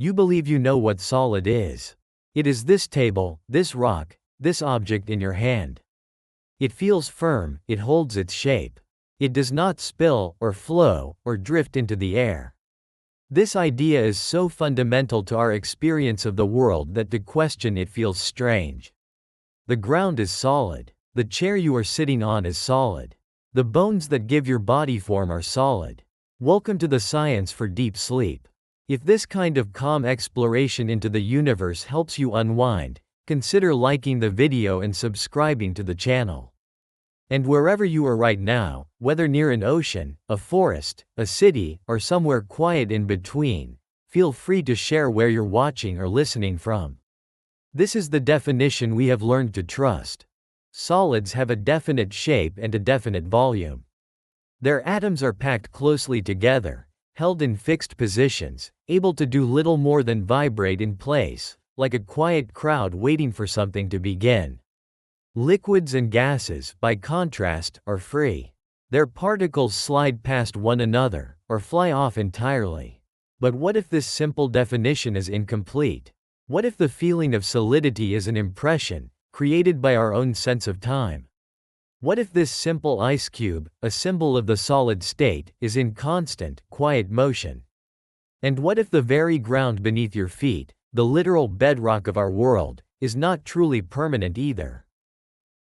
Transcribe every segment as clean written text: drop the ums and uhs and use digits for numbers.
You believe you know what solid is. It is this table, this rock, this object in your hand. It feels firm, it holds its shape. It does not spill, or flow, or drift into the air. This idea is so fundamental to our experience of the world that to question it feels strange. The ground is solid. The chair you are sitting on is solid. The bones that give your body form are solid. Welcome to the science for deep sleep. If this kind of calm exploration into the universe helps you unwind, consider liking the video and subscribing to the channel. And wherever you are right now, whether near an ocean, a forest, a city, or somewhere quiet in between, feel free to share where you're watching or listening from. This is the definition we have learned to trust. Solids have a definite shape and a definite volume. Their atoms are packed closely together, held in fixed positions, able to do little more than vibrate in place, like a quiet crowd waiting for something to begin. Liquids and gases, by contrast, are free. Their particles slide past one another, or fly off entirely. But what if this simple definition is incomplete? What if the feeling of solidity is an impression, created by our own sense of time? What if this simple ice cube, a symbol of the solid state, is in constant, quiet motion? And what if the very ground beneath your feet, the literal bedrock of our world, is not truly permanent either?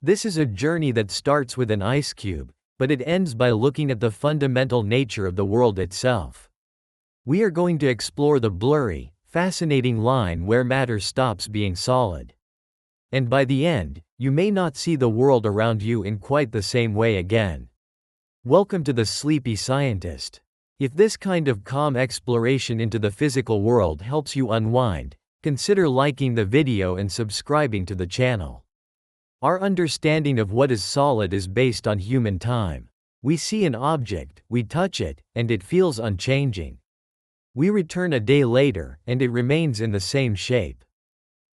This is a journey that starts with an ice cube, but it ends by looking at the fundamental nature of the world itself. We are going to explore the blurry, fascinating line where matter stops being solid. And by the end, you may not see the world around you in quite the same way again. Welcome to the Sleepy Scientist. If this kind of calm exploration into the physical world helps you unwind, consider liking the video and subscribing to the channel. Our understanding of what is solid is based on human time. We see an object, we touch it, and it feels unchanging. We return a day later, and it remains in the same shape.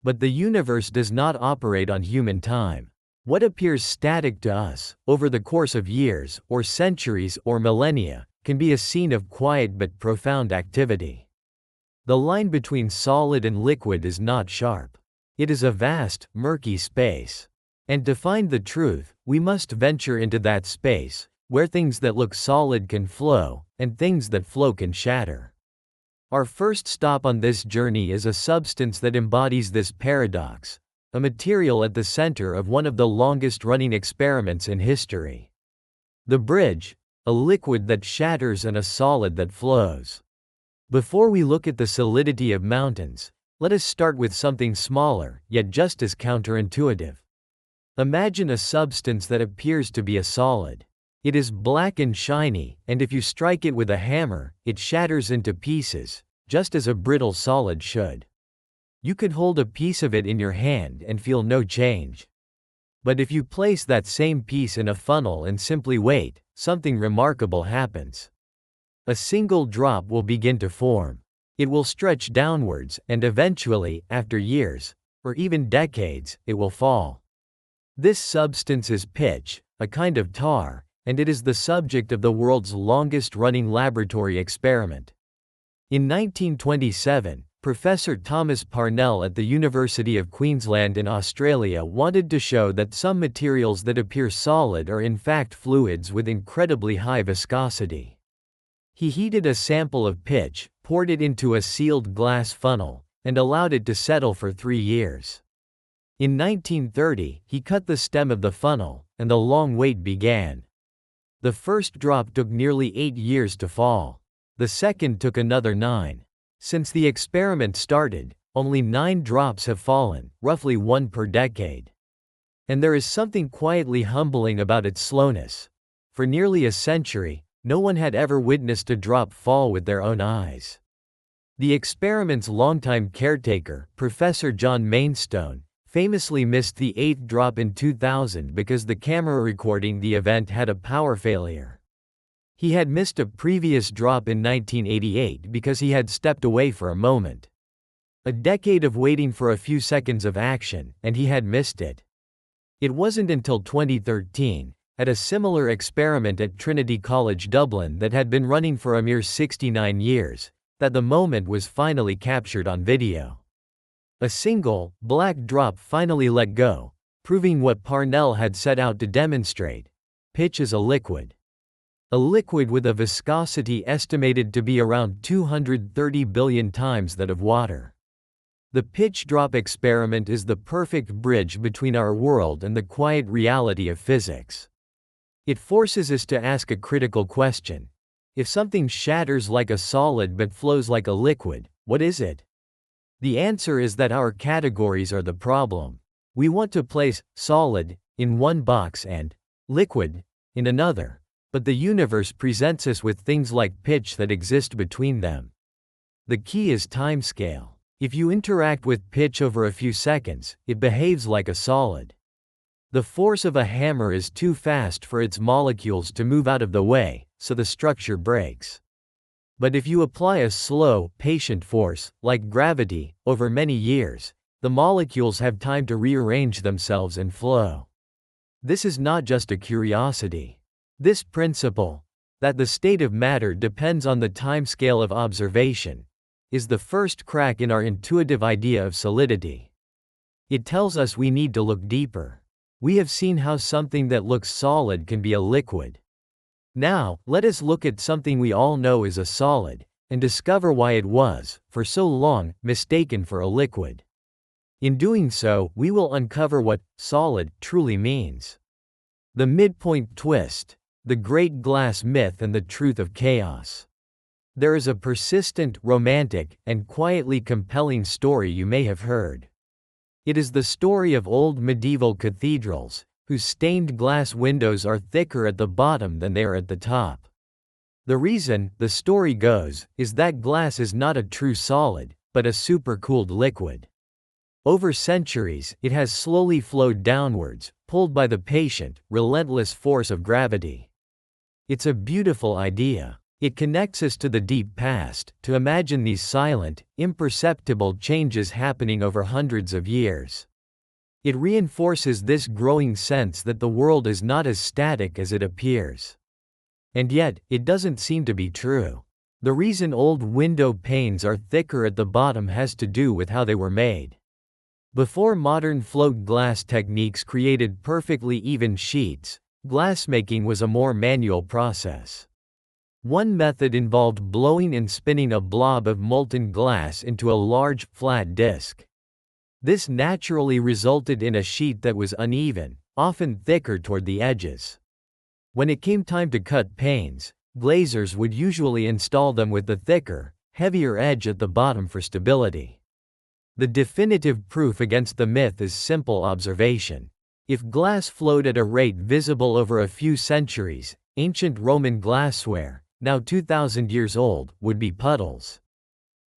But the universe does not operate on human time. What appears static to us, over the course of years, or centuries, or millennia, can be a scene of quiet but profound activity. The line between solid and liquid is not sharp. It is a vast, murky space. And to find the truth, we must venture into that space, where things that look solid can flow, and things that flow can shatter. Our first stop on this journey is a substance that embodies this paradox, a material at the center of one of the longest-running experiments in history. The bridge, a liquid that shatters and a solid that flows. Before we look at the solidity of mountains, let us start with something smaller, yet just as counterintuitive. Imagine a substance that appears to be a solid. It is black and shiny, and if you strike it with a hammer, it shatters into pieces, just as a brittle solid should. You could hold a piece of it in your hand and feel no change. But if you place that same piece in a funnel and simply wait, something remarkable happens. A single drop will begin to form. It will stretch downwards, and eventually, after years, or even decades, it will fall. This substance is pitch, a kind of tar, and it is the subject of the world's longest-running laboratory experiment. In 1927, Professor Thomas Parnell at the University of Queensland in Australia wanted to show that some materials that appear solid are in fact fluids with incredibly high viscosity. He heated a sample of pitch, poured it into a sealed glass funnel, and allowed it to settle for 3 years. In 1930, he cut the stem of the funnel, and the long wait began. The first drop took nearly 8 years to fall. The second took another 9. Since the experiment started, only 9 drops have fallen, roughly 1 per decade. And there is something quietly humbling about its slowness. For nearly a century, no one had ever witnessed a drop fall with their own eyes. The experiment's longtime caretaker, Professor John Mainstone, famously missed the 8th drop in 2000 because the camera recording the event had a power failure. He had missed a previous drop in 1988 because he had stepped away for a moment. A decade of waiting for a few seconds of action, and he had missed it. It wasn't until 2013, at a similar experiment at Trinity College Dublin that had been running for a mere 69 years, that the moment was finally captured on video. A single, black drop finally let go, proving what Parnell had set out to demonstrate. Pitch is a liquid. A liquid with a viscosity estimated to be around 230 billion times that of water. The pitch drop experiment is the perfect bridge between our world and the quiet reality of physics. It forces us to ask a critical question. If something shatters like a solid but flows like a liquid, what is it? The answer is that our categories are the problem. We want to place solid in one box and liquid in another, but the universe presents us with things like pitch that exist between them. The key is timescale. If you interact with pitch over a few seconds, it behaves like a solid. The force of a hammer is too fast for its molecules to move out of the way, so the structure breaks. But if you apply a slow, patient force, like gravity, over many years, the molecules have time to rearrange themselves and flow. This is not just a curiosity. This principle, that the state of matter depends on the timescale of observation, is the first crack in our intuitive idea of solidity. It tells us we need to look deeper. We have seen how something that looks solid can be a liquid. Now, let us look at something we all know is a solid, and discover why it was, for so long, mistaken for a liquid. In doing so, we will uncover what solid truly means. The midpoint twist, the great glass myth and the truth of chaos. There is a persistent, romantic, and quietly compelling story you may have heard. It is the story of old medieval cathedrals, whose stained glass windows are thicker at the bottom than they are at the top. The reason, the story goes, is that glass is not a true solid, but a supercooled liquid. Over centuries, it has slowly flowed downwards, pulled by the patient, relentless force of gravity. It's a beautiful idea. It connects us to the deep past, to imagine these silent, imperceptible changes happening over hundreds of years. It reinforces this growing sense that the world is not as static as it appears. And yet, it doesn't seem to be true. The reason old window panes are thicker at the bottom has to do with how they were made. Before modern float glass techniques created perfectly even sheets, glassmaking was a more manual process. One method involved blowing and spinning a blob of molten glass into a large, flat disc. This naturally resulted in a sheet that was uneven, often thicker toward the edges. When it came time to cut panes, glazers would usually install them with the thicker, heavier edge at the bottom for stability. The definitive proof against the myth is simple observation. If glass flowed at a rate visible over a few centuries, ancient Roman glassware, now 2,000 years old, would be puddles.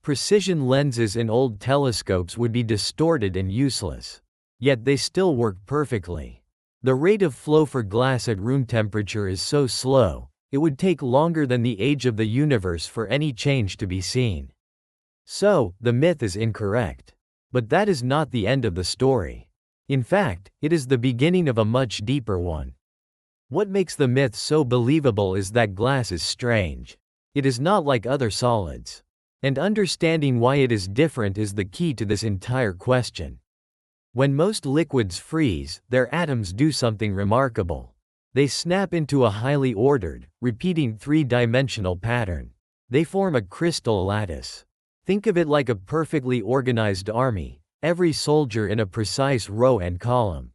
Precision lenses in old telescopes would be distorted and useless. Yet they still work perfectly. The rate of flow for glass at room temperature is so slow, it would take longer than the age of the universe for any change to be seen. So, the myth is incorrect. But that is not the end of the story. In fact, it is the beginning of a much deeper one. What makes the myth so believable is that glass is strange. It is not like other solids. And understanding why it is different is the key to this entire question. When most liquids freeze, their atoms do something remarkable. They snap into a highly ordered, repeating three-dimensional pattern. They form a crystal lattice. Think of it like a perfectly organized army, every soldier in a precise row and column.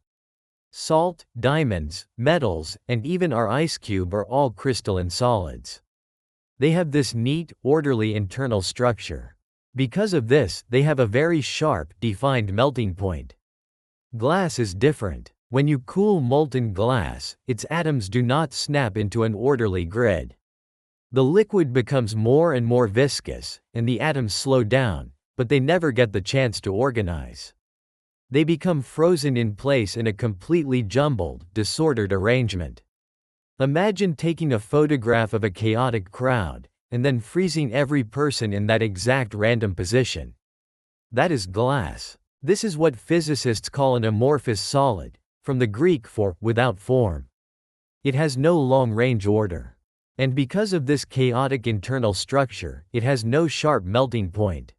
Salt, diamonds, metals, and even our ice cube are all crystalline solids. They have this neat, orderly internal structure. Because of this, they have a very sharp, defined melting point. Glass is different. When you cool molten glass, its atoms do not snap into an orderly grid. The liquid becomes more and more viscous, and the atoms slow down, but they never get the chance to organize. They become frozen in place in a completely jumbled, disordered arrangement. Imagine taking a photograph of a chaotic crowd, and then freezing every person in that exact random position. That is glass. This is what physicists call an amorphous solid, from the Greek for without form. It has no long-range order. And because of this chaotic internal structure, it has no sharp melting point.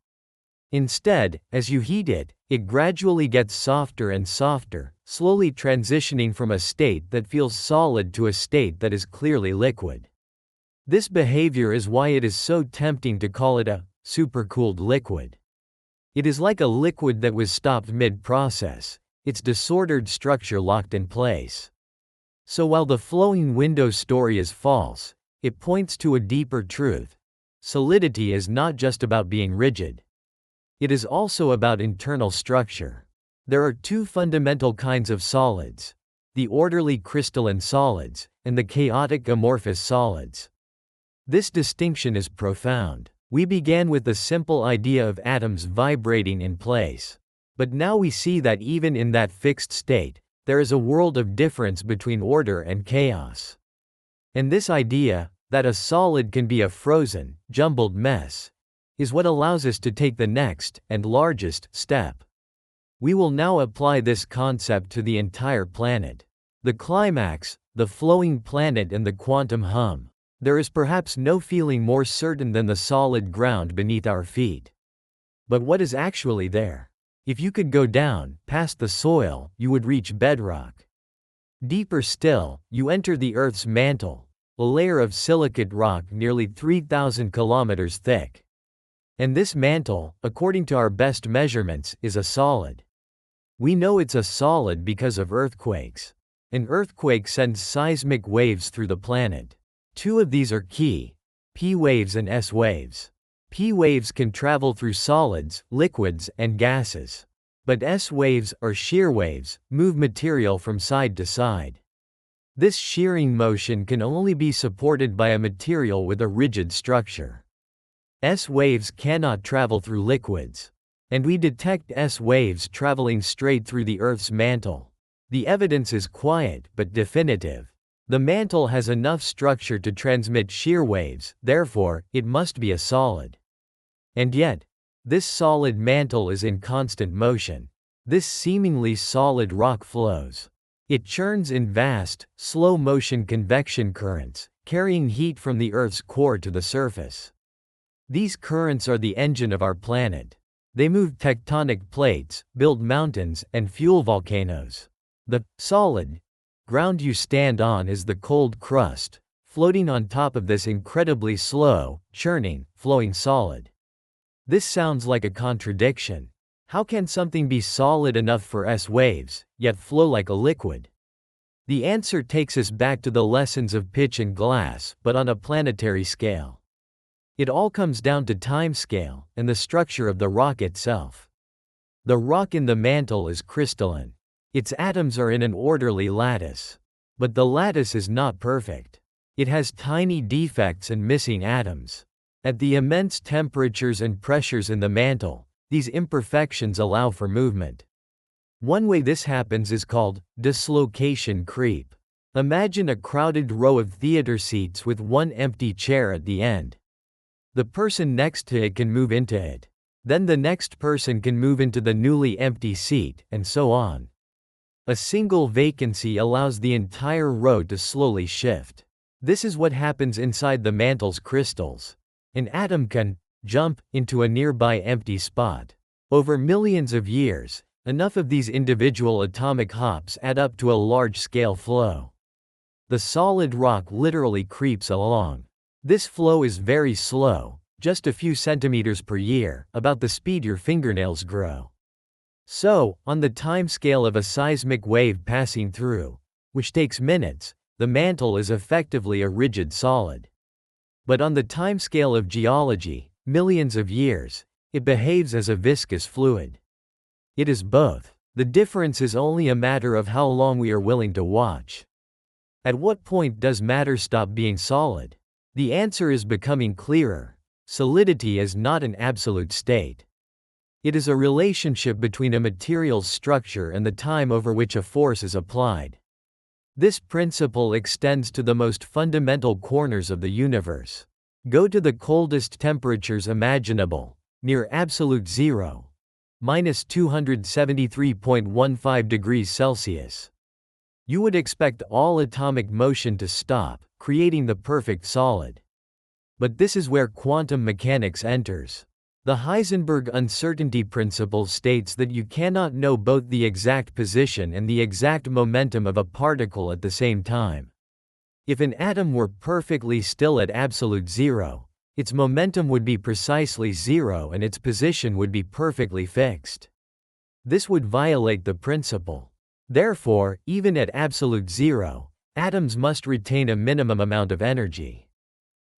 Instead, as you heat it, it gradually gets softer and softer, slowly transitioning from a state that feels solid to a state that is clearly liquid. This behavior is why it is so tempting to call it a supercooled liquid. It is like a liquid that was stopped mid-process, its disordered structure locked in place. So while the flowing window story is false, it points to a deeper truth. Solidity is not just about being rigid. It is also about internal structure. There are two fundamental kinds of solids: the orderly crystalline solids, and the chaotic amorphous solids. This distinction is profound. We began with the simple idea of atoms vibrating in place. But now we see that even in that fixed state, there is a world of difference between order and chaos. And this idea, that a solid can be a frozen, jumbled mess, is what allows us to take the next, and largest, step. We will now apply this concept to the entire planet. The climax, the flowing planet and the quantum hum. There is perhaps no feeling more certain than the solid ground beneath our feet. But what is actually there? If you could go down, past the soil, you would reach bedrock. Deeper still, you enter the Earth's mantle, a layer of silicate rock nearly 3,000 kilometers thick. And this mantle, according to our best measurements, is a solid. We know it's a solid because of earthquakes. An earthquake sends seismic waves through the planet. Two of these are key: P waves and S waves. P waves can travel through solids, liquids, and gases. But S waves, or shear waves, move material from side to side. This shearing motion can only be supported by a material with a rigid structure. S waves cannot travel through liquids. And we detect S waves traveling straight through the Earth's mantle. The evidence is quiet but definitive. The mantle has enough structure to transmit shear waves, therefore, it must be a solid. And yet, this solid mantle is in constant motion. This seemingly solid rock flows. It churns in vast, slow-motion convection currents, carrying heat from the Earth's core to the surface. These currents are the engine of our planet. They move tectonic plates, build mountains, and fuel volcanoes. The solid ground you stand on is the cold crust, floating on top of this incredibly slow, churning, flowing solid. This sounds like a contradiction. How can something be solid enough for S waves, yet flow like a liquid? The answer takes us back to the lessons of pitch and glass, but on a planetary scale. It all comes down to timescale, and the structure of the rock itself. The rock in the mantle is crystalline. Its atoms are in an orderly lattice. But the lattice is not perfect. It has tiny defects and missing atoms. At the immense temperatures and pressures in the mantle, these imperfections allow for movement. One way this happens is called dislocation creep. Imagine a crowded row of theater seats with one empty chair at the end. The person next to it can move into it. Then the next person can move into the newly empty seat, and so on. A single vacancy allows the entire row to slowly shift. This is what happens inside the mantle's crystals. An atom can jump into a nearby empty spot. Over millions of years, enough of these individual atomic hops add up to a large-scale flow. The solid rock literally creeps along. This flow is very slow, just a few centimeters per year, about the speed your fingernails grow. So, on the timescale of a seismic wave passing through, which takes minutes, the mantle is effectively a rigid solid. But on the timescale of geology, millions of years, it behaves as a viscous fluid. It is both. The difference is only a matter of how long we are willing to watch. At what point does matter stop being solid? The answer is becoming clearer. Solidity is not an absolute state. It is a relationship between a material's structure and the time over which a force is applied. This principle extends to the most fundamental corners of the universe. Go to the coldest temperatures imaginable, near absolute zero, -273.15 degrees Celsius. You would expect all atomic motion to stop, creating the perfect solid. But this is where quantum mechanics enters. The Heisenberg uncertainty principle states that you cannot know both the exact position and the exact momentum of a particle at the same time. If an atom were perfectly still at absolute zero, its momentum would be precisely zero and its position would be perfectly fixed. This would violate the principle. Therefore, even at absolute zero, atoms must retain a minimum amount of energy.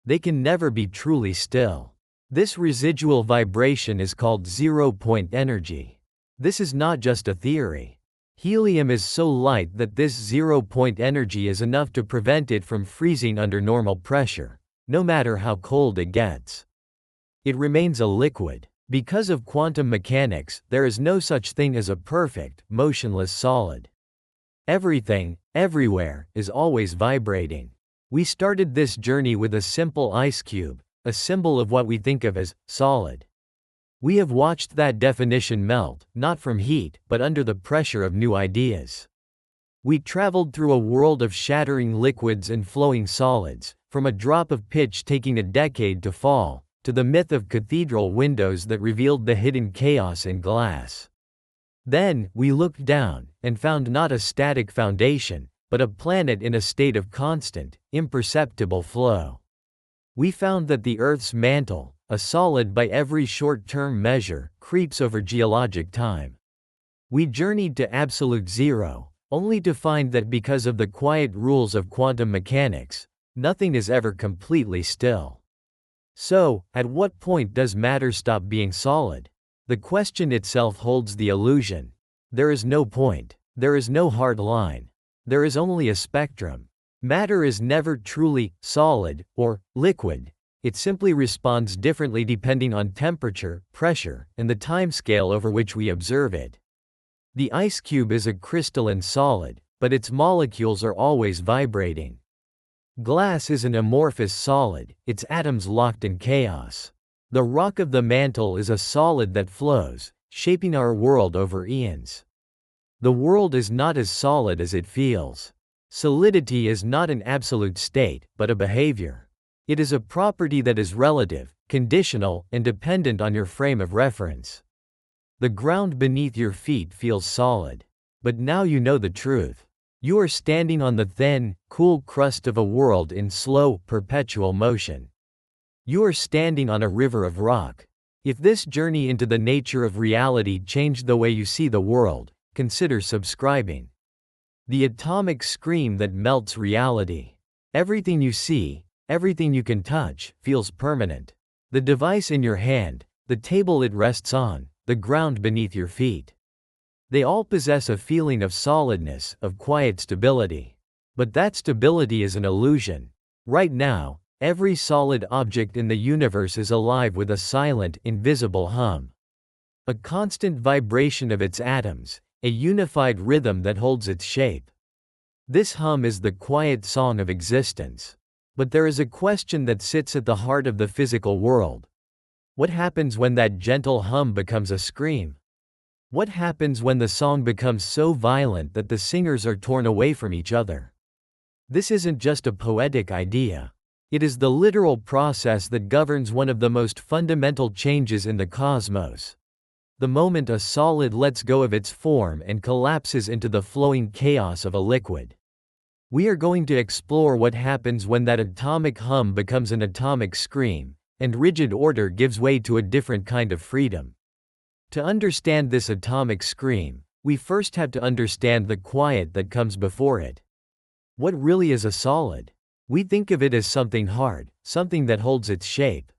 They can never be truly still. This residual vibration is called zero-point energy. This is not just a theory. Helium is so light that this zero-point energy is enough to prevent it from freezing under normal pressure, no matter how cold it gets. It remains a liquid. Because of quantum mechanics, there is no such thing as a perfect, motionless solid. Everything, everywhere, is always vibrating. We started this journey with a simple ice cube, a symbol of what we think of as solid. We have watched that definition melt, not from heat, but under the pressure of new ideas. We traveled through a world of shattering liquids and flowing solids, from a drop of pitch taking a decade to fall, to the myth of cathedral windows that revealed the hidden chaos in glass. Then, we looked down, and found not a static foundation, but a planet in a state of constant, imperceptible flow. We found that the Earth's mantle, a solid by every short-term measure, creeps over geologic time. We journeyed to absolute zero, only to find that because of the quiet rules of quantum mechanics, nothing is ever completely still. So, at what point does matter stop being solid? The question itself holds the illusion. There is no point. There is no hard line. There is only a spectrum. Matter is never truly solid or liquid. It simply responds differently depending on temperature, pressure, and the timescale over which we observe it. The ice cube is a crystalline solid, but its molecules are always vibrating. Glass is an amorphous solid, its atoms locked in chaos. The rock of the mantle is a solid that flows, shaping our world over eons. The world is not as solid as it feels. Solidity is not an absolute state, but a behavior. It is a property that is relative, conditional, and dependent on your frame of reference. The ground beneath your feet feels solid. But now you know the truth. You are standing on the thin, cool crust of a world in slow, perpetual motion. You are standing on a river of rock. If this journey into the nature of reality changed the way you see the world, consider subscribing. The atomic scream that melts reality. Everything you see, everything you can touch, feels permanent. The device in your hand, the table it rests on, the ground beneath your feet. They all possess a feeling of solidness, of quiet stability. But that stability is an illusion. Right now, every solid object in the universe is alive with a silent, invisible hum. A constant vibration of its atoms, a unified rhythm that holds its shape. This hum is the quiet song of existence. But there is a question that sits at the heart of the physical world. What happens when that gentle hum becomes a scream? What happens when the song becomes so violent that the singers are torn away from each other? This isn't just a poetic idea. It is the literal process that governs one of the most fundamental changes in the cosmos. The moment a solid lets go of its form and collapses into the flowing chaos of a liquid. We are going to explore what happens when that atomic hum becomes an atomic scream, and rigid order gives way to a different kind of freedom. To understand this atomic scream, we first have to understand the quiet that comes before it. What really is a solid? We think of it as something hard, something that holds its shape.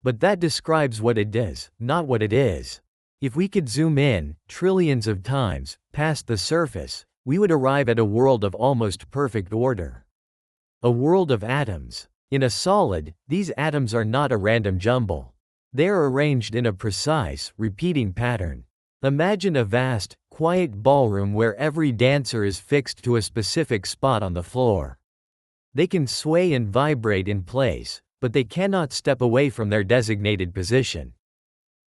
But that describes what it is, not what it is. If we could zoom in, trillions of times, past the surface, we would arrive at a world of almost perfect order. A world of atoms. In a solid, these atoms are not a random jumble. They are arranged in a precise, repeating pattern. Imagine a vast, quiet ballroom where every dancer is fixed to a specific spot on the floor. They can sway and vibrate in place, but they cannot step away from their designated position.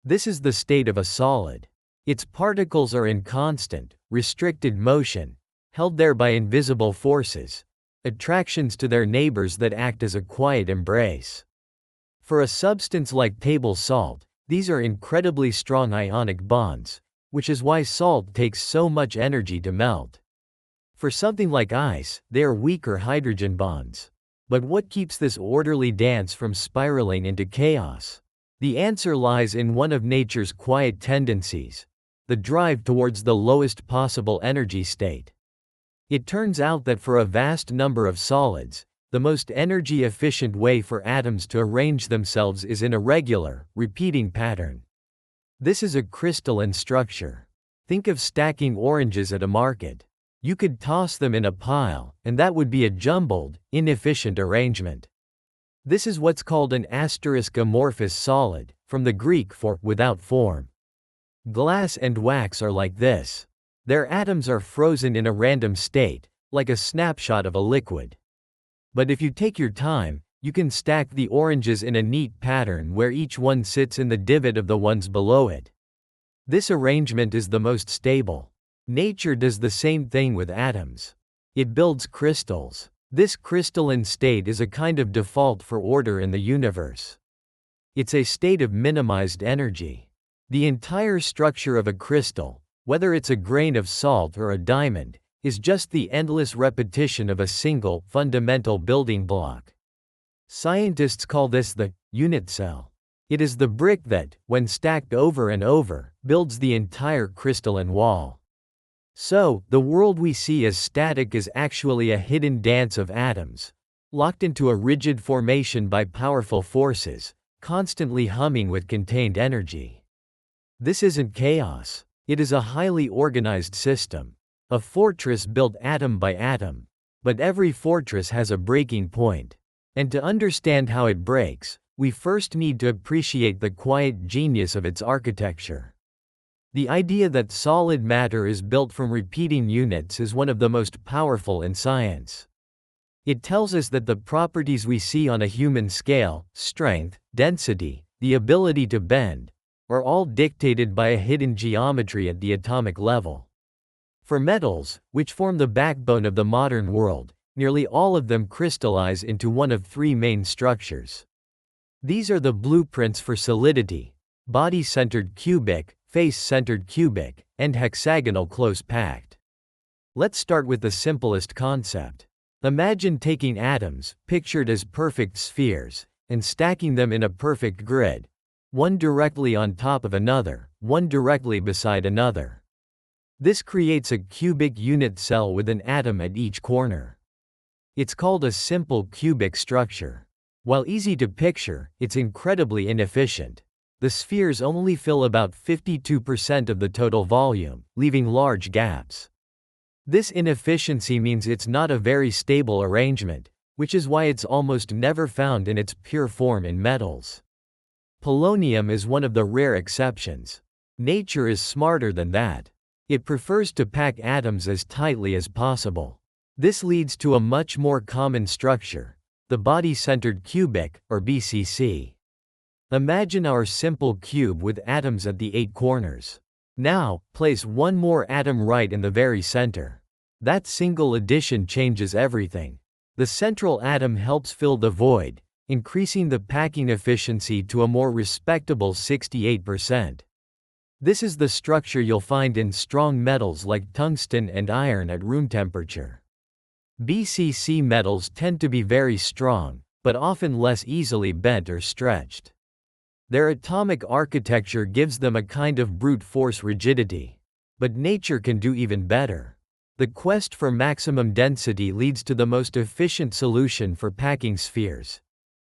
This is the state of a solid. Its particles are in constant, restricted motion, held there by invisible forces, attractions to their neighbors that act as a quiet embrace. For a substance like table salt, these are incredibly strong ionic bonds, which is why salt takes so much energy to melt. For something like ice, they are weaker hydrogen bonds. But what keeps this orderly dance from spiraling into chaos? The answer lies in one of nature's quiet tendencies: the drive towards the lowest possible energy state. It turns out that for a vast number of solids, the most energy-efficient way for atoms to arrange themselves is in a regular, repeating pattern. This is a crystalline structure. Think of stacking oranges at a market. You could toss them in a pile, and that would be a jumbled, inefficient arrangement. This is what's called an amorphous solid, from the Greek for without form. Glass and wax are like this. Their atoms are frozen in a random state, like a snapshot of a liquid. But if you take your time, you can stack the oranges in a neat pattern where each one sits in the divot of the ones below it. This arrangement is the most stable. Nature does the same thing with atoms. It builds crystals. This crystalline state is a kind of default for order in the universe. It's a state of minimized energy. The entire structure of a crystal, whether it's a grain of salt or a diamond, is just the endless repetition of a single, fundamental building block. Scientists call this the unit cell. It is the brick that, when stacked over and over, builds the entire crystalline wall. So, the world we see as static is actually a hidden dance of atoms, locked into a rigid formation by powerful forces, constantly humming with contained energy. This isn't chaos. It is a highly organized system. A fortress built atom by atom. But every fortress has a breaking point. And to understand how it breaks, we first need to appreciate the quiet genius of its architecture. The idea that solid matter is built from repeating units is one of the most powerful in science. It tells us that the properties we see on a human scale, strength, density, the ability to bend, are all dictated by a hidden geometry at the atomic level. For metals, which form the backbone of the modern world, nearly all of them crystallize into one of three main structures. These are the blueprints for solidity: body-centered cubic, face-centered cubic, and hexagonal close-packed. Let's start with the simplest concept. Imagine taking atoms, pictured as perfect spheres, and stacking them in a perfect grid, one directly on top of another, one directly beside another. This creates a cubic unit cell with an atom at each corner. It's called a simple cubic structure. While easy to picture, it's incredibly inefficient. The spheres only fill about 52% of the total volume, leaving large gaps. This inefficiency means it's not a very stable arrangement, which is why it's almost never found in its pure form in metals. Polonium is one of the rare exceptions. Nature is smarter than that. It prefers to pack atoms as tightly as possible. This leads to a much more common structure: the body-centered cubic, or BCC. Imagine our simple cube with atoms at the 8 corners. Now, place one more atom right in the very center. That single addition changes everything. The central atom helps fill the void, increasing the packing efficiency to a more respectable 68%. This is the structure you'll find in strong metals like tungsten and iron at room temperature. BCC metals tend to be very strong, but often less easily bent or stretched. Their atomic architecture gives them a kind of brute force rigidity. But nature can do even better. The quest for maximum density leads to the most efficient solution for packing spheres: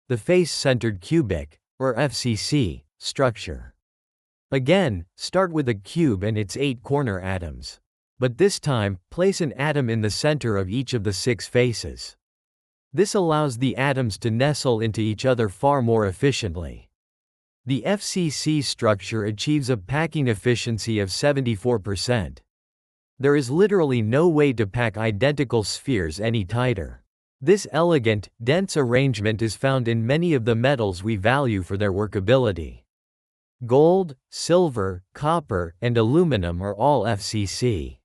the face-centered cubic, or FCC, structure. Again, start with a cube and its 8 corner atoms. But this time, place an atom in the center of each of the 6 faces. This allows the atoms to nestle into each other far more efficiently. The FCC structure achieves a packing efficiency of 74%. There is literally no way to pack identical spheres any tighter. This elegant, dense arrangement is found in many of the metals we value for their workability. Gold, silver, copper, and aluminum are all FCC.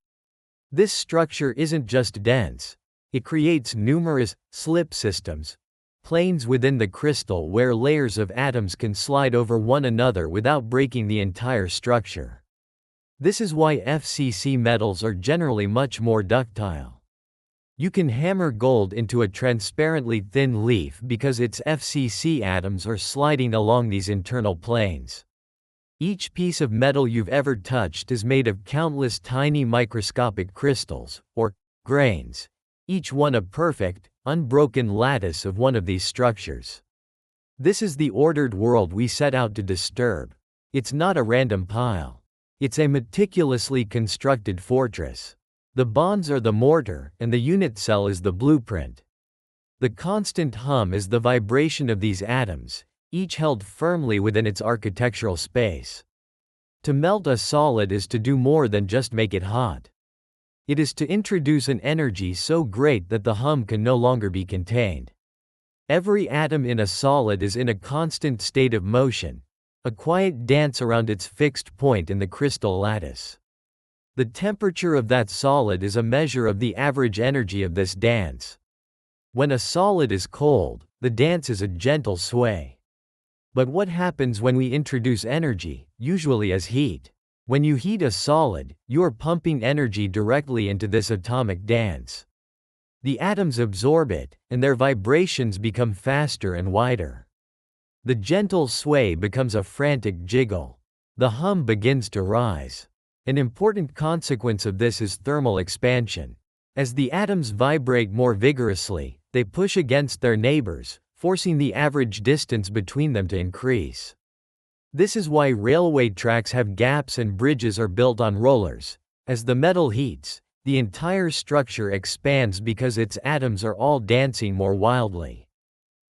This structure isn't just dense, it creates numerous slip systems, planes within the crystal where layers of atoms can slide over one another without breaking the entire structure. This is why FCC metals are generally much more ductile. You can hammer gold into a transparently thin leaf because its FCC atoms are sliding along these internal planes. Each piece of metal you've ever touched is made of countless tiny microscopic crystals, or grains, each one a perfect, unbroken lattice of one of these structures. This is the ordered world we set out to disturb. It's not a random pile. It's a meticulously constructed fortress. The bonds are the mortar, and the unit cell is the blueprint. The constant hum is the vibration of these atoms, each held firmly within its architectural space. To melt a solid is to do more than just make it hot. It is to introduce an energy so great that the hum can no longer be contained. Every atom in a solid is in a constant state of motion, a quiet dance around its fixed point in the crystal lattice. The temperature of that solid is a measure of the average energy of this dance. When a solid is cold, the dance is a gentle sway. But what happens when we introduce energy, usually as heat? When you heat a solid, you are pumping energy directly into this atomic dance. The atoms absorb it, and their vibrations become faster and wider. The gentle sway becomes a frantic jiggle. The hum begins to rise. An important consequence of this is thermal expansion. As the atoms vibrate more vigorously, they push against their neighbors, forcing the average distance between them to increase. This is why railway tracks have gaps and bridges are built on rollers. As the metal heats, the entire structure expands because its atoms are all dancing more wildly.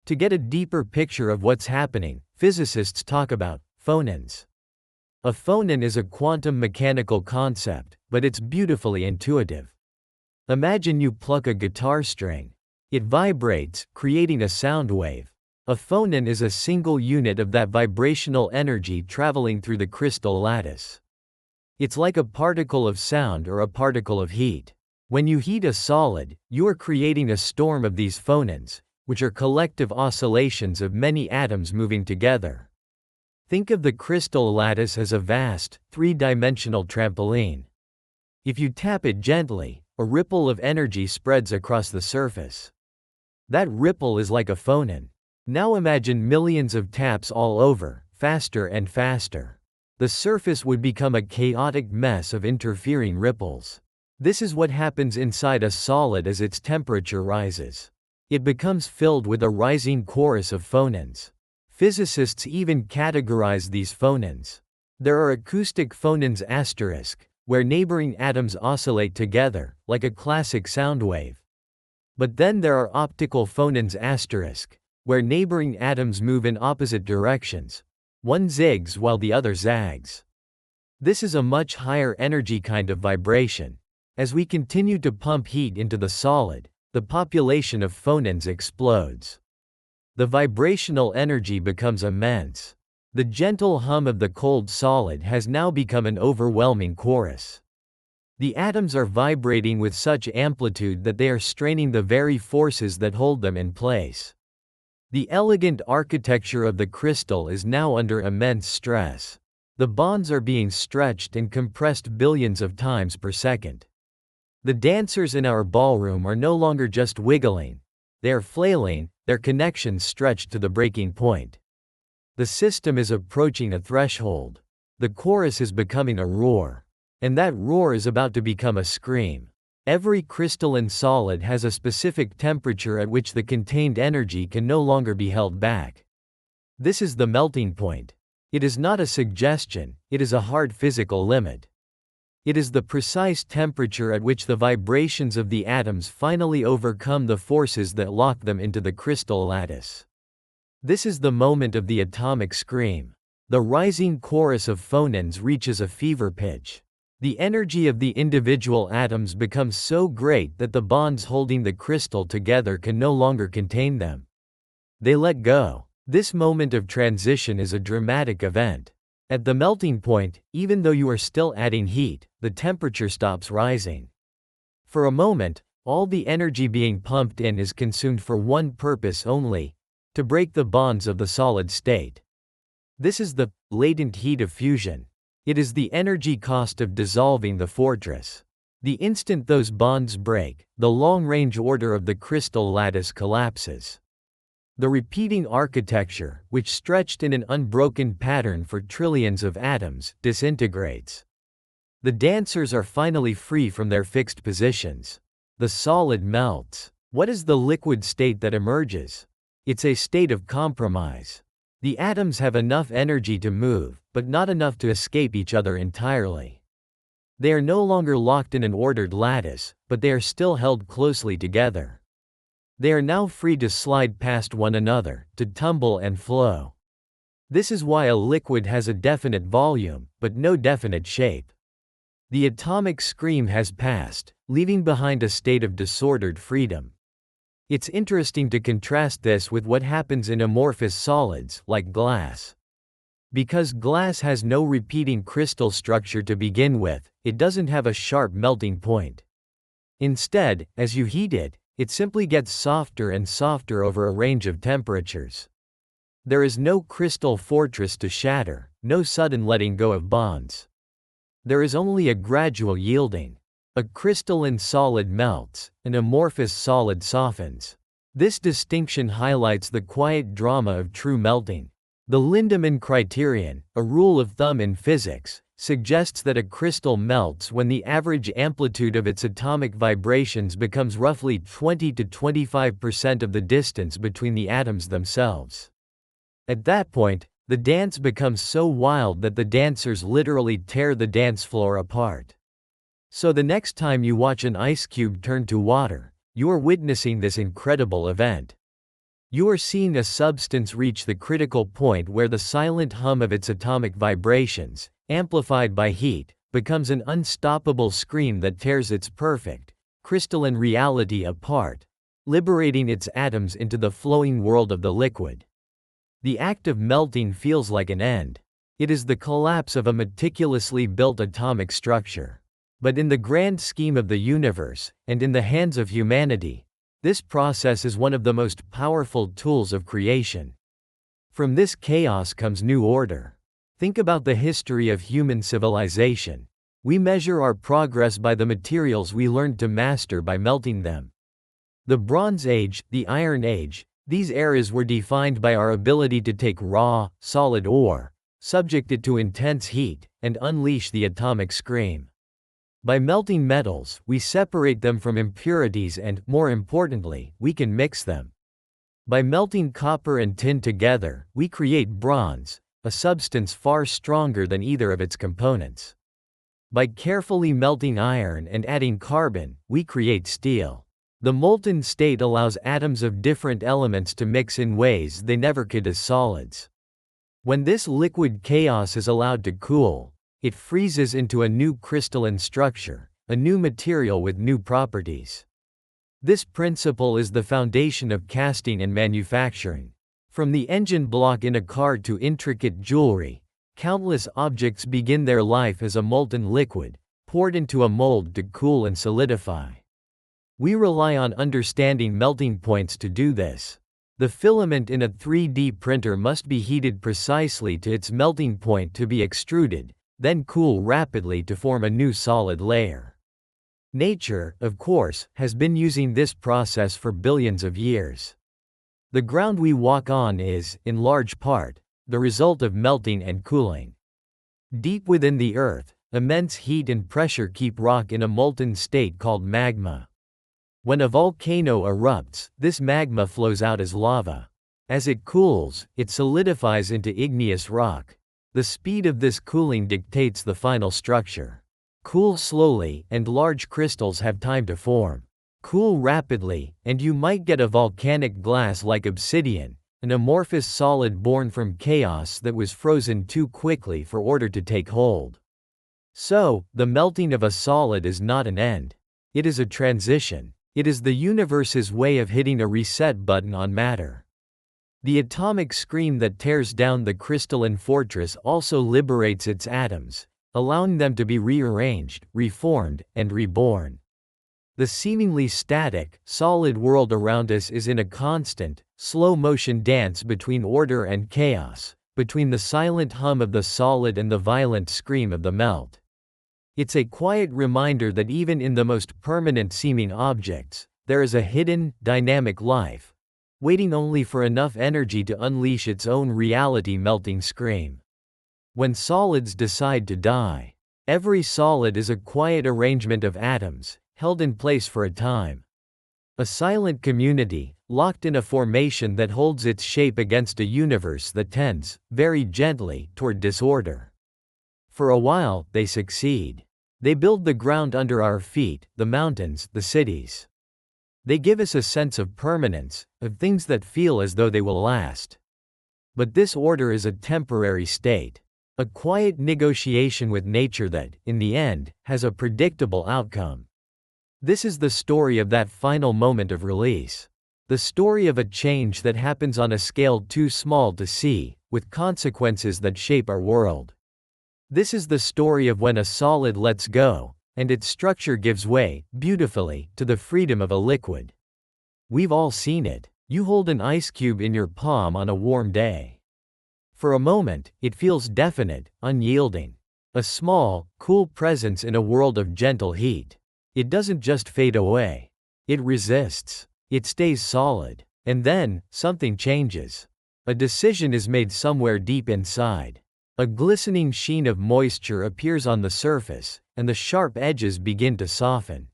To get a deeper picture of what's happening, physicists talk about phonons. A phonon is a quantum mechanical concept, but it's beautifully intuitive. Imagine you pluck a guitar string. It vibrates, creating a sound wave. A phonon is a single unit of that vibrational energy traveling through the crystal lattice. It's like a particle of sound or a particle of heat. When you heat a solid, you are creating a storm of these phonons, which are collective oscillations of many atoms moving together. Think of the crystal lattice as a vast, three-dimensional trampoline. If you tap it gently, a ripple of energy spreads across the surface. That ripple is like a phonon. Now imagine millions of taps all over, faster and faster. The surface would become a chaotic mess of interfering ripples. This is what happens inside a solid as its temperature rises. It becomes filled with a rising chorus of phonons. Physicists even categorize these phonons. There are acoustic phonons asterisk, where neighboring atoms oscillate together, like a classic sound wave. But then there are optical phonons asterisk, where neighboring atoms move in opposite directions. One zigs while the other zags. This is a much higher energy kind of vibration. As we continue to pump heat into the solid, the population of phonons explodes. The vibrational energy becomes immense. The gentle hum of the cold solid has now become an overwhelming chorus. The atoms are vibrating with such amplitude that they are straining the very forces that hold them in place. The elegant architecture of the crystal is now under immense stress. The bonds are being stretched and compressed billions of times per second. The dancers in our ballroom are no longer just wiggling. They are flailing, their connections stretched to the breaking point. The system is approaching a threshold. The chorus is becoming a roar. And that roar is about to become a scream. Every crystalline solid has a specific temperature at which the contained energy can no longer be held back. This is the melting point. It is not a suggestion, it is a hard physical limit. It is the precise temperature at which the vibrations of the atoms finally overcome the forces that lock them into the crystal lattice. This is the moment of the atomic scream. The rising chorus of phonons reaches a fever pitch. The energy of the individual atoms becomes so great that the bonds holding the crystal together can no longer contain them. They let go. This moment of transition is a dramatic event. At the melting point, even though you are still adding heat, the temperature stops rising. For a moment, all the energy being pumped in is consumed for one purpose only: to break the bonds of the solid state. This is the latent heat of fusion. It is the energy cost of dissolving the fortress. The instant those bonds break, the long-range order of the crystal lattice collapses. The repeating architecture, which stretched in an unbroken pattern for trillions of atoms, disintegrates. The dancers are finally free from their fixed positions. The solid melts. What is the liquid state that emerges? It's a state of compromise. The atoms have enough energy to move, but not enough to escape each other entirely. They are no longer locked in an ordered lattice, but they are still held closely together. They are now free to slide past one another, to tumble and flow. This is why a liquid has a definite volume, but no definite shape. The atomic scream has passed, leaving behind a state of disordered freedom. It's interesting to contrast this with what happens in amorphous solids, like glass. Because glass has no repeating crystal structure to begin with, it doesn't have a sharp melting point. Instead, as you heat it, it simply gets softer and softer over a range of temperatures. There is no crystal fortress to shatter, no sudden letting go of bonds. There is only a gradual yielding. A crystalline solid melts, an amorphous solid softens. This distinction highlights the quiet drama of true melting. The Lindemann criterion, a rule of thumb in physics, suggests that a crystal melts when the average amplitude of its atomic vibrations becomes roughly 20 to 25% of the distance between the atoms themselves. At that point, the dance becomes so wild that the dancers literally tear the dance floor apart. So the next time you watch an ice cube turn to water, you are witnessing this incredible event. You are seeing a substance reach the critical point where the silent hum of its atomic vibrations, amplified by heat, becomes an unstoppable scream that tears its perfect, crystalline reality apart, liberating its atoms into the flowing world of the liquid. The act of melting feels like an end. It is the collapse of a meticulously built atomic structure. But in the grand scheme of the universe, and in the hands of humanity, this process is one of the most powerful tools of creation. From this chaos comes new order. Think about the history of human civilization. We measure our progress by the materials we learned to master by melting them. The Bronze Age, the Iron Age, these eras were defined by our ability to take raw, solid ore, subject it to intense heat, and unleash the atomic scream. By melting metals, we separate them from impurities and, more importantly, we can mix them. By melting copper and tin together, we create bronze, a substance far stronger than either of its components. By carefully melting iron and adding carbon, we create steel. The molten state allows atoms of different elements to mix in ways they never could as solids. When this liquid chaos is allowed to cool, it freezes into a new crystalline structure, a new material with new properties. This principle is the foundation of casting and manufacturing. From the engine block in a car to intricate jewelry, countless objects begin their life as a molten liquid, poured into a mold to cool and solidify. We rely on understanding melting points to do this. The filament in a 3D printer must be heated precisely to its melting point to be extruded, then cool rapidly to form a new solid layer. Nature, of course, has been using this process for billions of years. The ground we walk on is, in large part, the result of melting and cooling. Deep within the earth, immense heat and pressure keep rock in a molten state called magma. When a volcano erupts, this magma flows out as lava. As it cools, it solidifies into igneous rock. The speed of this cooling dictates the final structure. Cool slowly, and large crystals have time to form. Cool rapidly, and you might get a volcanic glass like obsidian, an amorphous solid born from chaos that was frozen too quickly for order to take hold. So, the melting of a solid is not an end. It is a transition. It is the universe's way of hitting a reset button on matter. The atomic scream that tears down the crystalline fortress also liberates its atoms, allowing them to be rearranged, reformed, and reborn. The seemingly static, solid world around us is in a constant, slow-motion dance between order and chaos, between the silent hum of the solid and the violent scream of the melt. It's a quiet reminder that even in the most permanent-seeming objects, there is a hidden, dynamic life, waiting only for enough energy to unleash its own reality-melting scream. When solids decide to die, every solid is a quiet arrangement of atoms, held in place for a time. A silent community, locked in a formation that holds its shape against a universe that tends, very gently, toward disorder. For a while, they succeed. They build the ground under our feet, the mountains, the cities. They give us a sense of permanence, of things that feel as though they will last. But this order is a temporary state, a quiet negotiation with nature that, in the end, has a predictable outcome. This is the story of that final moment of release. The story of a change that happens on a scale too small to see, with consequences that shape our world. This is the story of when a solid lets go, and its structure gives way, beautifully, to the freedom of a liquid. We've all seen it. You hold an ice cube in your palm on a warm day. For a moment, it feels definite, unyielding. A small, cool presence in a world of gentle heat. It doesn't just fade away. It resists. It stays solid. And then, something changes. A decision is made somewhere deep inside. A glistening sheen of moisture appears on the surface, and the sharp edges begin to soften.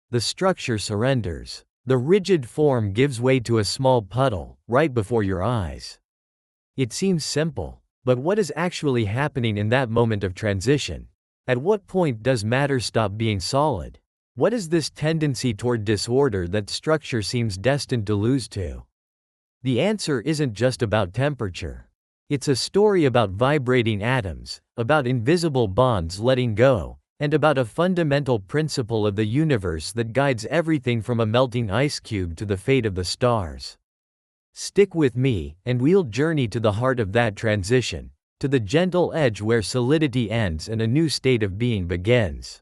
The structure surrenders. The rigid form gives way to a small puddle, right before your eyes. It seems simple, but what is actually happening in that moment of transition? At what point does matter stop being solid? What is this tendency toward disorder that structure seems destined to lose to? The answer isn't just about temperature. It's a story about vibrating atoms, about invisible bonds letting go, and about a fundamental principle of the universe that guides everything from a melting ice cube to the fate of the stars. Stick with me, and we'll journey to the heart of that transition, to the gentle edge where solidity ends and a new state of being begins.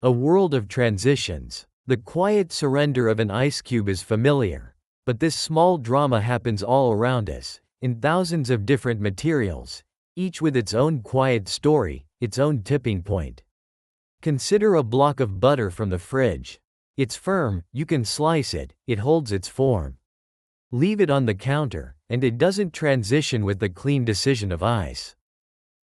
A world of transitions. The quiet surrender of an ice cube is familiar, but this small drama happens all around us, in thousands of different materials, each with its own quiet story, its own tipping point. Consider a block of butter from the fridge. It's firm, you can slice it, it holds its form. Leave it on the counter, and it doesn't transition with the clean decision of ice.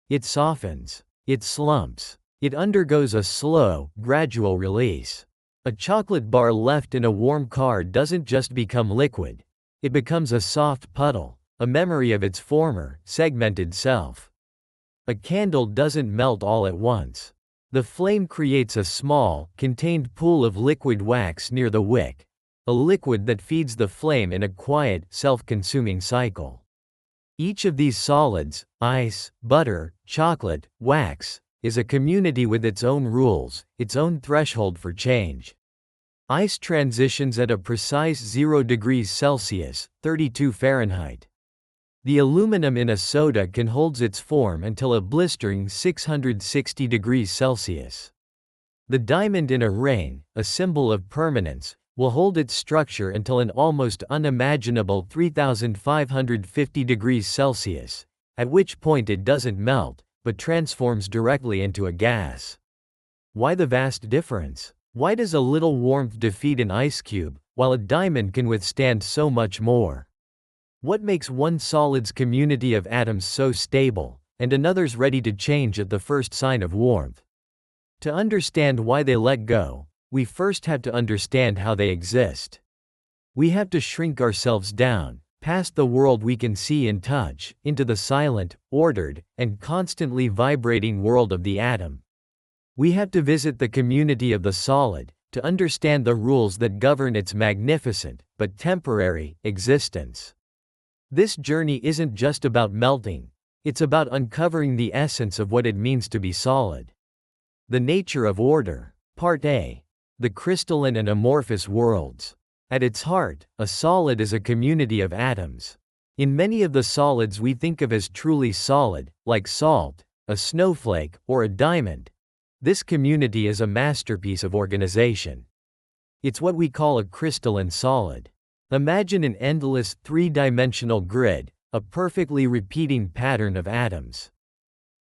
It softens, it slumps, it undergoes a slow, gradual release. A chocolate bar left in a warm car doesn't just become liquid, it becomes a soft puddle, a memory of its former, segmented self. A candle doesn't melt all at once. The flame creates a small, contained pool of liquid wax near the wick, a liquid that feeds the flame in a quiet, self-consuming cycle. Each of these solids, ice, butter, chocolate, wax, is a community with its own rules, its own threshold for change. Ice transitions at a precise 0 degrees Celsius, 32 Fahrenheit. The aluminum in a soda can hold its form until a blistering 660 degrees Celsius. The diamond in a ring, a symbol of permanence, will hold its structure until an almost unimaginable 3,550 degrees Celsius, at which point it doesn't melt, but transforms directly into a gas. Why the vast difference? Why does a little warmth defeat an ice cube, while a diamond can withstand so much more? What makes one solid's community of atoms so stable, and another's ready to change at the first sign of warmth? To understand why they let go, we first have to understand how they exist. We have to shrink ourselves down, past the world we can see and touch, into the silent, ordered, and constantly vibrating world of the atom. We have to visit the community of the solid, to understand the rules that govern its magnificent, but temporary, existence. This journey isn't just about melting, it's about uncovering the essence of what it means to be solid. The nature of order. Part A. The crystalline and amorphous worlds. At its heart, a solid is a community of atoms. In many of the solids we think of as truly solid, like salt, a snowflake, or a diamond, this community is a masterpiece of organization. It's what we call a crystalline solid. Imagine an endless, three-dimensional grid, a perfectly repeating pattern of atoms.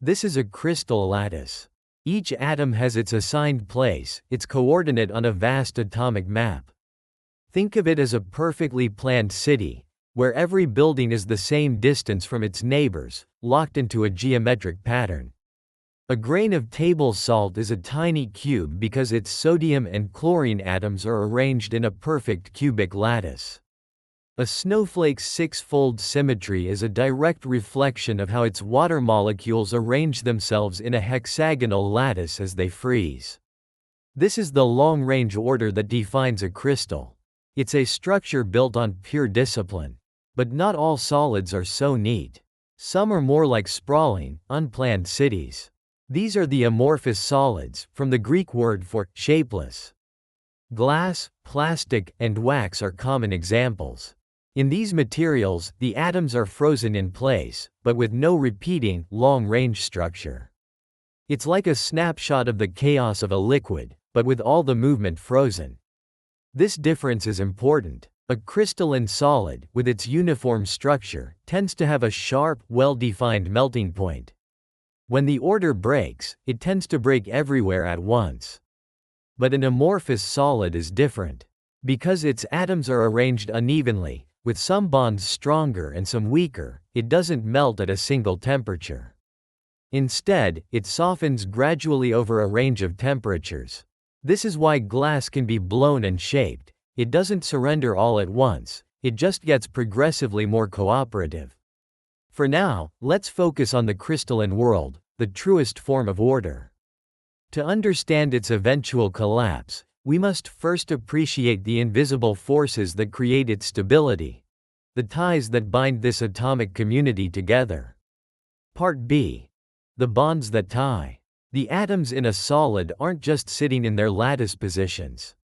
This is a crystal lattice. Each atom has its assigned place, its coordinate on a vast atomic map. Think of it as a perfectly planned city, where every building is the same distance from its neighbors, locked into a geometric pattern. A grain of table salt is a tiny cube because its sodium and chlorine atoms are arranged in a perfect cubic lattice. A snowflake's six-fold symmetry is a direct reflection of how its water molecules arrange themselves in a hexagonal lattice as they freeze. This is the long-range order that defines a crystal. It's a structure built on pure discipline. But not all solids are so neat. Some are more like sprawling, unplanned cities. These are the amorphous solids, from the Greek word for shapeless. Glass, plastic, and wax are common examples. In these materials, the atoms are frozen in place, but with no repeating, long-range structure. It's like a snapshot of the chaos of a liquid, but with all the movement frozen. This difference is important. A crystalline solid, with its uniform structure, tends to have a sharp, well-defined melting point. When the order breaks, it tends to break everywhere at once. But an amorphous solid is different. Because its atoms are arranged unevenly, with some bonds stronger and some weaker, it doesn't melt at a single temperature. Instead, it softens gradually over a range of temperatures. This is why glass can be blown and shaped. It doesn't surrender all at once, it just gets progressively more cooperative. For now, let's focus on the crystalline world, the truest form of order. To understand its eventual collapse, we must first appreciate the invisible forces that create its stability, the ties that bind this atomic community together. Part B. The bonds that tie. The atoms in a solid aren't just sitting in their lattice positions.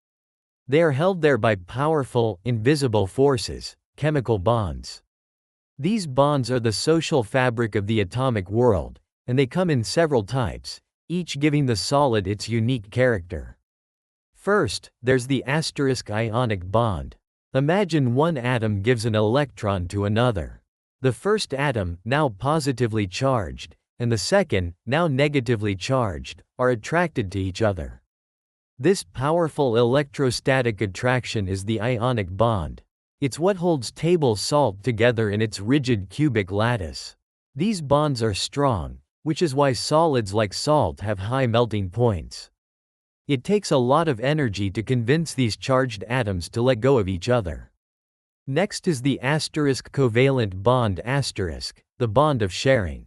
They are held there by powerful, invisible forces, chemical bonds. These bonds are the social fabric of the atomic world, and they come in several types, each giving the solid its unique character. First, there's the asterisk ionic bond. Imagine one atom gives an electron to another. The first atom, now positively charged, and the second, now negatively charged, are attracted to each other. This powerful electrostatic attraction is the ionic bond. It's what holds table salt together in its rigid cubic lattice. These bonds are strong, which is why solids like salt have high melting points. It takes a lot of energy to convince these charged atoms to let go of each other. Next is the asterisk covalent bond asterisk, the bond of sharing.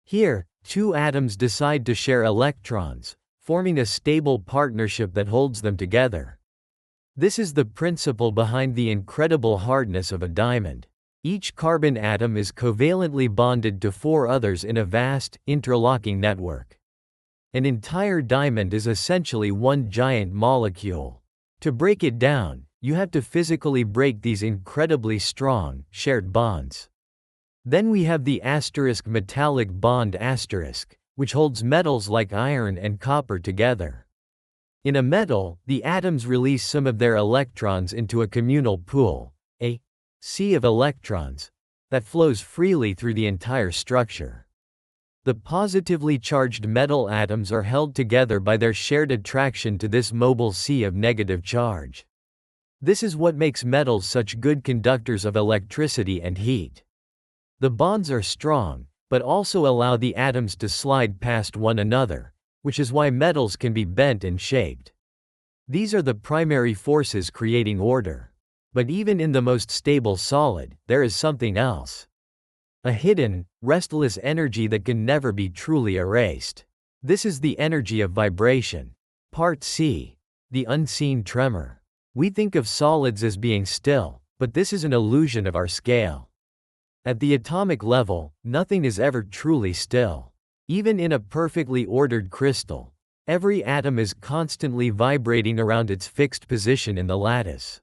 Here, two atoms decide to share electrons, forming a stable partnership that holds them together. This is the principle behind the incredible hardness of a diamond. Each carbon atom is covalently bonded to four others in a vast, interlocking network. An entire diamond is essentially one giant molecule. To break it down, you have to physically break these incredibly strong, shared bonds. Then we have the asterisk metallic bond asterisk, which holds metals like iron and copper together. In a metal, the atoms release some of their electrons into a communal pool, a sea of electrons, that flows freely through the entire structure. The positively charged metal atoms are held together by their shared attraction to this mobile sea of negative charge. This is what makes metals such good conductors of electricity and heat. The bonds are strong, but also allow the atoms to slide past one another, which is why metals can be bent and shaped. These are the primary forces creating order. But even in the most stable solid, there is something else. A hidden, restless energy that can never be truly erased. This is the energy of vibration. Part C. The unseen tremor. We think of solids as being still, but this is an illusion of our scale. At the atomic level, nothing is ever truly still. Even in a perfectly ordered crystal, every atom is constantly vibrating around its fixed position in the lattice.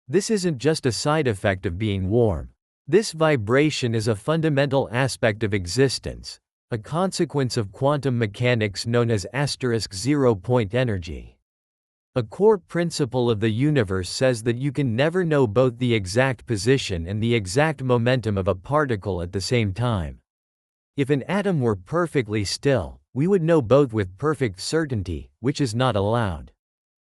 This isn't just a side effect of being warm. This vibration is a fundamental aspect of existence, a consequence of quantum mechanics known as asterisk zero-point energy. A core principle of the universe says that you can never know both the exact position and the exact momentum of a particle at the same time. If an atom were perfectly still, we would know both with perfect certainty, which is not allowed.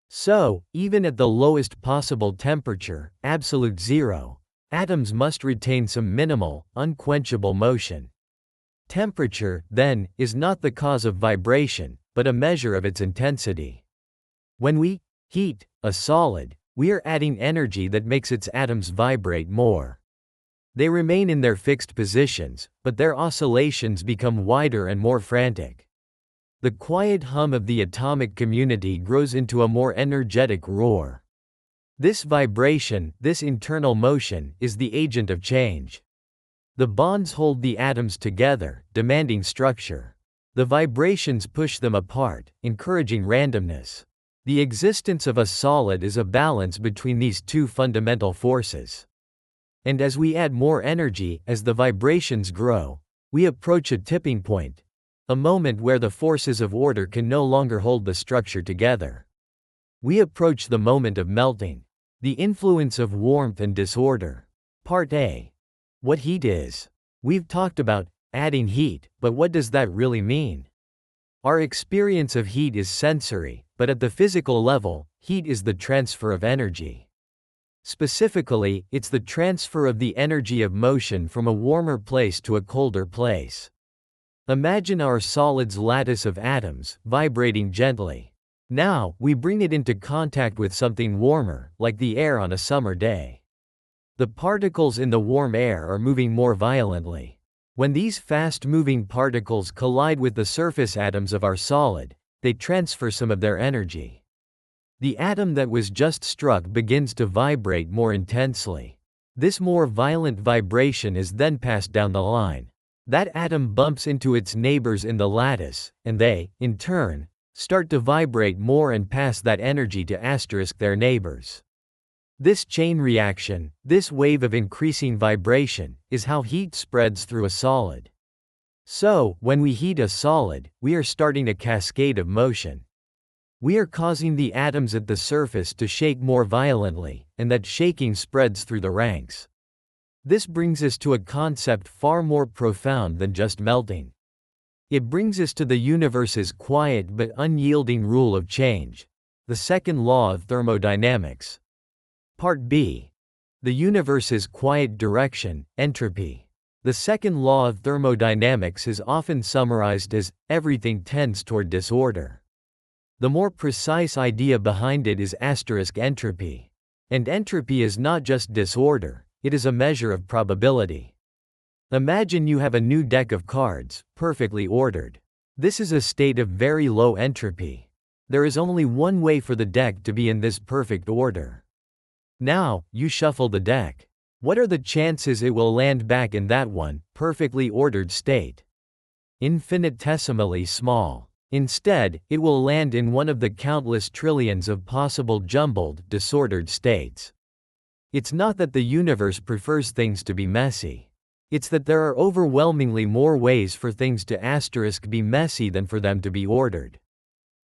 So, even at the lowest possible temperature, absolute zero, atoms must retain some minimal, unquenchable motion. Temperature, then, is not the cause of vibration, but a measure of its intensity. When we heat a solid, we are adding energy that makes its atoms vibrate more. They remain in their fixed positions, but their oscillations become wider and more frantic. The quiet hum of the atomic community grows into a more energetic roar. This vibration, this internal motion, is the agent of change. The bonds hold the atoms together, demanding structure. The vibrations push them apart, encouraging randomness. The existence of a solid is a balance between these two fundamental forces. And as we add more energy, as the vibrations grow, we approach a tipping point, a moment where the forces of order can no longer hold the structure together. We approach the moment of melting, the influence of warmth and disorder. Part A. What heat is. We've talked about adding heat, but what does that really mean? Our experience of heat is sensory, but at the physical level, heat is the transfer of energy. Specifically, it's the transfer of the energy of motion from a warmer place to a colder place. Imagine our solid's lattice of atoms, vibrating gently. Now, we bring it into contact with something warmer, like the air on a summer day. The particles in the warm air are moving more violently. When these fast-moving particles collide with the surface atoms of our solid, they transfer some of their energy. The atom that was just struck begins to vibrate more intensely. This more violent vibration is then passed down the line. That atom bumps into its neighbors in the lattice, and they, in turn, start to vibrate more and pass that energy to their neighbors. This chain reaction, this wave of increasing vibration, is how heat spreads through a solid. So, when we heat a solid, we are starting a cascade of motion. We are causing the atoms at the surface to shake more violently, and that shaking spreads through the ranks. This brings us to a concept far more profound than just melting. It brings us to the universe's quiet but unyielding rule of change, the second law of thermodynamics. Part B. The universe's quiet direction, entropy. The second law of thermodynamics is often summarized as, everything tends toward disorder. The more precise idea behind it is entropy. And entropy is not just disorder, it is a measure of probability. Imagine you have a new deck of cards, perfectly ordered. This is a state of very low entropy. There is only one way for the deck to be in this perfect order. Now, you shuffle the deck. What are the chances it will land back in that one, perfectly ordered state? Infinitesimally small. Instead, it will land in one of the countless trillions of possible jumbled, disordered states. It's not that the universe prefers things to be messy. It's that there are overwhelmingly more ways for things to be messy than for them to be ordered.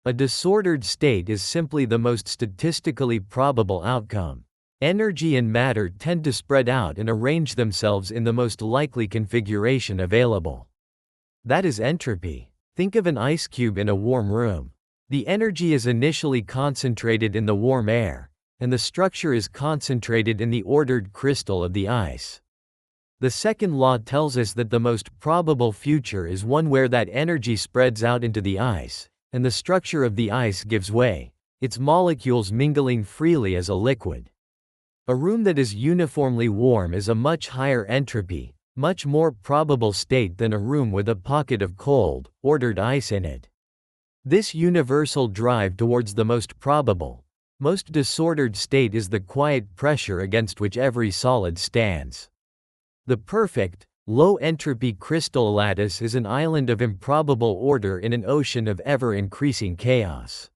A disordered state is simply the most statistically probable outcome. Energy and matter tend to spread out and arrange themselves in the most likely configuration available. That is entropy. Think of an ice cube in a warm room. The energy is initially concentrated in the warm air, and the structure is concentrated in the ordered crystal of the ice. The second law tells us that the most probable future is one where that energy spreads out into the ice, and the structure of the ice gives way, its molecules mingling freely as a liquid. A room that is uniformly warm is a much higher entropy, much more probable state than a room with a pocket of cold, ordered ice in it. This universal drive towards the most probable, most disordered state is the quiet pressure against which every solid stands. The perfect, low-entropy crystal lattice is an island of improbable order in an ocean of ever-increasing chaos.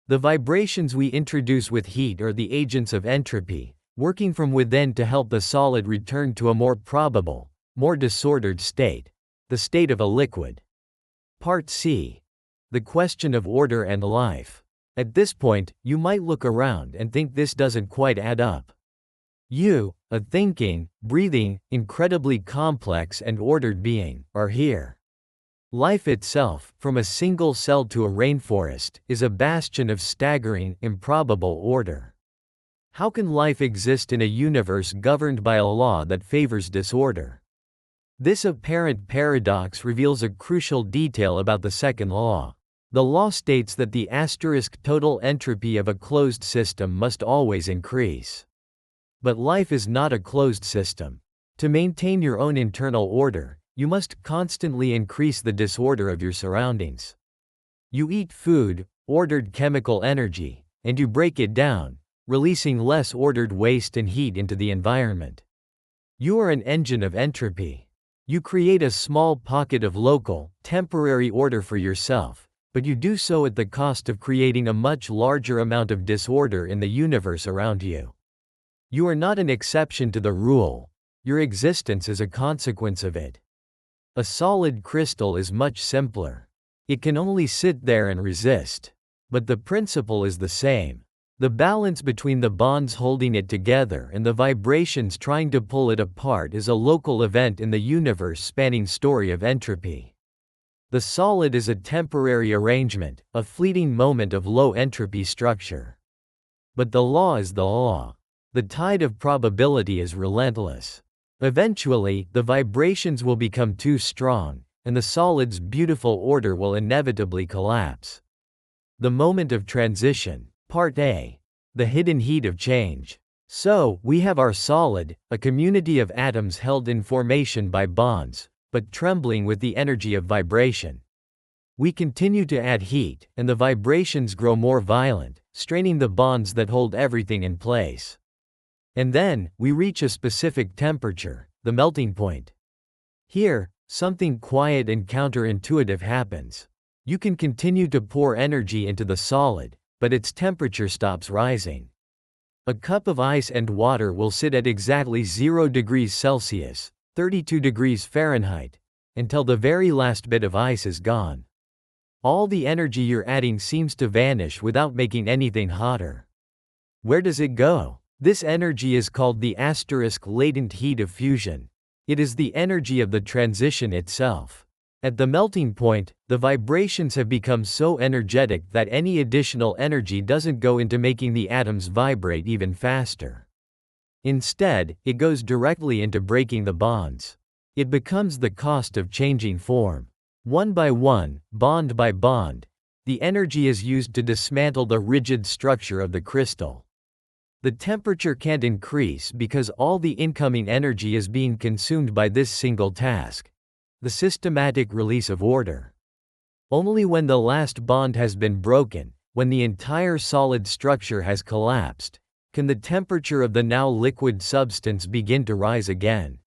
The vibrations we introduce with heat are the agents of entropy, working from within to help the solid return to a more probable, more disordered state, the state of a liquid. Part C. The question of order and life. At this point, you might look around and think this doesn't quite add up. You, a thinking, breathing, incredibly complex and ordered being, are here. Life itself, from a single cell to a rainforest, is a bastion of staggering, improbable order. How can life exist in a universe governed by a law that favors disorder? This apparent paradox reveals a crucial detail about the second law. The law states that the total entropy of a closed system must always increase. But life is not a closed system. To maintain your own internal order, you must constantly increase the disorder of your surroundings. You eat food, ordered chemical energy, and you break it down, releasing less ordered waste and heat into the environment. You are an engine of entropy. You create a small pocket of local, temporary order for yourself, but you do so at the cost of creating a much larger amount of disorder in the universe around you. You are not an exception to the rule. Your existence is a consequence of it. A solid crystal is much simpler. It can only sit there and resist. But the principle is the same. The balance between the bonds holding it together and the vibrations trying to pull it apart is a local event in the universe-spanning story of entropy. The solid is a temporary arrangement, a fleeting moment of low entropy structure. But the law is the law. The tide of probability is relentless. Eventually, the vibrations will become too strong, and the solid's beautiful order will inevitably collapse. The moment of transition. Part A. The hidden heat of change. So, we have our solid, a community of atoms held in formation by bonds, but trembling with the energy of vibration. We continue to add heat, and the vibrations grow more violent, straining the bonds that hold everything in place. And then, we reach a specific temperature, the melting point. Here, something quiet and counterintuitive happens. You can continue to pour energy into the solid, but its temperature stops rising. A cup of ice and water will sit at exactly 0 degrees Celsius, 32 degrees Fahrenheit, until the very last bit of ice is gone. All the energy you're adding seems to vanish without making anything hotter. Where does it go? This energy is called the latent heat of fusion. It is the energy of the transition itself. At the melting point, the vibrations have become so energetic that any additional energy doesn't go into making the atoms vibrate even faster. Instead, it goes directly into breaking the bonds. It becomes the cost of changing form. One by one, bond by bond, the energy is used to dismantle the rigid structure of the crystal. The temperature can't increase because all the incoming energy is being consumed by this single task. The systematic release of order. Only when the last bond has been broken, when the entire solid structure has collapsed, can the temperature of the now liquid substance begin to rise again.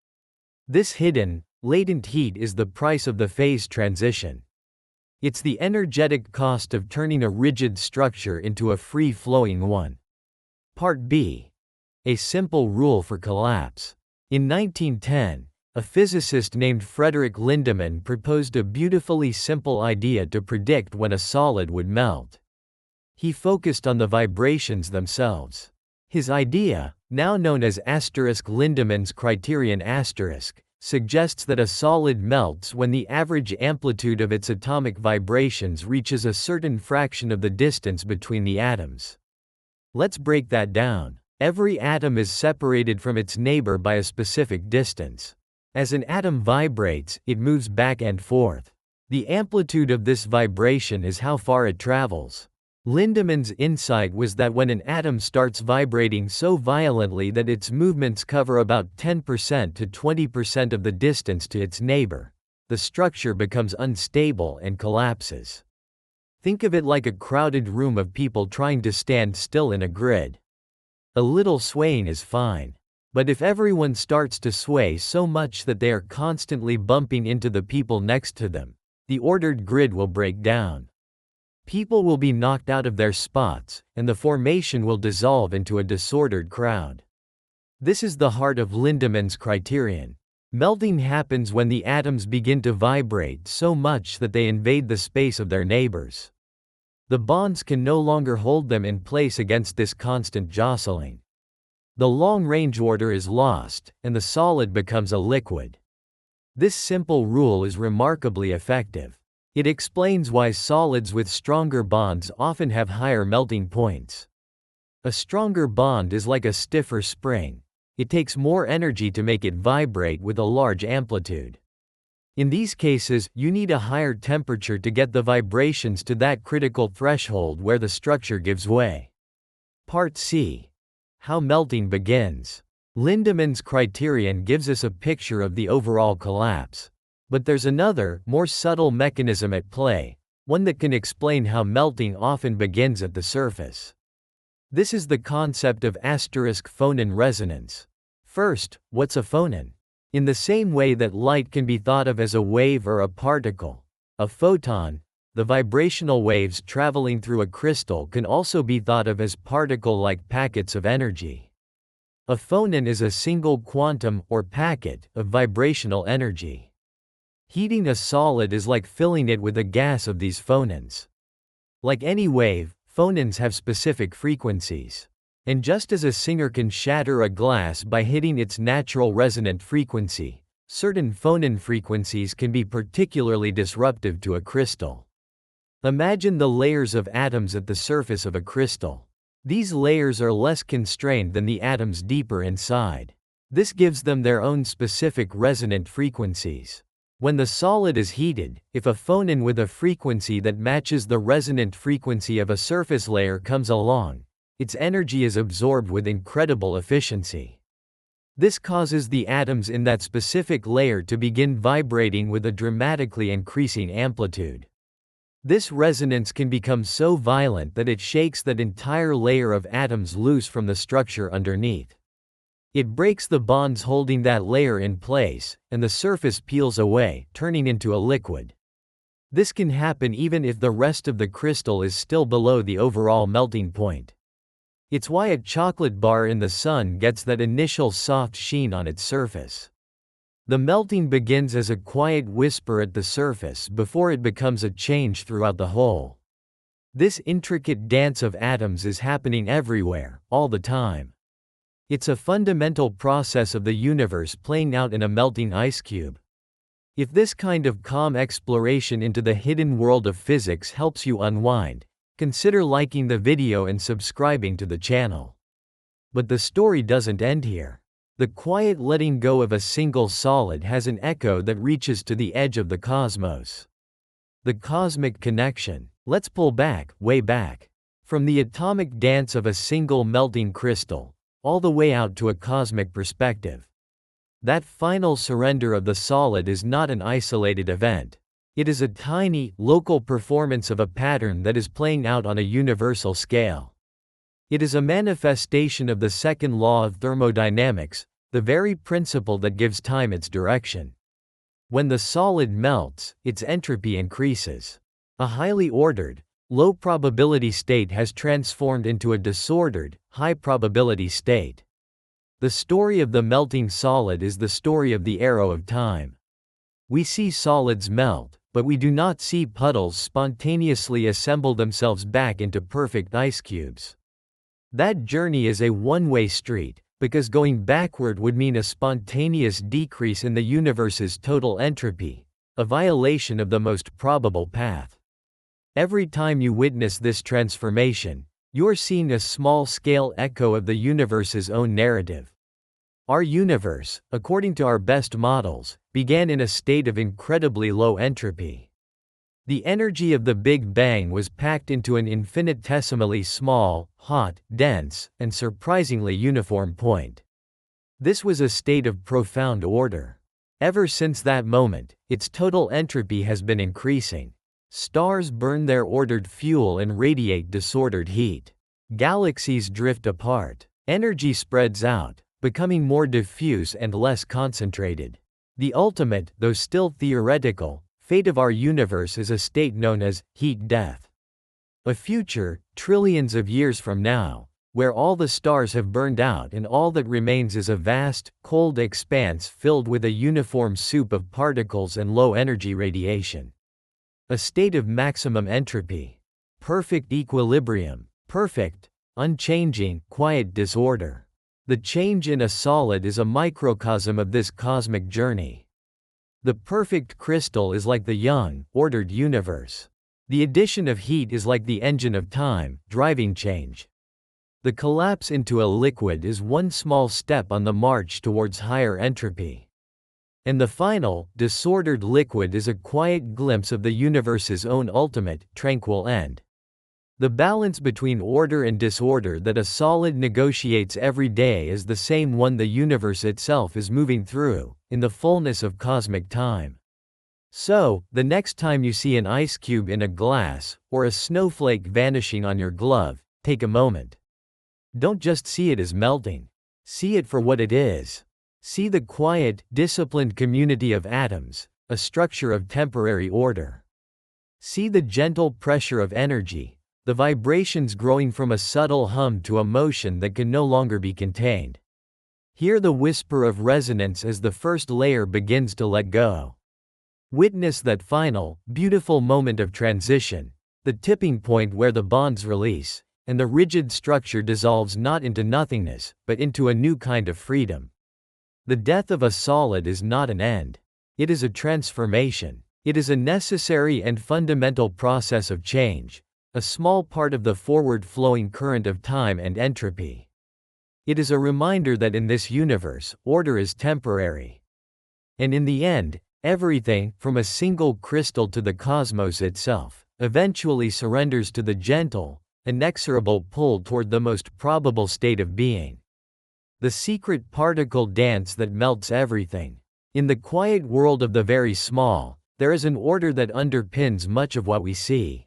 This hidden, latent heat is the price of the phase transition. It's the energetic cost of turning a rigid structure into a free-flowing one. Part B. A simple rule for collapse. In 1910, a physicist named Frederick Lindemann proposed a beautifully simple idea to predict when a solid would melt. He focused on the vibrations themselves. His idea, now known as Lindemann's criterion suggests that a solid melts when the average amplitude of its atomic vibrations reaches a certain fraction of the distance between the atoms. Let's break that down. Every atom is separated from its neighbor by a specific distance. As an atom vibrates, it moves back and forth. The amplitude of this vibration is how far it travels. Lindemann's insight was that when an atom starts vibrating so violently that its movements cover about 10% to 20% of the distance to its neighbor, the structure becomes unstable and collapses. Think of it like a crowded room of people trying to stand still in a grid. A little swaying is fine. But if everyone starts to sway so much that they are constantly bumping into the people next to them, the ordered grid will break down. People will be knocked out of their spots, and the formation will dissolve into a disordered crowd. This is the heart of Lindemann's criterion. Melting happens when the atoms begin to vibrate so much that they invade the space of their neighbors. The bonds can no longer hold them in place against this constant jostling. The long-range order is lost, and the solid becomes a liquid. This simple rule is remarkably effective. It explains why solids with stronger bonds often have higher melting points. A stronger bond is like a stiffer spring. It takes more energy to make it vibrate with a large amplitude. In these cases, you need a higher temperature to get the vibrations to that critical threshold where the structure gives way. Part C. How melting begins. Lindemann's criterion gives us a picture of the overall collapse. But there's another, more subtle mechanism at play, one that can explain how melting often begins at the surface. This is the concept of phonon resonance. First, what's a phonon? In the same way that light can be thought of as a wave or a particle, a photon, the vibrational waves traveling through a crystal can also be thought of as particle-like packets of energy. A phonon is a single quantum or packet of vibrational energy. Heating a solid is like filling it with a gas of these phonons. Like any wave, phonons have specific frequencies. And just as a singer can shatter a glass by hitting its natural resonant frequency, certain phonon frequencies can be particularly disruptive to a crystal. Imagine the layers of atoms at the surface of a crystal. These layers are less constrained than the atoms deeper inside. This gives them their own specific resonant frequencies. When the solid is heated, if a phonon with a frequency that matches the resonant frequency of a surface layer comes along, its energy is absorbed with incredible efficiency. This causes the atoms in that specific layer to begin vibrating with a dramatically increasing amplitude. This resonance can become so violent that it shakes that entire layer of atoms loose from the structure underneath. It breaks the bonds holding that layer in place, and the surface peels away, turning into a liquid. This can happen even if the rest of the crystal is still below the overall melting point. It's why a chocolate bar in the sun gets that initial soft sheen on its surface. The melting begins as a quiet whisper at the surface before it becomes a change throughout the whole. This intricate dance of atoms is happening everywhere, all the time. It's a fundamental process of the universe playing out in a melting ice cube. If this kind of calm exploration into the hidden world of physics helps you unwind, consider liking the video and subscribing to the channel. But the story doesn't end here. The quiet letting go of a single solid has an echo that reaches to the edge of the cosmos. The cosmic connection. Let's pull back, way back. From the atomic dance of a single melting crystal, all the way out to a cosmic perspective. That final surrender of the solid is not an isolated event. It is a tiny, local performance of a pattern that is playing out on a universal scale. It is a manifestation of the second law of thermodynamics, the very principle that gives time its direction. When the solid melts, its entropy increases. A highly ordered, low probability state has transformed into a disordered, high probability state. The story of the melting solid is the story of the arrow of time. We see solids melt, but we do not see puddles spontaneously assemble themselves back into perfect ice cubes. That journey is a one-way street, because going backward would mean a spontaneous decrease in the universe's total entropy, a violation of the most probable path. Every time you witness this transformation, you're seeing a small-scale echo of the universe's own narrative. Our universe, according to our best models, began in a state of incredibly low entropy. The energy of the Big Bang was packed into an infinitesimally small, hot, dense, and surprisingly uniform point. This was a state of profound order. Ever since that moment, its total entropy has been increasing. Stars burn their ordered fuel and radiate disordered heat. Galaxies drift apart. Energy spreads out, becoming more diffuse and less concentrated. The ultimate, though still theoretical, fate of our universe is a state known as heat death. A future, trillions of years from now, where all the stars have burned out and all that remains is a vast, cold expanse filled with a uniform soup of particles and low-energy radiation. A state of maximum entropy. perfect equilibrium, perfect, unchanging, quiet disorder. The change in a solid is a microcosm of this cosmic journey. The perfect crystal is like the young, ordered universe. The addition of heat is like the engine of time, driving change. The collapse into a liquid is one small step on the march towards higher entropy. And the final, disordered liquid is a quiet glimpse of the universe's own ultimate, tranquil end. The balance between order and disorder that a solid negotiates every day is the same one the universe itself is moving through, in the fullness of cosmic time. So, the next time you see an ice cube in a glass, or a snowflake vanishing on your glove, take a moment. Don't just see it as melting. See it for what it is. See the quiet, disciplined community of atoms, a structure of temporary order. See the gentle pressure of energy, the vibrations growing from a subtle hum to a motion that can no longer be contained. Hear the whisper of resonance as the first layer begins to let go. Witness that final, beautiful moment of transition, the tipping point where the bonds release, and the rigid structure dissolves not into nothingness, but into a new kind of freedom. The death of a solid is not an end. It is a transformation. It is a necessary and fundamental process of change, a small part of the forward-flowing current of time and entropy. It is a reminder that in this universe, order is temporary. And in the end, everything, from a single crystal to the cosmos itself, eventually surrenders to the gentle, inexorable pull toward the most probable state of being. The secret particle dance that melts everything. In the quiet world of the very small, there is an order that underpins much of what we see.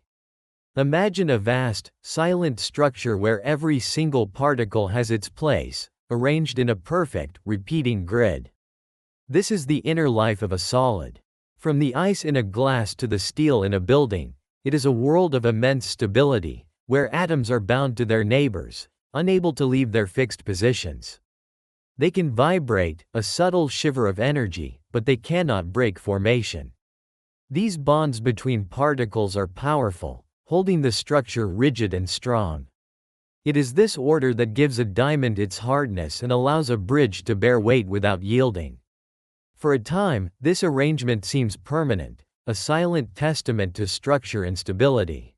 Imagine a vast, silent structure where every single particle has its place, arranged in a perfect, repeating grid. This is the inner life of a solid. From the ice in a glass to the steel in a building, it is a world of immense stability, where atoms are bound to their neighbors, unable to leave their fixed positions. They can vibrate, a subtle shiver of energy, but they cannot break formation. These bonds between particles are powerful, holding the structure rigid and strong. It is this order that gives a diamond its hardness and allows a bridge to bear weight without yielding. For a time, this arrangement seems permanent, a silent testament to structure and stability.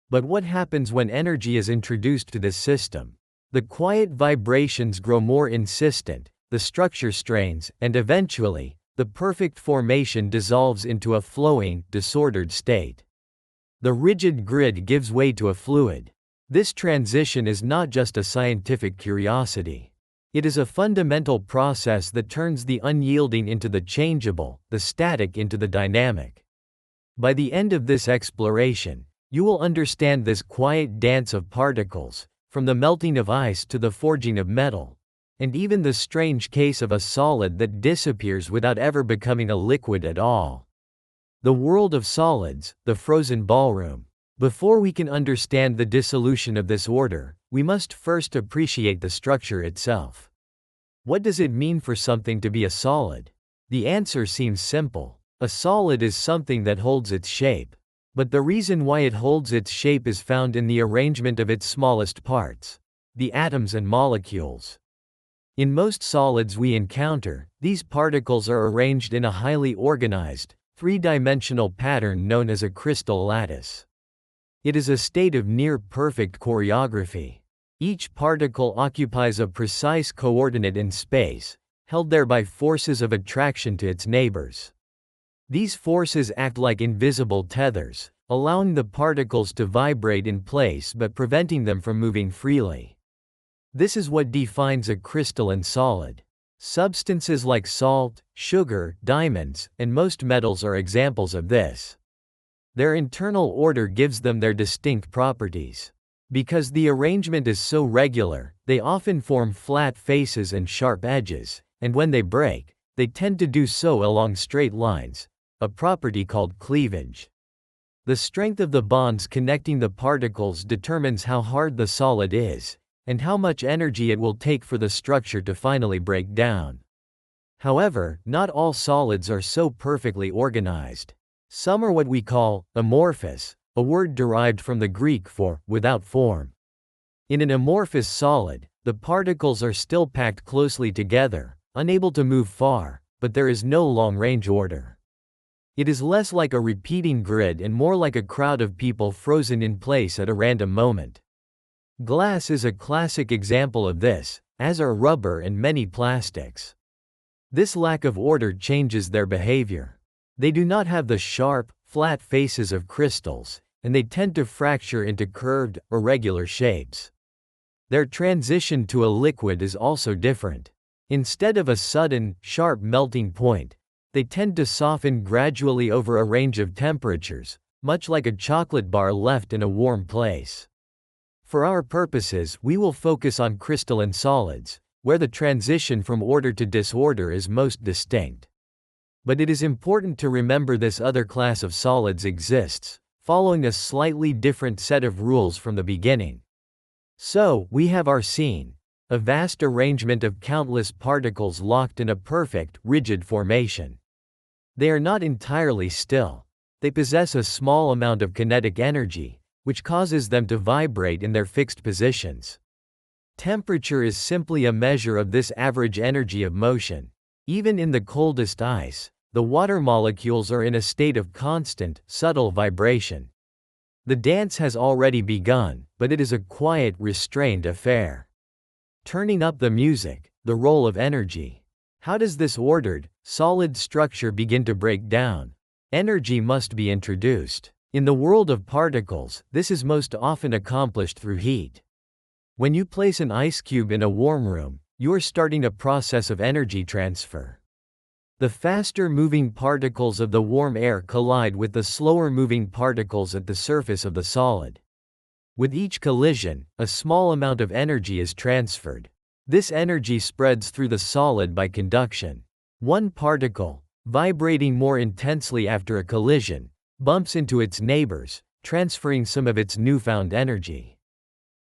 But what happens when energy is introduced to this system? The quiet vibrations grow more insistent, the structure strains, and eventually, the perfect formation dissolves into a flowing, disordered state. The rigid grid gives way to a fluid. This transition is not just a scientific curiosity. It is a fundamental process that turns the unyielding into the changeable, the static into the dynamic. By the end of this exploration, you will understand this quiet dance of particles, from the melting of ice to the forging of metal, and even the strange case of a solid that disappears without ever becoming a liquid at all. The world of solids, the frozen ballroom. Before we can understand the dissolution of this order, we must first appreciate the structure itself. What does it mean for something to be a solid? The answer seems simple. A solid is something that holds its shape. But the reason why it holds its shape is found in the arrangement of its smallest parts, the atoms and molecules. In most solids we encounter, these particles are arranged in a highly organized, three-dimensional pattern known as a crystal lattice. It is a state of near-perfect choreography. Each particle occupies a precise coordinate in space, held there by forces of attraction to its neighbors. These forces act like invisible tethers, allowing the particles to vibrate in place but preventing them from moving freely. This is what defines a crystalline solid. Substances like salt, sugar, diamonds, and most metals are examples of this. Their internal order gives them their distinct properties. Because the arrangement is so regular, they often form flat faces and sharp edges, and when they break, they tend to do so along straight lines, a property called cleavage. The strength of the bonds connecting the particles determines how hard the solid is, and how much energy it will take for the structure to finally break down. However, not all solids are so perfectly organized. Some are what we call amorphous, a word derived from the Greek for without form. In an amorphous solid, the particles are still packed closely together, unable to move far, but there is no long-range order. It is less like a repeating grid and more like a crowd of people frozen in place at a random moment. Glass is a classic example of this, as are rubber and many plastics. This lack of order changes their behavior. They do not have the sharp, flat faces of crystals, and they tend to fracture into curved, irregular shapes. Their transition to a liquid is also different. Instead of a sudden, sharp melting point, they tend to soften gradually over a range of temperatures, much like a chocolate bar left in a warm place. For our purposes, we will focus on crystalline solids, where the transition from order to disorder is most distinct. But it is important to remember this other class of solids exists, following a slightly different set of rules from the beginning. So, we have our scene, a vast arrangement of countless particles locked in a perfect, rigid formation. They are not entirely still. They possess a small amount of kinetic energy, which causes them to vibrate in their fixed positions. Temperature is simply a measure of this average energy of motion. Even in the coldest ice, the water molecules are in a state of constant, subtle vibration. The dance has already begun, but it is a quiet, restrained affair. Turning up the music, the role of energy. How does this ordered, solid structure begin to break down? Energy must be introduced. In the world of particles, this is most often accomplished through heat. When you place an ice cube in a warm room, you are starting a process of energy transfer. The faster-moving particles of the warm air collide with the slower-moving particles at the surface of the solid. With each collision, a small amount of energy is transferred. This energy spreads through the solid by conduction. One particle, vibrating more intensely after a collision, bumps into its neighbors, transferring some of its newfound energy.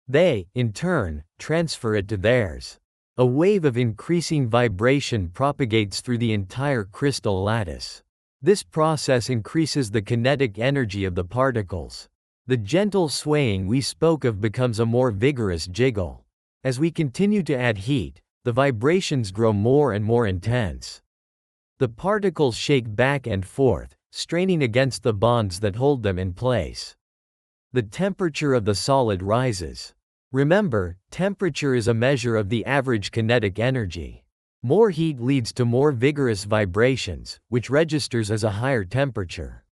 They, in turn, transfer it to theirs. A wave of increasing vibration propagates through the entire crystal lattice. This process increases the kinetic energy of the particles. The gentle swaying we spoke of becomes a more vigorous jiggle. As we continue to add heat, the vibrations grow more and more intense. The particles shake back and forth, straining against the bonds that hold them in place. The temperature of the solid rises. Remember, temperature is a measure of the average kinetic energy. More heat leads to more vigorous vibrations, which registers as a higher temperature.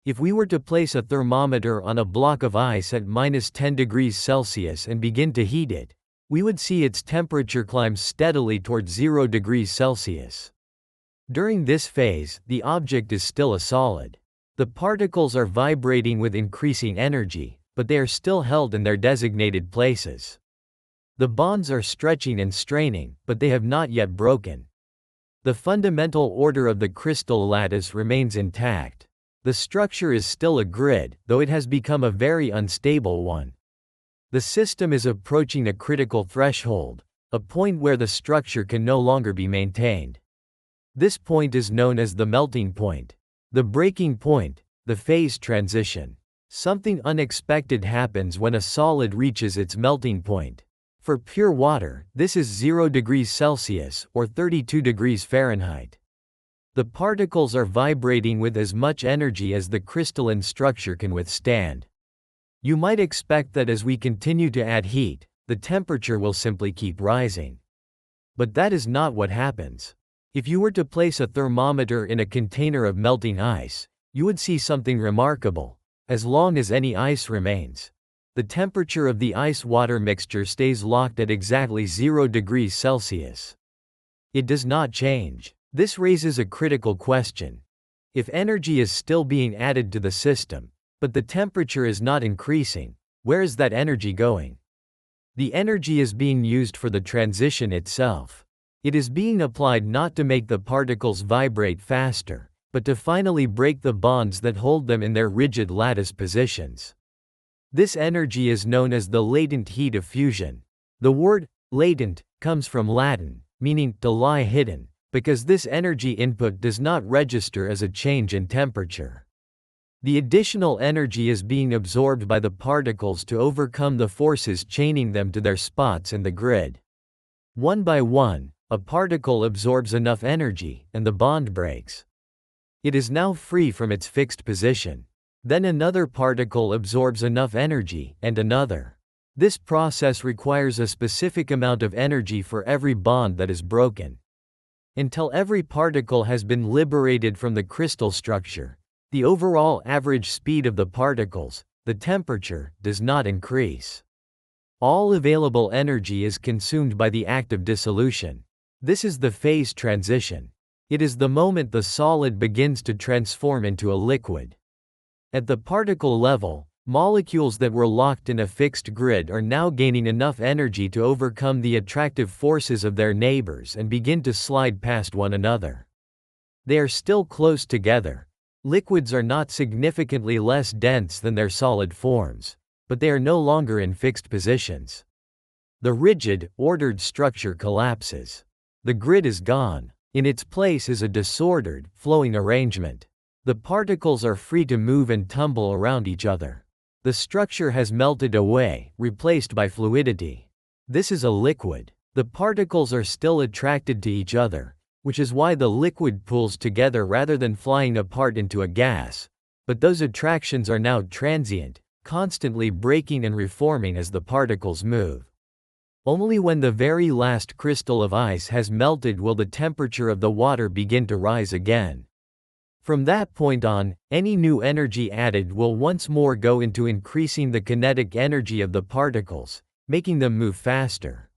If we were to place a thermometer on a block of ice at -10 degrees Celsius and begin to heat it, we would see its temperature climb steadily towards 0 degrees Celsius. During this phase, the object is still a solid. The particles are vibrating with increasing energy, but they are still held in their designated places. The bonds are stretching and straining, but they have not yet broken. The fundamental order of the crystal lattice remains intact. The structure is still a grid, though it has become a very unstable one. The system is approaching a critical threshold, a point where the structure can no longer be maintained. This point is known as the melting point, the breaking point, the phase transition. Something unexpected happens when a solid reaches its melting point. For pure water, this is 0 degrees Celsius or 32 degrees Fahrenheit. The particles are vibrating with as much energy as the crystalline structure can withstand. You might expect that as we continue to add heat, the temperature will simply keep rising. But that is not what happens. If you were to place a thermometer in a container of melting ice, you would see something remarkable. As long as any ice remains, the temperature of the ice-water mixture stays locked at exactly 0 degrees Celsius. It does not change. This raises a critical question. If energy is still being added to the system, but the temperature is not increasing, where is that energy going? The energy is being used for the transition itself. It is being applied not to make the particles vibrate faster, but to finally break the bonds that hold them in their rigid lattice positions. This energy is known as the latent heat of fusion. The word latent comes from Latin, meaning to lie hidden, because this energy input does not register as a change in temperature. The additional energy is being absorbed by the particles to overcome the forces chaining them to their spots in the grid. One by one, a particle absorbs enough energy, and the bond breaks. It is now free from its fixed position. Then another particle absorbs enough energy, and another. This process requires a specific amount of energy for every bond that is broken. Until every particle has been liberated from the crystal structure, the overall average speed of the particles, the temperature, does not increase. All available energy is consumed by the act of dissolution. This is the phase transition. It is the moment the solid begins to transform into a liquid. At the particle level, molecules that were locked in a fixed grid are now gaining enough energy to overcome the attractive forces of their neighbors and begin to slide past one another. They are still close together. Liquids are not significantly less dense than their solid forms, but they are no longer in fixed positions. The rigid, ordered structure collapses. The grid is gone. In its place is a disordered, flowing arrangement. The particles are free to move and tumble around each other. The structure has melted away, replaced by fluidity. This is a liquid. The particles are still attracted to each other, which is why the liquid pulls together rather than flying apart into a gas. But those attractions are now transient, constantly breaking and reforming as the particles move. Only when the very last crystal of ice has melted will the temperature of the water begin to rise again. From that point on, any new energy added will once more go into increasing the kinetic energy of the particles, making them move faster.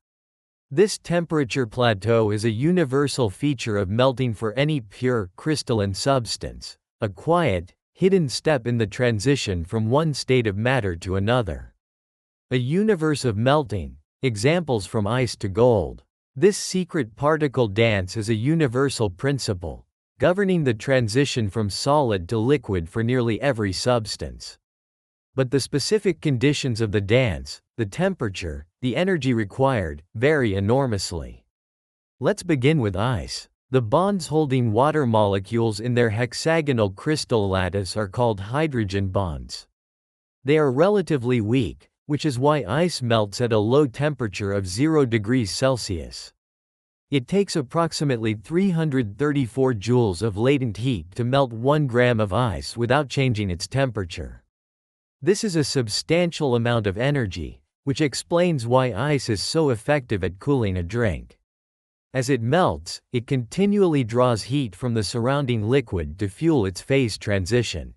This temperature plateau is a universal feature of melting for any pure, crystalline substance, a quiet, hidden step in the transition from one state of matter to another. A universe of melting, examples from ice to gold. This secret particle dance is a universal principle, governing the transition from solid to liquid for nearly every substance. But the specific conditions of the dance, the temperature, the energy required, vary enormously. Let's begin with ice. The bonds holding water molecules in their hexagonal crystal lattice are called hydrogen bonds. They are relatively weak, which is why ice melts at a low temperature of 0 degrees Celsius. It takes approximately 334 joules of latent heat to melt 1 gram of ice without changing its temperature. This is a substantial amount of energy, which explains why ice is so effective at cooling a drink. As it melts, it continually draws heat from the surrounding liquid to fuel its phase transition.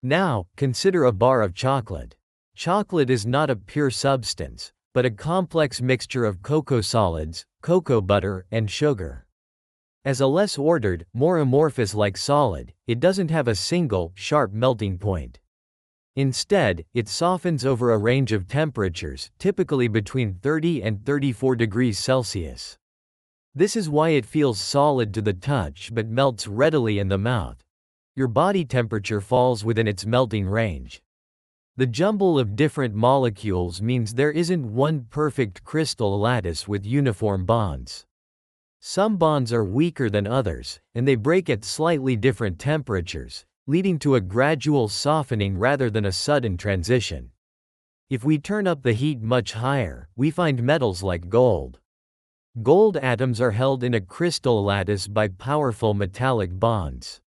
Now, consider a bar of chocolate. Chocolate is not a pure substance, but a complex mixture of cocoa solids, cocoa butter, and sugar. As a less ordered, more amorphous-like solid, it doesn't have a single, sharp melting point. Instead, it softens over a range of temperatures, typically between 30 and 34 degrees Celsius. This is why it feels solid to the touch but melts readily in the mouth. Your body temperature falls within its melting range. The jumble of different molecules means there isn't one perfect crystal lattice with uniform bonds. Some bonds are weaker than others, and they break at slightly different temperatures, leading to a gradual softening rather than a sudden transition. If we turn up the heat much higher, we find metals like gold. Gold atoms are held in a crystal lattice by powerful metallic bonds.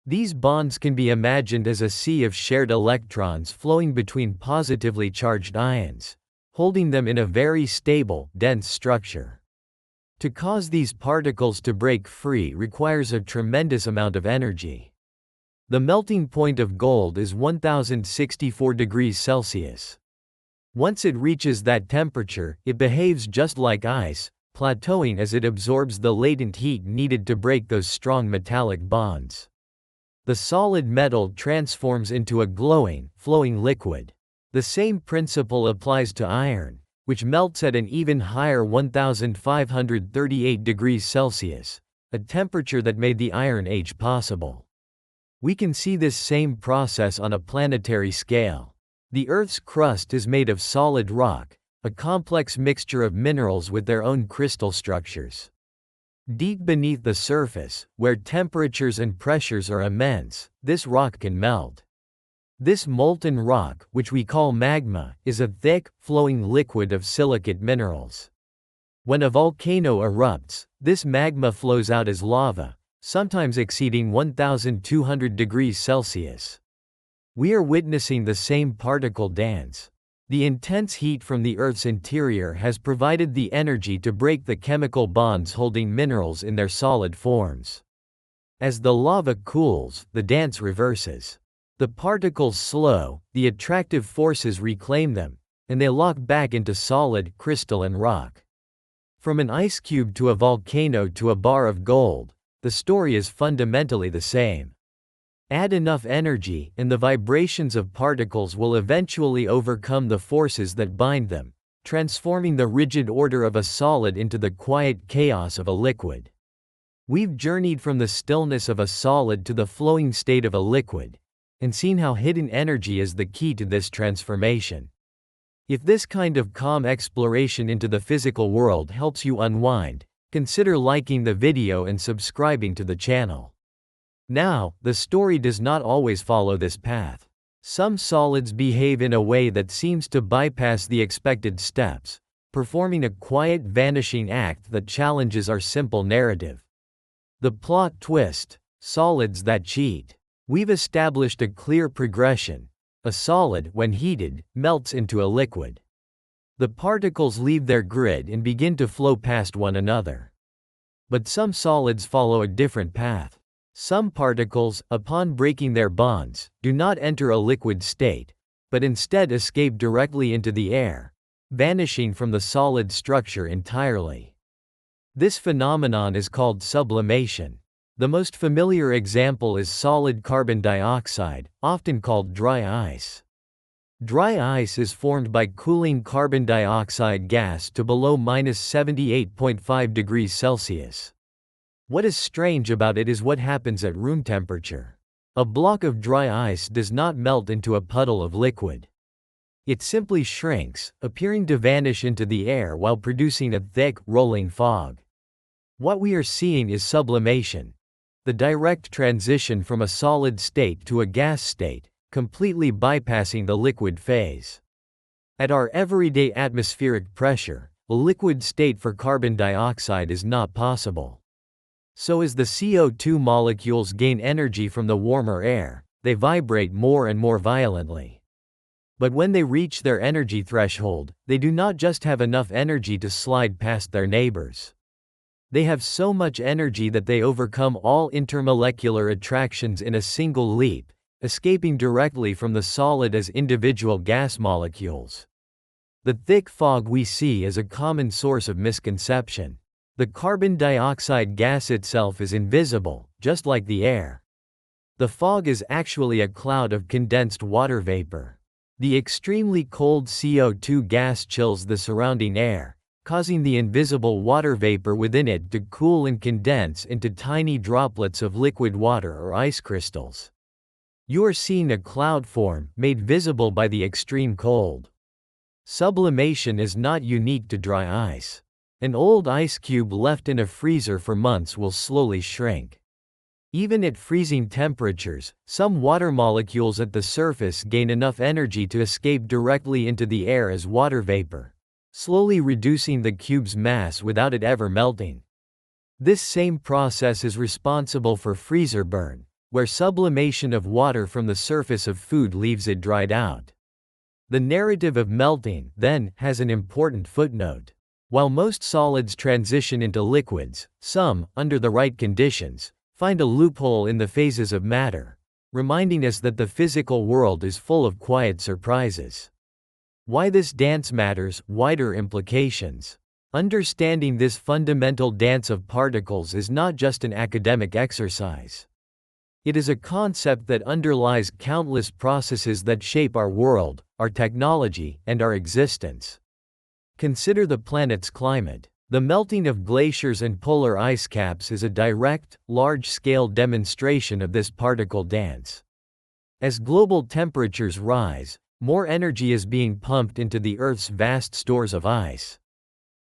These bonds can be imagined as a sea of shared electrons flowing between positively charged ions, holding them in a very stable, dense structure. To cause these particles to break free requires a tremendous amount of energy. The melting point of gold is 1064 degrees Celsius. Once it reaches that temperature, it behaves just like ice, plateauing as it absorbs the latent heat needed to break those strong metallic bonds. The solid metal transforms into a glowing, flowing liquid. The same principle applies to iron, which melts at an even higher 1538 degrees Celsius, a temperature that made the Iron Age possible. We can see this same process on a planetary scale. The Earth's crust is made of solid rock, a complex mixture of minerals with their own crystal structures. Deep beneath the surface, where temperatures and pressures are immense, this rock can melt. This molten rock, which we call magma, is a thick, flowing liquid of silicate minerals. When a volcano erupts, this magma flows out as lava, sometimes exceeding 1,200 degrees Celsius. We are witnessing the same particle dance. The intense heat from the Earth's interior has provided the energy to break the chemical bonds holding minerals in their solid forms. As the lava cools, the dance reverses. The particles slow, the attractive forces reclaim them, and they lock back into solid, crystalline rock. From an ice cube to a volcano to a bar of gold, the story is fundamentally the same. Add enough energy, and the vibrations of particles will eventually overcome the forces that bind them, transforming the rigid order of a solid into the quiet chaos of a liquid. We've journeyed from the stillness of a solid to the flowing state of a liquid, and seen how hidden energy is the key to this transformation. If this kind of calm exploration into the physical world helps you unwind, consider liking the video and subscribing to the channel. Now, the story does not always follow this path. Some solids behave in a way that seems to bypass the expected steps, performing a quiet vanishing act that challenges our simple narrative. The plot twist: solids that cheat. We've established a clear progression. A solid, when heated, melts into a liquid. The particles leave their grid and begin to flow past one another. But some solids follow a different path. Some particles, upon breaking their bonds, do not enter a liquid state, but instead escape directly into the air, vanishing from the solid structure entirely. This phenomenon is called sublimation. The most familiar example is solid carbon dioxide, often called dry ice. Dry ice is formed by cooling carbon dioxide gas to below -78.5 degrees Celsius. What is strange about it is what happens at room temperature. A block of dry ice does not melt into a puddle of liquid. It simply shrinks, appearing to vanish into the air while producing a thick, rolling fog. What we are seeing is sublimation. The direct transition from a solid state to a gas state, completely bypassing the liquid phase. At our everyday atmospheric pressure, a liquid state for carbon dioxide is not possible. So as the CO2 molecules gain energy from the warmer air, they vibrate more and more violently. But when they reach their energy threshold, they do not just have enough energy to slide past their neighbors. They have so much energy that they overcome all intermolecular attractions in a single leap, escaping directly from the solid as individual gas molecules. The thick fog we see is a common source of misconception. The carbon dioxide gas itself is invisible, just like the air. The fog is actually a cloud of condensed water vapor. The extremely cold CO2 gas chills the surrounding air, causing the invisible water vapor within it to cool and condense into tiny droplets of liquid water or ice crystals. You are seeing a cloud form, made visible by the extreme cold. Sublimation is not unique to dry ice. An old ice cube left in a freezer for months will slowly shrink. Even at freezing temperatures, some water molecules at the surface gain enough energy to escape directly into the air as water vapor, slowly reducing the cube's mass without it ever melting. This same process is responsible for freezer burn, where sublimation of water from the surface of food leaves it dried out. The narrative of melting, then, has an important footnote. While most solids transition into liquids, some, under the right conditions, find a loophole in the phases of matter, reminding us that the physical world is full of quiet surprises. Why this dance matters: wider implications. Understanding this fundamental dance of particles is not just an academic exercise. It is a concept that underlies countless processes that shape our world, our technology, and our existence. Consider the planet's climate. The melting of glaciers and polar ice caps is a direct, large-scale demonstration of this particle dance. As global temperatures rise, more energy is being pumped into the Earth's vast stores of ice.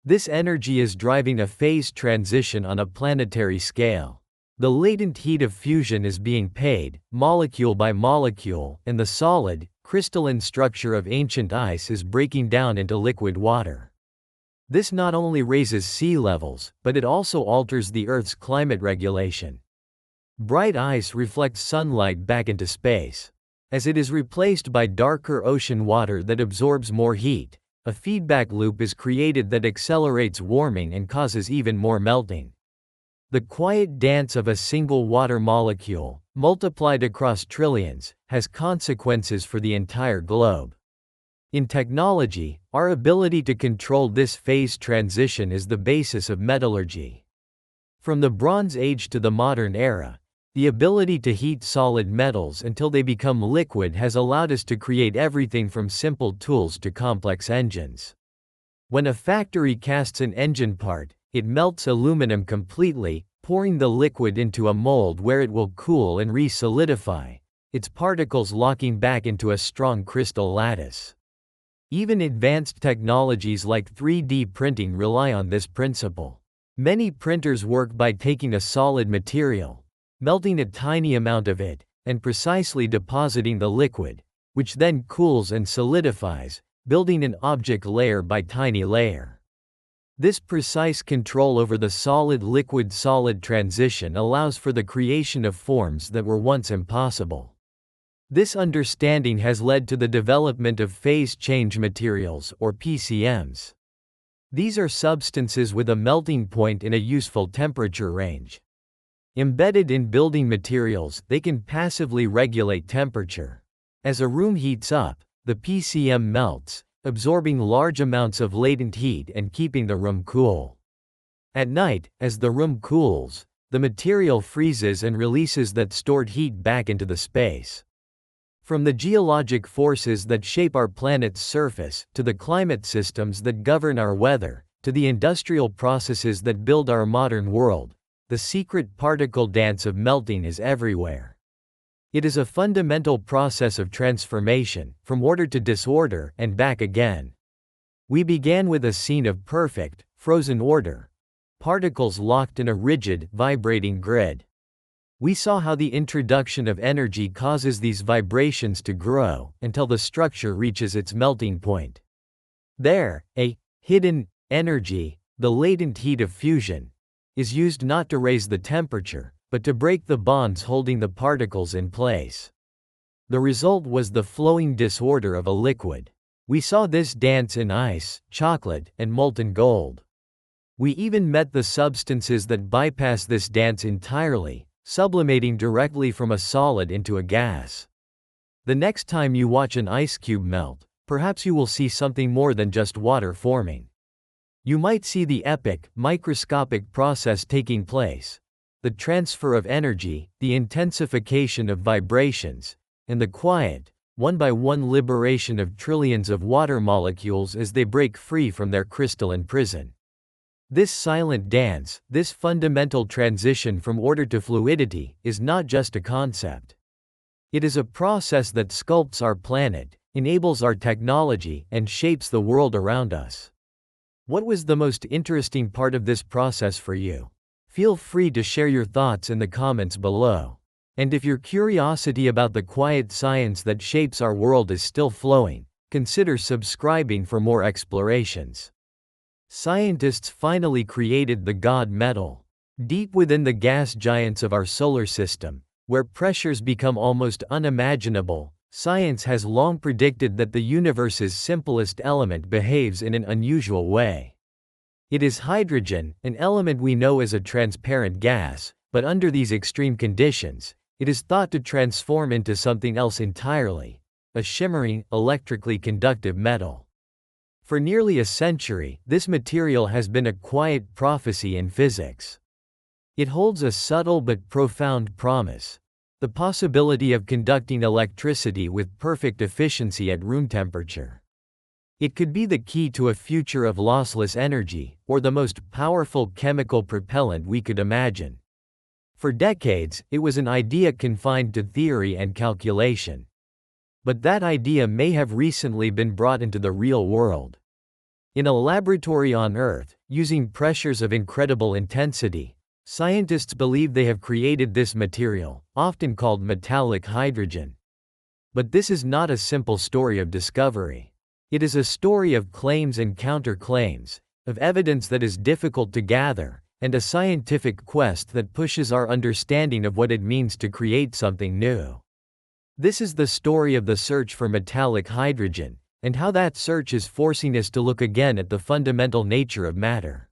This energy is driving a phase transition on a planetary scale. The latent heat of fusion is being paid, molecule by molecule, and the solid, crystalline structure of ancient ice is breaking down into liquid water. This not only raises sea levels, but it also alters the Earth's climate regulation. Bright ice reflects sunlight back into space. As it is replaced by darker ocean water that absorbs more heat, a feedback loop is created that accelerates warming and causes even more melting. The quiet dance of a single water molecule, multiplied across trillions, has consequences for the entire globe. In technology, our ability to control this phase transition is the basis of metallurgy. From the Bronze Age to the modern era, the ability to heat solid metals until they become liquid has allowed us to create everything from simple tools to complex engines. When a factory casts an engine part, it melts aluminum completely, pouring the liquid into a mold where it will cool and re-solidify, its particles locking back into a strong crystal lattice. Even advanced technologies like 3D printing rely on this principle. Many printers work by taking a solid material, melting a tiny amount of it, and precisely depositing the liquid, which then cools and solidifies, building an object layer by tiny layer. This precise control over the solid-liquid-solid transition allows for the creation of forms that were once impossible. This understanding has led to the development of phase change materials, or PCMs. These are substances with a melting point in a useful temperature range. Embedded in building materials, they can passively regulate temperature. As a room heats up, the PCM melts, absorbing large amounts of latent heat and keeping the room cool. At night, as the room cools, the material freezes and releases that stored heat back into the space. From the geologic forces that shape our planet's surface, to the climate systems that govern our weather, to the industrial processes that build our modern world, the secret particle dance of melting is everywhere. It is a fundamental process of transformation, from order to disorder, and back again. We began with a scene of perfect, frozen order. Particles locked in a rigid, vibrating grid. We saw how the introduction of energy causes these vibrations to grow, until the structure reaches its melting point. There, a hidden energy, the latent heat of fusion, is used not to raise the temperature, but to break the bonds holding the particles in place. The result was the flowing disorder of a liquid. We saw this dance in ice, chocolate, and molten gold. We even met the substances that bypass this dance entirely, sublimating directly from a solid into a gas. The next time you watch an ice cube melt, perhaps you will see something more than just water forming. You might see the epic, microscopic process taking place, the transfer of energy, the intensification of vibrations, and the quiet, one-by-one liberation of trillions of water molecules as they break free from their crystalline prison. This silent dance, this fundamental transition from order to fluidity, is not just a concept. It is a process that sculpts our planet, enables our technology, and shapes the world around us. What was the most interesting part of this process for you? Feel free to share your thoughts in the comments below. And if your curiosity about the quiet science that shapes our world is still flowing, consider subscribing for more explorations. Scientists finally created the God metal. Deep within the gas giants of our solar system, where pressures become almost unimaginable, science has long predicted that the universe's simplest element behaves in an unusual way. It is hydrogen, an element we know as a transparent gas, but under these extreme conditions, it is thought to transform into something else entirely, a shimmering, electrically conductive metal. For nearly a century, this material has been a quiet prophecy in physics. It holds a subtle but profound promise: the possibility of conducting electricity with perfect efficiency at room temperature. It could be the key to a future of lossless energy, or the most powerful chemical propellant we could imagine. For decades, it was an idea confined to theory and calculation. But that idea may have recently been brought into the real world. In a laboratory on Earth, using pressures of incredible intensity, Scientists believe they have created this material, often called metallic hydrogen. But this is not a simple story of discovery. It is a story of claims and counterclaims, of evidence that is difficult to gather, and a scientific quest that pushes our understanding of what it means to create something new. This is the story of the search for metallic hydrogen, and how that search is forcing us to look again at the fundamental nature of matter.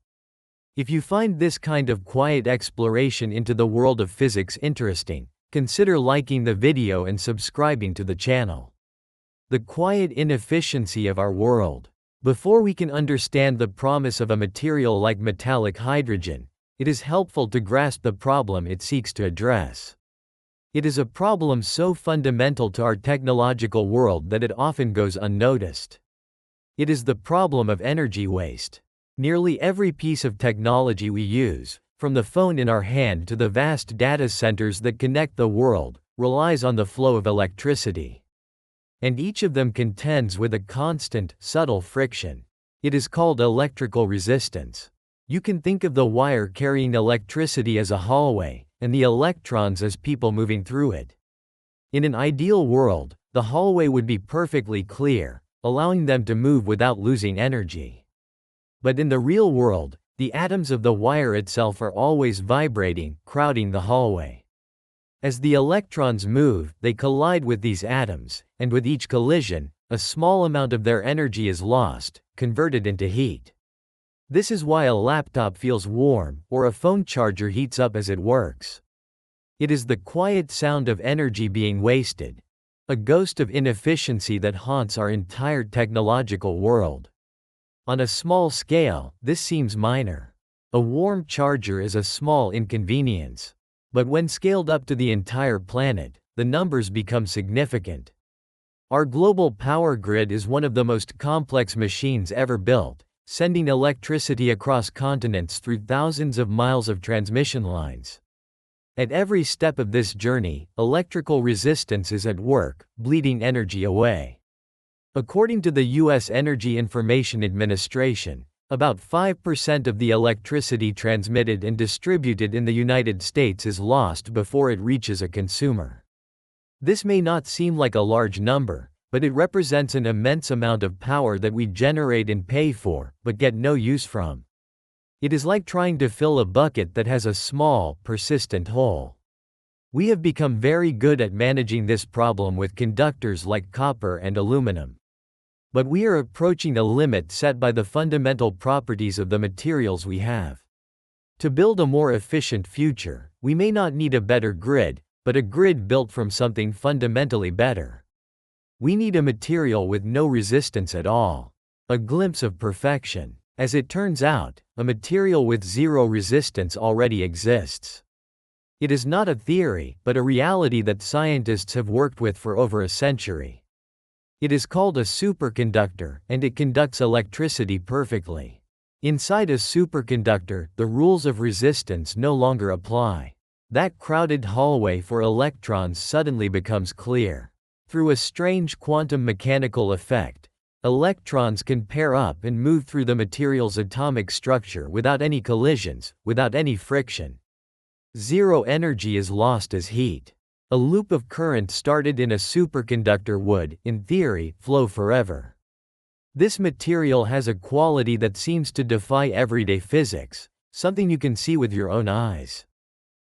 If you find this kind of quiet exploration into the world of physics interesting, consider liking the video and subscribing to the channel. The quiet inefficiency of our world. Before we can understand the promise of a material like metallic hydrogen, it is helpful to grasp the problem it seeks to address. It is a problem so fundamental to our technological world that it often goes unnoticed. It is the problem of energy waste. Nearly every piece of technology we use, from the phone in our hand to the vast data centers that connect the world, relies on the flow of electricity. And each of them contends with a constant, subtle friction. It is called electrical resistance. You can think of the wire carrying electricity as a hallway, and the electrons as people moving through it. In an ideal world, the hallway would be perfectly clear, allowing them to move without losing energy. But in the real world, the atoms of the wire itself are always vibrating, crowding the hallway. As the electrons move, they collide with these atoms, and with each collision, a small amount of their energy is lost, converted into heat. This is why a laptop feels warm, or a phone charger heats up as it works. It is the quiet sound of energy being wasted, a ghost of inefficiency that haunts our entire technological world. On a small scale, this seems minor. A warm charger is a small inconvenience. But when scaled up to the entire planet, the numbers become significant. Our global power grid is one of the most complex machines ever built, sending electricity across continents through thousands of miles of transmission lines. At every step of this journey, electrical resistance is at work, bleeding energy away. According to the U.S. Energy Information Administration, about 5% of the electricity transmitted and distributed in the United States is lost before it reaches a consumer. This may not seem like a large number, but it represents an immense amount of power that we generate and pay for, but get no use from. It is like trying to fill a bucket that has a small, persistent hole. We have become very good at managing this problem with conductors like copper and aluminum. But we are approaching a limit set by the fundamental properties of the materials we have. To build a more efficient future, we may not need a better grid, but a grid built from something fundamentally better. We need a material with no resistance at all. A glimpse of perfection. As it turns out, a material with zero resistance already exists. It is not a theory, but a reality that scientists have worked with for over a century. It is called a superconductor, and it conducts electricity perfectly. Inside a superconductor, the rules of resistance no longer apply. That crowded hallway for electrons suddenly becomes clear. Through a strange quantum mechanical effect, electrons can pair up and move through the material's atomic structure without any collisions, without any friction. Zero energy is lost as heat. A loop of current started in a superconductor would, in theory, flow forever. This material has a quality that seems to defy everyday physics, something you can see with your own eyes.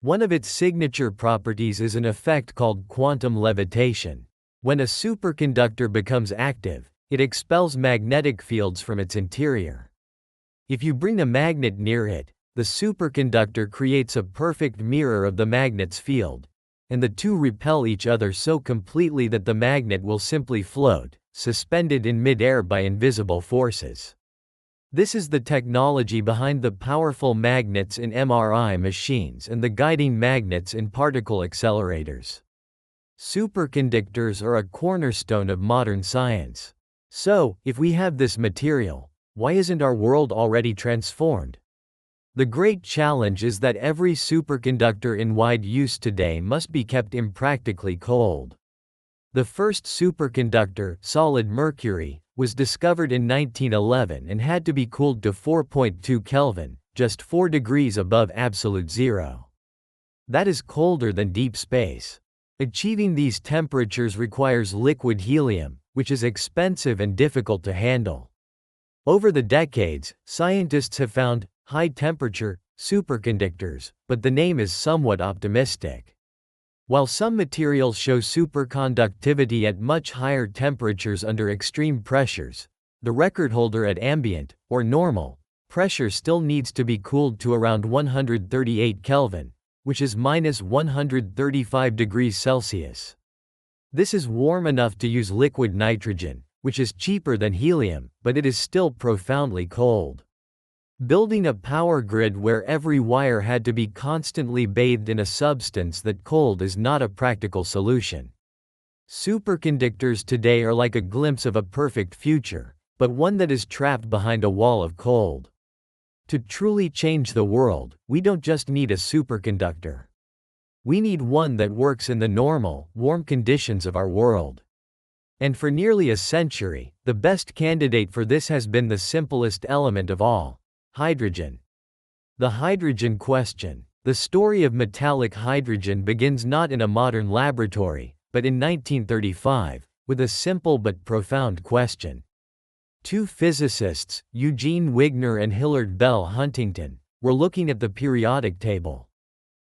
One of its signature properties is an effect called quantum levitation. When a superconductor becomes active, it expels magnetic fields from its interior. If you bring a magnet near it, the superconductor creates a perfect mirror of the magnet's field, and the two repel each other so completely that the magnet will simply float, suspended in mid-air by invisible forces. This is the technology behind the powerful magnets in MRI machines and the guiding magnets in particle accelerators. Superconductors are a cornerstone of modern science. So, if we have this material, why isn't our world already transformed? The great challenge is that every superconductor in wide use today must be kept impractically cold. The first superconductor, solid mercury, was discovered in 1911 and had to be cooled to 4.2 Kelvin, just 4 degrees above absolute zero. That is colder than deep space. Achieving these temperatures requires liquid helium, which is expensive and difficult to handle. Over the decades, scientists have found high-temperature superconductors, but the name is somewhat optimistic. While some materials show superconductivity at much higher temperatures under extreme pressures, the record holder at ambient, or normal, pressure still needs to be cooled to around 138 Kelvin, which is minus 135 degrees Celsius. This is warm enough to use liquid nitrogen, which is cheaper than helium, but it is still profoundly cold. Building a power grid where every wire had to be constantly bathed in a substance that cold is not a practical solution. Superconductors today are like a glimpse of a perfect future, but one that is trapped behind a wall of cold. To truly change the world, we don't just need a superconductor. We need one that works in the normal, warm conditions of our world. And for nearly a century, the best candidate for this has been the simplest element of all: hydrogen. The hydrogen question. The story of metallic hydrogen begins not in a modern laboratory, but in 1935, with a simple but profound question. Two physicists, Eugene Wigner and Hilliard Bell Huntington, were looking at the periodic table.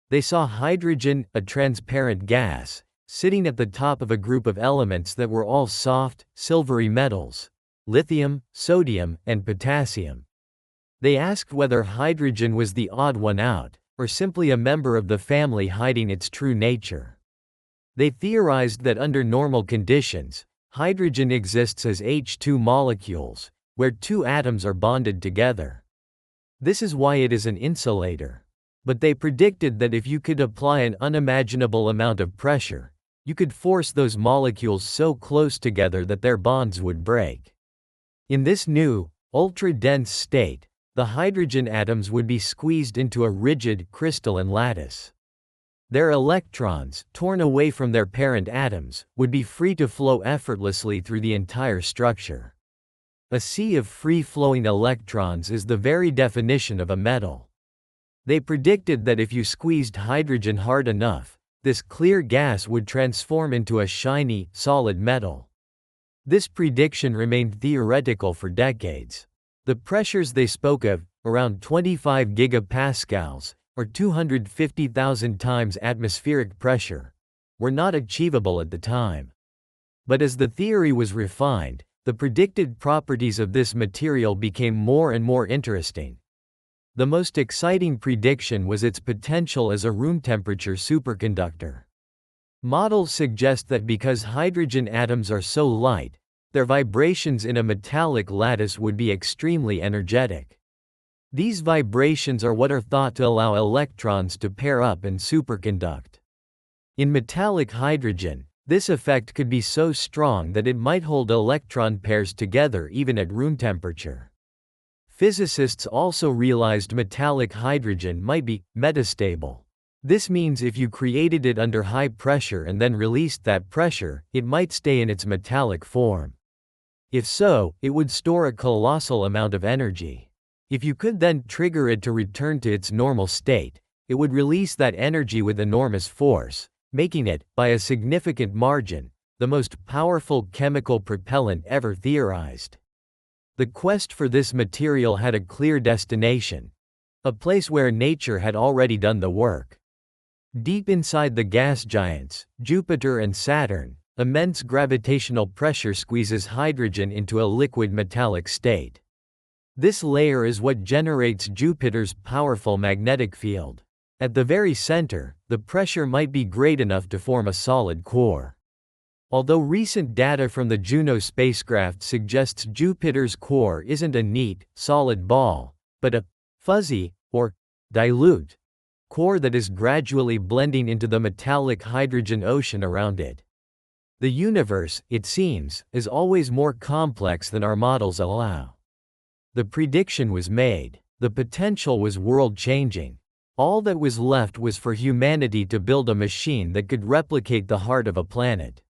They saw hydrogen, a transparent gas, sitting at the top of a group of elements that were all soft, silvery metals: lithium, sodium, and potassium. They asked whether hydrogen was the odd one out, or simply a member of the family hiding its true nature. They theorized that under normal conditions, hydrogen exists as H2 molecules, where two atoms are bonded together. This is why it is an insulator. But they predicted that if you could apply an unimaginable amount of pressure, you could force those molecules so close together that their bonds would break. In this new, ultra-dense state, the hydrogen atoms would be squeezed into a rigid, crystalline lattice. Their electrons, torn away from their parent atoms, would be free to flow effortlessly through the entire structure. A sea of free-flowing electrons is the very definition of a metal. They predicted that if you squeezed hydrogen hard enough, this clear gas would transform into a shiny, solid metal. This prediction remained theoretical for decades. The pressures they spoke of, around 25 gigapascals, or 250,000 times atmospheric pressure, were not achievable at the time. But as the theory was refined, the predicted properties of this material became more and more interesting. The most exciting prediction was its potential as a room-temperature superconductor. Models suggest that because hydrogen atoms are so light, their vibrations in a metallic lattice would be extremely energetic. These vibrations are what are thought to allow electrons to pair up and superconduct. In metallic hydrogen, this effect could be so strong that it might hold electron pairs together even at room temperature. Physicists also realized metallic hydrogen might be metastable. This means if you created it under high pressure and then released that pressure, it might stay in its metallic form. If so, it would store a colossal amount of energy. If you could then trigger it to return to its normal state, it would release that energy with enormous force, making it, by a significant margin, the most powerful chemical propellant ever theorized. The quest for this material had a clear destination, a place where nature had already done the work. Deep inside the gas giants, Jupiter and Saturn, immense gravitational pressure squeezes hydrogen into a liquid metallic state. This layer is what generates Jupiter's powerful magnetic field. At the very center, the pressure might be great enough to form a solid core. Although recent data from the Juno spacecraft suggests Jupiter's core isn't a neat, solid ball, but a fuzzy, or dilute, core that is gradually blending into the metallic hydrogen ocean around it. The universe, it seems, is always more complex than our models allow. The prediction was made. The potential was world-changing. All that was left was for humanity to build a machine that could replicate the heart of a planet.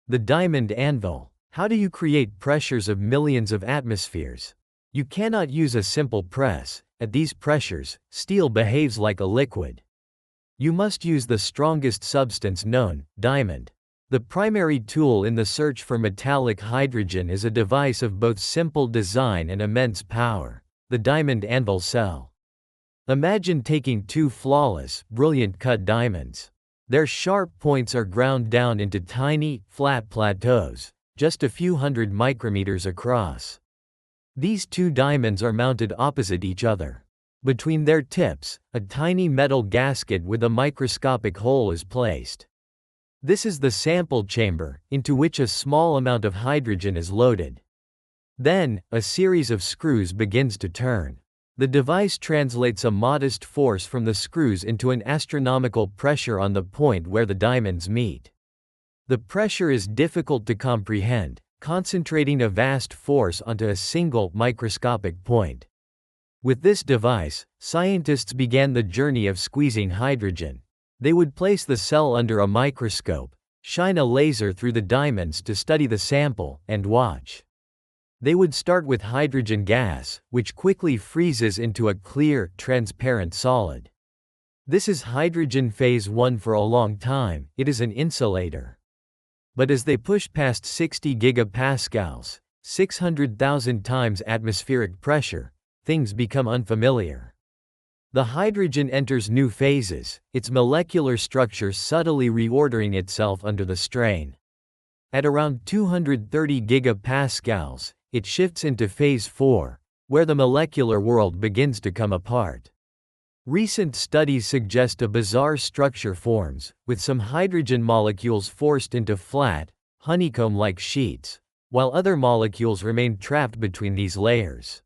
The diamond anvil. How do you create pressures of millions of atmospheres? You cannot use a simple press. at these pressures, steel behaves like a liquid. You must use the strongest substance known, diamond. The primary tool in the search for metallic hydrogen is a device of both simple design and immense power: the diamond anvil cell. Imagine taking two flawless, brilliant-cut diamonds. Their sharp points are ground down into tiny, flat plateaus, just a few hundred micrometers across. These two diamonds are mounted opposite each other. Between their tips, a tiny metal gasket with a microscopic hole is placed. This is the sample chamber, into which a small amount of hydrogen is loaded. Then, a series of screws begins to turn. The device translates a modest force from the screws into an astronomical pressure on the point where the diamonds meet. The pressure is difficult to comprehend, concentrating a vast force onto a single, microscopic point. With this device, scientists began the journey of squeezing hydrogen. They would place the cell under a microscope, shine a laser through the diamonds to study the sample, and watch. They would start with hydrogen gas, which quickly freezes into a clear, transparent solid. This is hydrogen phase 1 for a long time. It is an insulator. But as they push past 60 gigapascals, 600,000 times atmospheric pressure, things become unfamiliar. The hydrogen enters new phases, its molecular structure subtly reordering itself under the strain. At around 230 gigapascals, it shifts into phase 4, where the molecular world begins to come apart. Recent studies suggest a bizarre structure forms, with some hydrogen molecules forced into flat, honeycomb-like sheets, while other molecules remain trapped between these layers.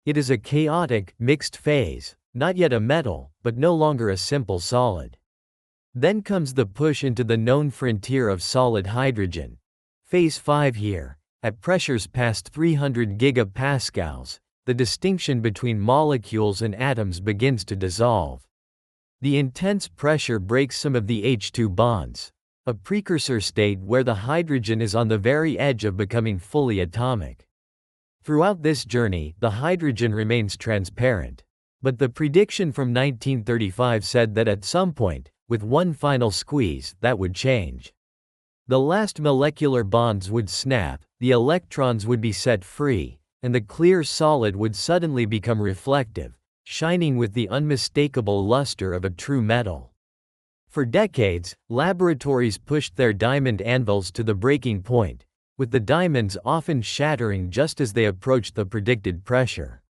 It is a chaotic, mixed phase, not yet a metal, but no longer a simple solid. Then comes the push into the known frontier of solid hydrogen. Phase 5 here, at pressures past 300 gigapascals, the distinction between molecules and atoms begins to dissolve. The intense pressure breaks some of the H2 bonds, a precursor state where the hydrogen is on the very edge of becoming fully atomic. Throughout this journey, the hydrogen remains transparent. But the prediction from 1935 said that at some point, with one final squeeze, that would change. The last molecular bonds would snap, the electrons would be set free, and the clear solid would suddenly become reflective, shining with the unmistakable luster of a true metal. For decades, laboratories pushed their diamond anvils to the breaking point, with the diamonds often shattering just as they approached the predicted pressure.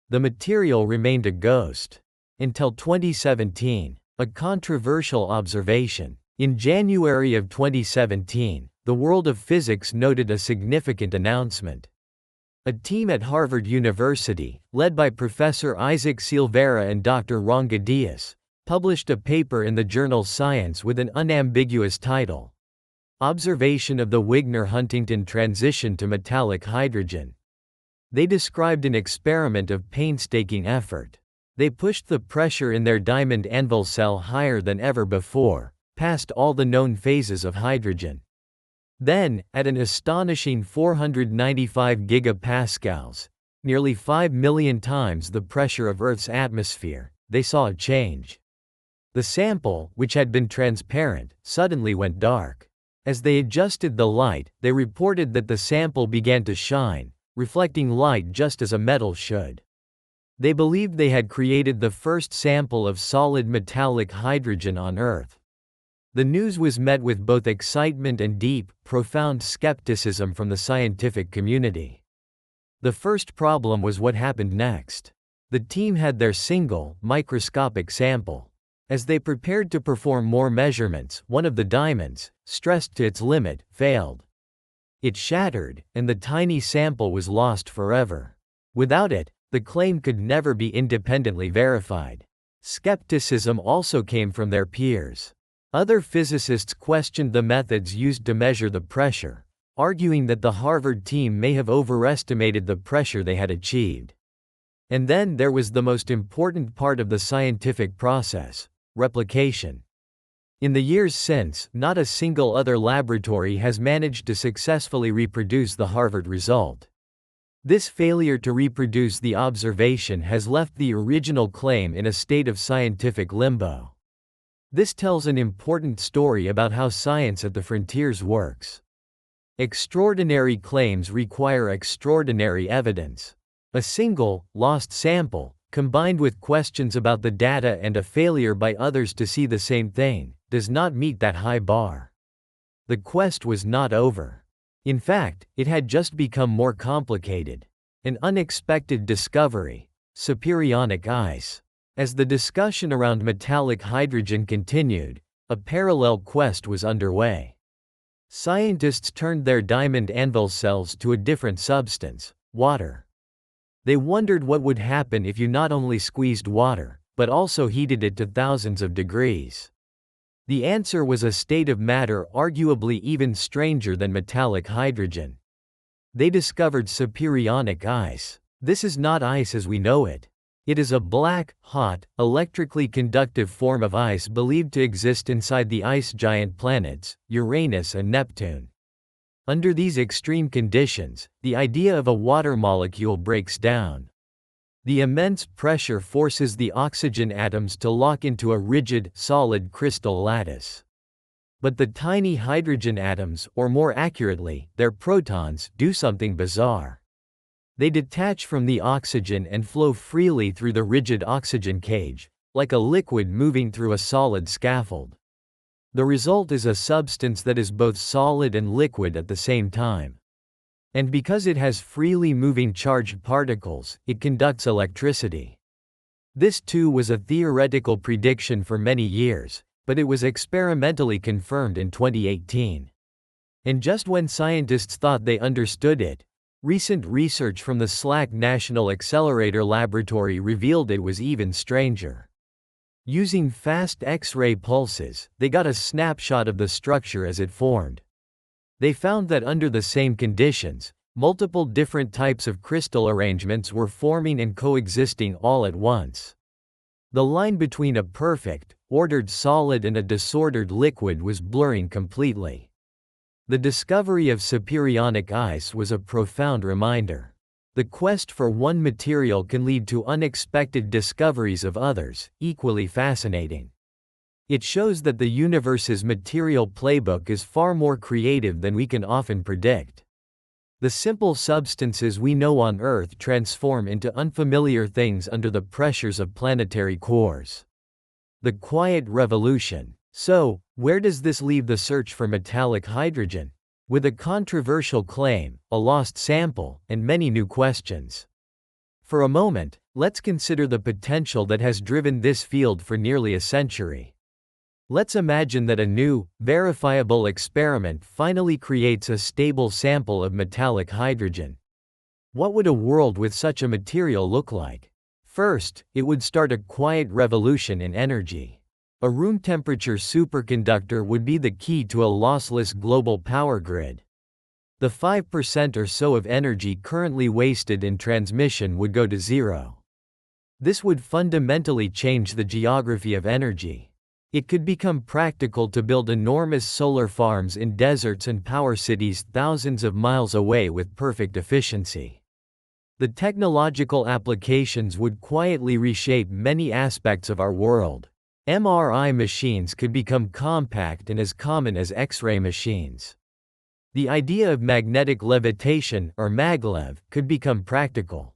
The material remained a ghost. Until 2017, a controversial observation. In January of 2017, the world of physics noted a significant announcement. A team at Harvard University, led by Professor Isaac Silveira and Dr. Ranga Dias, published a paper in the journal Science with an unambiguous title: Observation of the Wigner-Huntington Transition to Metallic Hydrogen. They described an experiment of painstaking effort. They pushed the pressure in their diamond anvil cell higher than ever before, past all the known phases of hydrogen. Then, at an astonishing 495 gigapascals, nearly 5 million times the pressure of Earth's atmosphere, they saw a change. The sample, which had been transparent, suddenly went dark. As they adjusted the light, they reported that the sample began to shine, reflecting light just as a metal should. They believed they had created the first sample of solid metallic hydrogen on Earth. The news was met with both excitement and deep, profound skepticism from the scientific community. The first problem was what happened next. The team had their single, microscopic sample. As they prepared to perform more measurements, one of the diamonds, stressed to its limit, failed. It shattered, and the tiny sample was lost forever. Without it, the claim could never be independently verified. Skepticism also came from their peers. Other physicists questioned the methods used to measure the pressure, arguing that the Harvard team may have overestimated the pressure they had achieved. And then there was the most important part of the scientific process: replication. In the years since, not a single other laboratory has managed to successfully reproduce the Harvard result. This failure to reproduce the observation has left the original claim in a state of scientific limbo. This tells an important story about how science at the frontiers works. Extraordinary claims require extraordinary evidence. A single, lost sample, combined with questions about the data and a failure by others to see the same thing, does not meet that high bar. The quest was not over. In fact, it had just become more complicated. An unexpected discovery: supersonic ice. As the discussion around metallic hydrogen continued, a parallel quest was underway. Scientists turned their diamond anvil cells to a different substance: water. They wondered what would happen if you not only squeezed water, but also heated it to thousands of degrees. The answer was a state of matter arguably even stranger than metallic hydrogen. They discovered supersonic ice. This is not ice as we know it. It is a black, hot, electrically conductive form of ice believed to exist inside the ice giant planets, Uranus and Neptune. Under these extreme conditions, the idea of a water molecule breaks down. The immense pressure forces the oxygen atoms to lock into a rigid, solid crystal lattice. But the tiny hydrogen atoms, or more accurately, their protons, do something bizarre. They detach from the oxygen and flow freely through the rigid oxygen cage, like a liquid moving through a solid scaffold. The result is a substance that is both solid and liquid at the same time. And because it has freely moving charged particles, it conducts electricity. This too was a theoretical prediction for many years, but it was experimentally confirmed in 2018. And just when scientists thought they understood it, recent research from the SLAC National Accelerator Laboratory revealed it was even stranger. Using fast X-ray pulses, they got a snapshot of the structure as it formed. They found that under the same conditions, multiple different types of crystal arrangements were forming and coexisting all at once. The line between a perfect, ordered solid and a disordered liquid was blurring completely. The discovery of supersonic ice was a profound reminder. The quest for one material can lead to unexpected discoveries of others, equally fascinating. It shows that the universe's material playbook is far more creative than we can often predict. The simple substances we know on Earth transform into unfamiliar things under the pressures of planetary cores. The quiet revolution. So, where does this leave the search for metallic hydrogen? With a controversial claim, a lost sample, and many new questions. For a moment, let's consider the potential that has driven this field for nearly a century. Let's imagine that a new, verifiable experiment finally creates a stable sample of metallic hydrogen. What would a world with such a material look like? First, it would start a quiet revolution in energy. A room-temperature superconductor would be the key to a lossless global power grid. The 5% or so of energy currently wasted in transmission would go to zero. This would fundamentally change the geography of energy. It could become practical to build enormous solar farms in deserts and power cities thousands of miles away with perfect efficiency. The technological applications would quietly reshape many aspects of our world. MRI machines could become compact and as common as X-ray machines. The idea of magnetic levitation, or maglev, could become practical.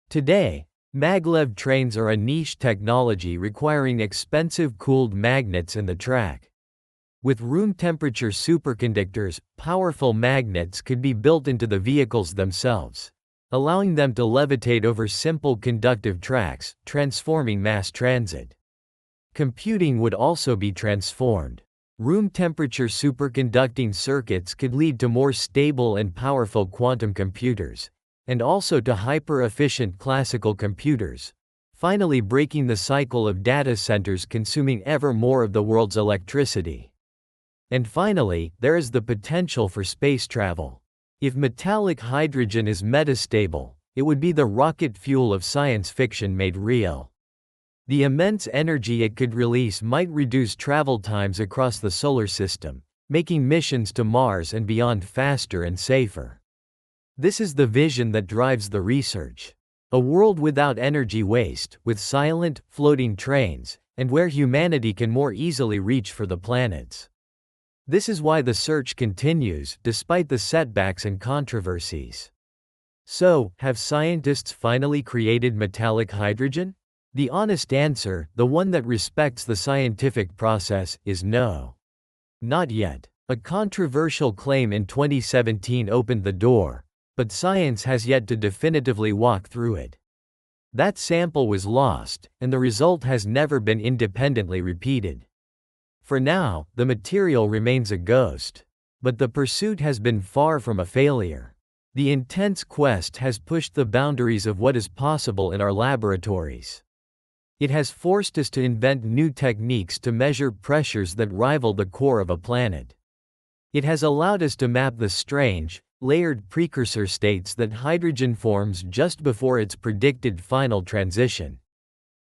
Today, maglev trains are a niche technology requiring expensive cooled magnets in the track. With room-temperature superconductors, powerful magnets could be built into the vehicles themselves, allowing them to levitate over simple conductive tracks, transforming mass transit. Computing would also be transformed. Room-temperature superconducting circuits could lead to more stable and powerful quantum computers, and also to hyper-efficient classical computers, finally breaking the cycle of data centers consuming ever more of the world's electricity. And finally, there is the potential for space travel. If metallic hydrogen is metastable, it would be the rocket fuel of science fiction made real. The immense energy it could release might reduce travel times across the solar system, making missions to Mars and beyond faster and safer. This is the vision that drives the research. A world without energy waste, with silent, floating trains, and where humanity can more easily reach for the planets. This is why the search continues, despite the setbacks and controversies. So, have scientists finally created metallic hydrogen? The honest answer, the one that respects the scientific process, is no. Not yet. A controversial claim in 2017 opened the door, but science has yet to definitively walk through it. That sample was lost, and the result has never been independently repeated. For now, the material remains a ghost. But the pursuit has been far from a failure. The intense quest has pushed the boundaries of what is possible in our laboratories. It has forced us to invent new techniques to measure pressures that rival the core of a planet. It has allowed us to map the strange, layered precursor states that hydrogen forms just before its predicted final transition.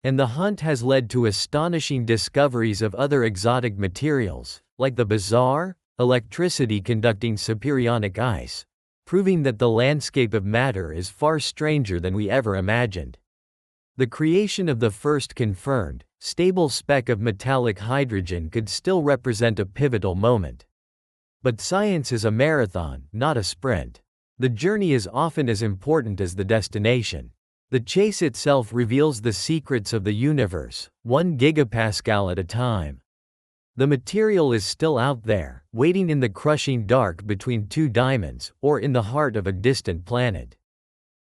And the hunt has led to astonishing discoveries of other exotic materials, like the bizarre, electricity-conducting superionic ice, proving that the landscape of matter is far stranger than we ever imagined. The creation of the first confirmed, stable speck of metallic hydrogen could still represent a pivotal moment. But science is a marathon, not a sprint. The journey is often as important as the destination. The chase itself reveals the secrets of the universe, 1 gigapascal at a time. The material is still out there, waiting in the crushing dark between two diamonds, or in the heart of a distant planet.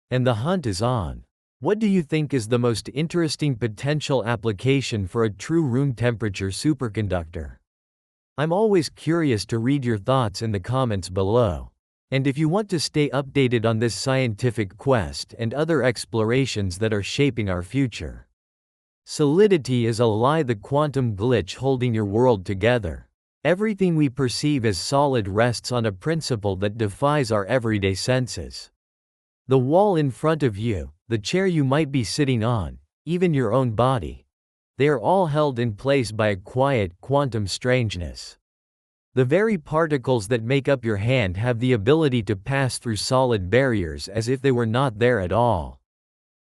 And the hunt is on. What do you think is the most interesting potential application for a true room temperature superconductor? I'm always curious to read your thoughts in the comments below. And if you want to stay updated on this scientific quest and other explorations that are shaping our future. Solidity is a lie, the quantum glitch holding your world together. Everything we perceive as solid rests on a principle that defies our everyday senses. The wall in front of you, the chair you might be sitting on, even your own body. They are all held in place by a quiet, quantum strangeness. The very particles that make up your hand have the ability to pass through solid barriers as if they were not there at all.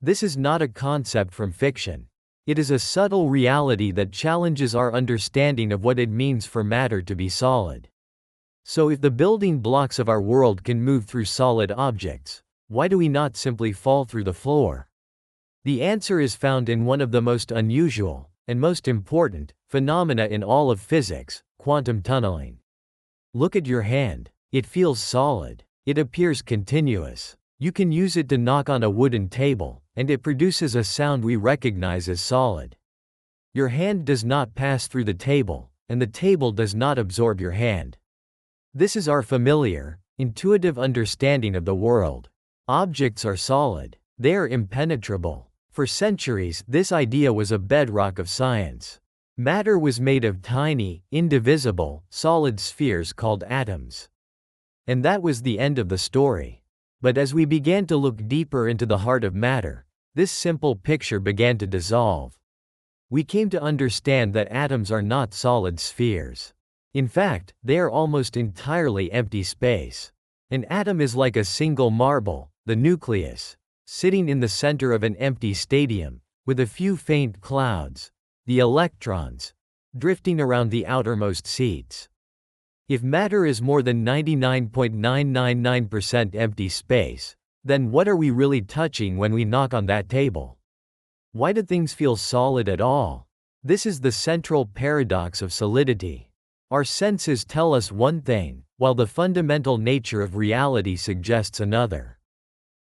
This is not a concept from fiction. It is a subtle reality that challenges our understanding of what it means for matter to be solid. So if the building blocks of our world can move through solid objects, why do we not simply fall through the floor? The answer is found in one of the most unusual, and most important, phenomena in all of physics, quantum tunneling. Look at your hand. It feels solid. It appears continuous. You can use it to knock on a wooden table, and it produces a sound we recognize as solid. Your hand does not pass through the table, and the table does not absorb your hand. This is our familiar, intuitive understanding of the world. Objects are solid. They are impenetrable. For centuries, this idea was a bedrock of science. Matter was made of tiny, indivisible, solid spheres called atoms. And that was the end of the story. But as we began to look deeper into the heart of matter, this simple picture began to dissolve. We came to understand that atoms are not solid spheres. In fact, they are almost entirely empty space. An atom is like a single marble, the nucleus, sitting in the center of an empty stadium, with a few faint clouds, the electrons, drifting around the outermost seats. If matter is more than 99.999% empty space, then what are we really touching when we knock on that table? Why do things feel solid at all? This is the central paradox of solidity. Our senses tell us one thing, while the fundamental nature of reality suggests another.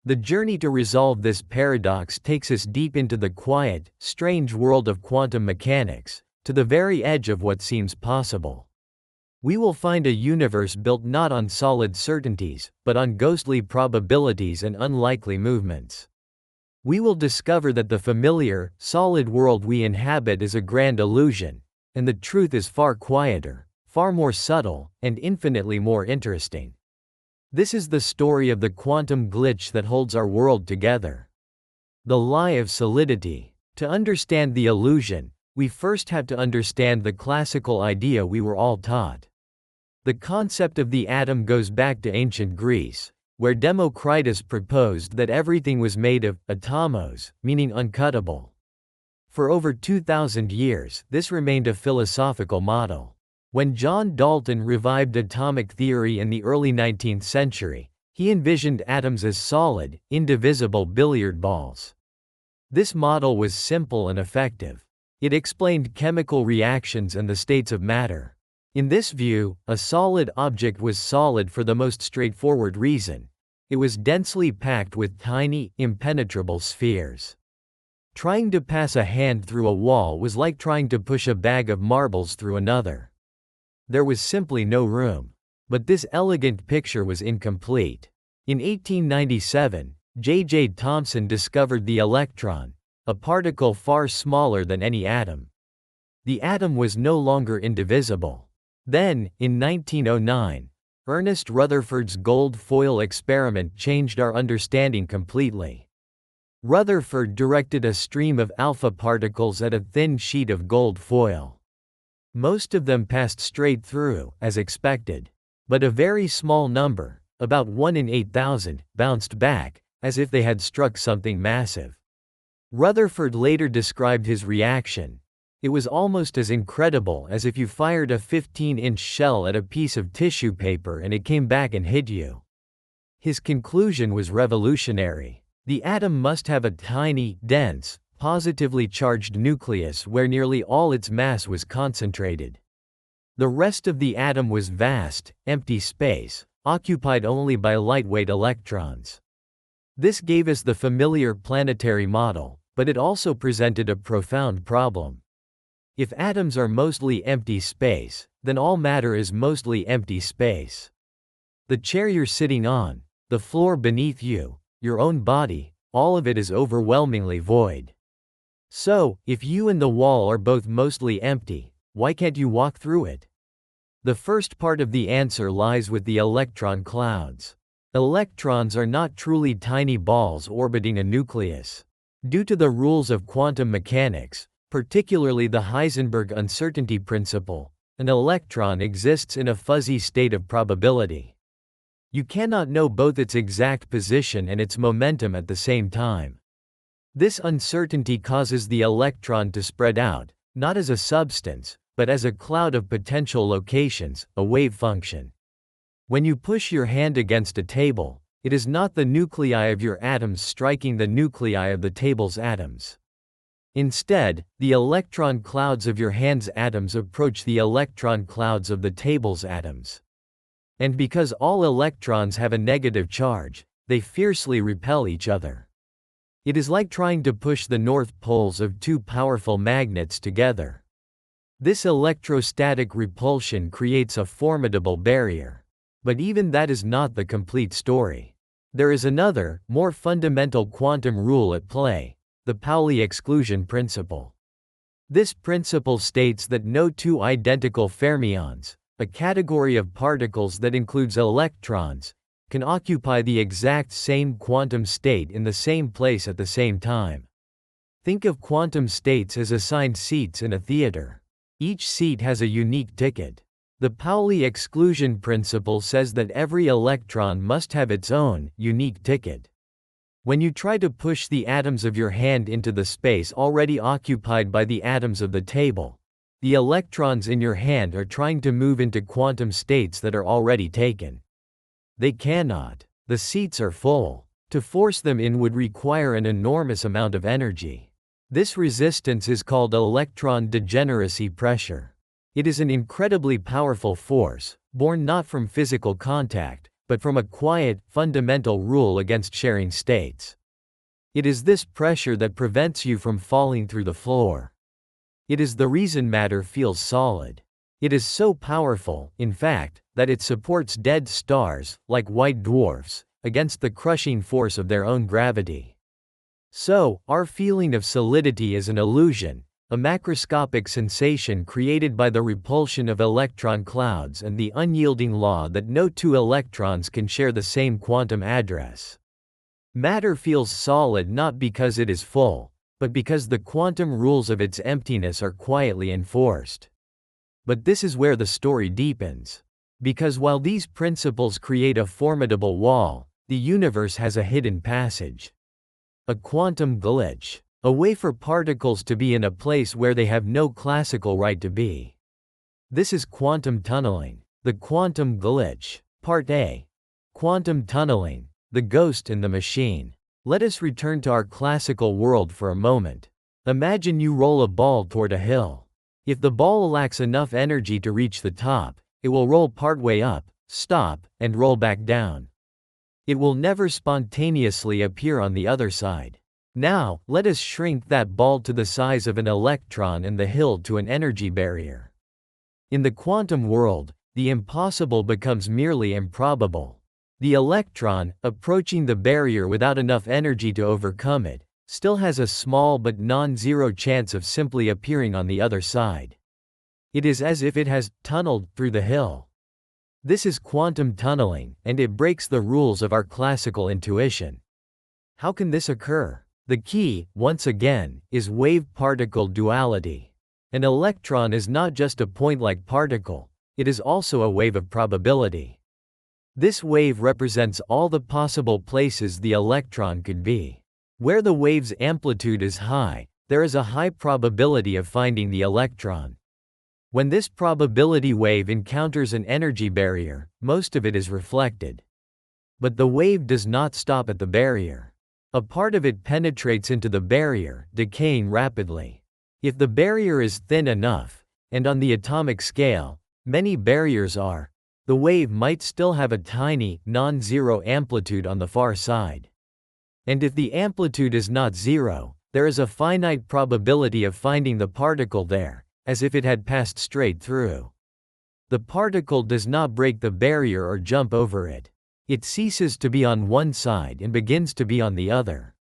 The journey to resolve this paradox takes us deep into the quiet, strange world of quantum mechanics, to the very edge of what seems possible. We will find a universe built not on solid certainties, but on ghostly probabilities and unlikely movements. We will discover that the familiar, solid world we inhabit is a grand illusion, and the truth is far quieter, far more subtle, and infinitely more interesting. This is the story of the quantum glitch that holds our world together. The lie of solidity. To understand the illusion, we first have to understand the classical idea we were all taught. The concept of the atom goes back to ancient Greece, where Democritus proposed that everything was made of atomos, meaning uncuttable. For over 2,000 years, this remained a philosophical model. When John Dalton revived atomic theory in the early 19th century, he envisioned atoms as solid, indivisible billiard balls. This model was simple and effective. It explained chemical reactions and the states of matter. In this view, a solid object was solid for the most straightforward reason: it was densely packed with tiny, impenetrable spheres. Trying to pass a hand through a wall was like trying to push a bag of marbles through another. There was simply no room. But this elegant picture was incomplete. In 1897, J.J. Thomson discovered the electron, a particle far smaller than any atom. The atom was no longer indivisible. Then, in 1909, Ernest Rutherford's gold foil experiment changed our understanding completely. Rutherford directed a stream of alpha particles at a thin sheet of gold foil. Most of them passed straight through, as expected. But a very small number, about 1 in 8,000, bounced back, as if they had struck something massive. Rutherford later described his reaction. It was almost as incredible as if you fired a 15-inch shell at a piece of tissue paper and it came back and hit you. His conclusion was revolutionary. The atom must have a tiny, dense, positively charged nucleus where nearly all its mass was concentrated. The rest of the atom was vast, empty space, occupied only by lightweight electrons. This gave us the familiar planetary model, but it also presented a profound problem. If atoms are mostly empty space, then all matter is mostly empty space. The chair you're sitting on, the floor beneath you, your own body, all of it is overwhelmingly void. So, if you and the wall are both mostly empty, why can't you walk through it? The first part of the answer lies with the electron clouds. Electrons are not truly tiny balls orbiting a nucleus. Due to the rules of quantum mechanics, particularly the Heisenberg uncertainty principle, an electron exists in a fuzzy state of probability. You cannot know both its exact position and its momentum at the same time. This uncertainty causes the electron to spread out, not as a substance, but as a cloud of potential locations, a wave function. When you push your hand against a table, it is not the nuclei of your atoms striking the nuclei of the table's atoms. Instead, the electron clouds of your hand's atoms approach the electron clouds of the table's atoms. And because all electrons have a negative charge, they fiercely repel each other. It is like trying to push the north poles of two powerful magnets together. This electrostatic repulsion creates a formidable barrier. But even that is not the complete story. There is another, more fundamental quantum rule at play, the Pauli exclusion principle. This principle states that no two identical fermions, a category of particles that includes electrons, can occupy the exact same quantum state in the same place at the same time. Think of quantum states as assigned seats in a theater. Each seat has a unique ticket. The Pauli exclusion principle says that every electron must have its own, unique ticket. When you try to push the atoms of your hand into the space already occupied by the atoms of the table, the electrons in your hand are trying to move into quantum states that are already taken. They cannot. The seats are full. To force them in would require an enormous amount of energy. This resistance is called electron degeneracy pressure. It is an incredibly powerful force, born not from physical contact, but from a quiet, fundamental rule against sharing states. It is this pressure that prevents you from falling through the floor. It is the reason matter feels solid. It is so powerful, in fact, that it supports dead stars, like white dwarfs, against the crushing force of their own gravity. So, our feeling of solidity is an illusion, a macroscopic sensation created by the repulsion of electron clouds and the unyielding law that no two electrons can share the same quantum address. Matter feels solid not because it is full, but because the quantum rules of its emptiness are quietly enforced. But this is where the story deepens. Because while these principles create a formidable wall, the universe has a hidden passage. A quantum glitch. A way for particles to be in a place where they have no classical right to be. This is quantum tunneling. The quantum glitch. Part A. Quantum tunneling. The ghost in the machine. Let us return to our classical world for a moment. Imagine you roll a ball toward a hill. If the ball lacks enough energy to reach the top, it will roll partway up, stop, and roll back down. It will never spontaneously appear on the other side. Now, let us shrink that ball to the size of an electron and the hill to an energy barrier. In the quantum world, the impossible becomes merely improbable. The electron, approaching the barrier without enough energy to overcome it, still has a small but non-zero chance of simply appearing on the other side. It is as if it has tunneled through the hill. This is quantum tunneling, and it breaks the rules of our classical intuition. How can this occur? The key, once again, is wave-particle duality. An electron is not just a point-like particle, it is also a wave of probability. This wave represents all the possible places the electron could be. Where the wave's amplitude is high, there is a high probability of finding the electron. When this probability wave encounters an energy barrier, most of it is reflected. But the wave does not stop at the barrier. A part of it penetrates into the barrier, decaying rapidly. If the barrier is thin enough, and on the atomic scale, many barriers are, the wave might still have a tiny, non-zero amplitude on the far side. And if the amplitude is not zero, there is a finite probability of finding the particle there, as if it had passed straight through. The particle does not break the barrier or jump over it. It ceases to be on one side and begins to be on the other.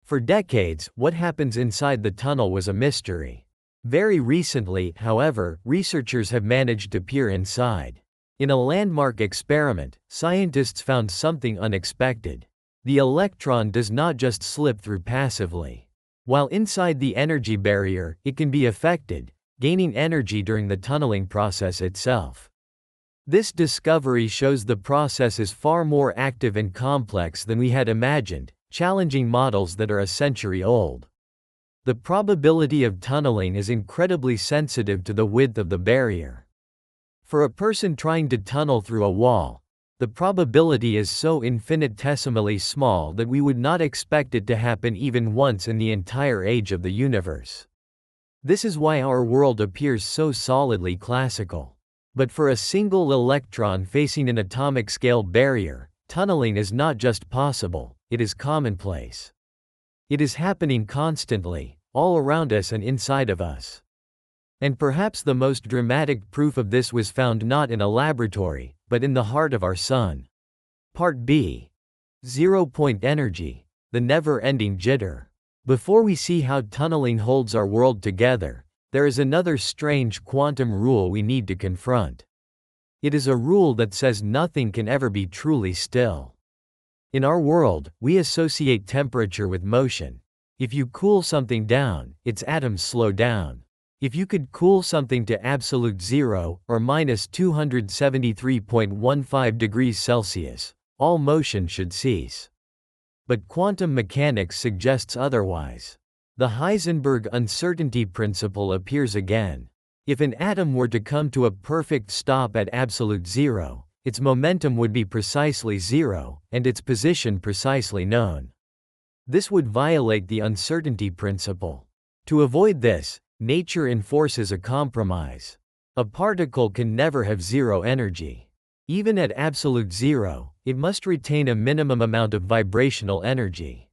For decades, what happens inside the tunnel was a mystery. Very recently, however, researchers have managed to peer inside. In a landmark experiment, scientists found something unexpected. The electron does not just slip through passively. While inside the energy barrier, it can be affected, gaining energy during the tunneling process itself. This discovery shows the process is far more active and complex than we had imagined, challenging models that are a century old. The probability of tunneling is incredibly sensitive to the width of the barrier. For a person trying to tunnel through a wall, the probability is so infinitesimally small that we would not expect it to happen even once in the entire age of the universe. This is why our world appears so solidly classical. But for a single electron facing an atomic scale barrier, tunneling is not just possible, it is commonplace. It is happening constantly, all around us and inside of us. And perhaps the most dramatic proof of this was found not in a laboratory, but in the heart of our Sun. Part B. Zero-point energy, the never-ending jitter. Before we see how tunneling holds our world together, there is another strange quantum rule we need to confront. It is a rule that says nothing can ever be truly still. In our world, we associate temperature with motion. If you cool something down, its atoms slow down. If you could cool something to absolute zero, or minus 273.15 degrees Celsius, all motion should cease. But quantum mechanics suggests otherwise. The Heisenberg uncertainty principle appears again. If an atom were to come to a perfect stop at absolute zero, its momentum would be precisely zero, and its position precisely known. This would violate the uncertainty principle. To avoid this, nature enforces a compromise. A particle can never have zero energy. Even at absolute zero, it must retain a minimum amount of vibrational energy.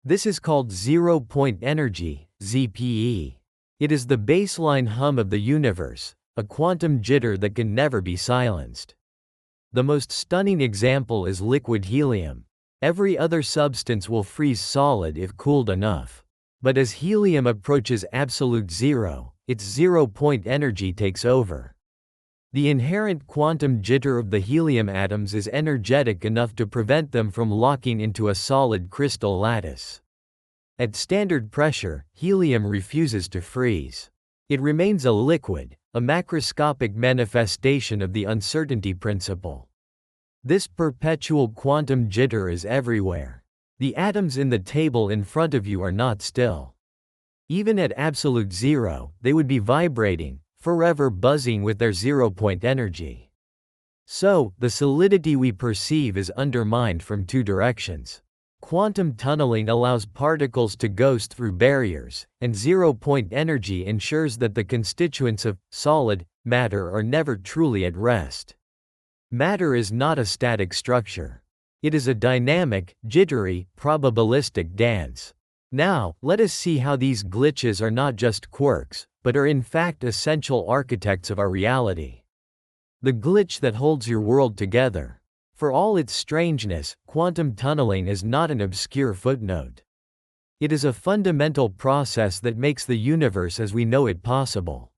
This is called zero-point energy, ZPE. It is the baseline hum of the universe, a quantum jitter that can never be silenced. The most stunning example is liquid helium. Every other substance will freeze solid if cooled enough. But as helium approaches absolute zero, its zero-point energy takes over. The inherent quantum jitter of the helium atoms is energetic enough to prevent them from locking into a solid crystal lattice. At standard pressure, helium refuses to freeze. It remains a liquid, a macroscopic manifestation of the uncertainty principle. This perpetual quantum jitter is everywhere. The atoms in the table in front of you are not still. Even at absolute zero, they would be vibrating, forever buzzing with their zero-point energy. So, the solidity we perceive is undermined from two directions. Quantum tunneling allows particles to ghost through barriers, and zero-point energy ensures that the constituents of solid matter are never truly at rest. Matter is not a static structure. It is a dynamic, jittery, probabilistic dance. Now, let us see how these glitches are not just quirks, but are in fact essential architects of our reality. The glitch that holds your world together. For all its strangeness, quantum tunneling is not an obscure footnote. It is a fundamental process that makes the universe as we know it possible.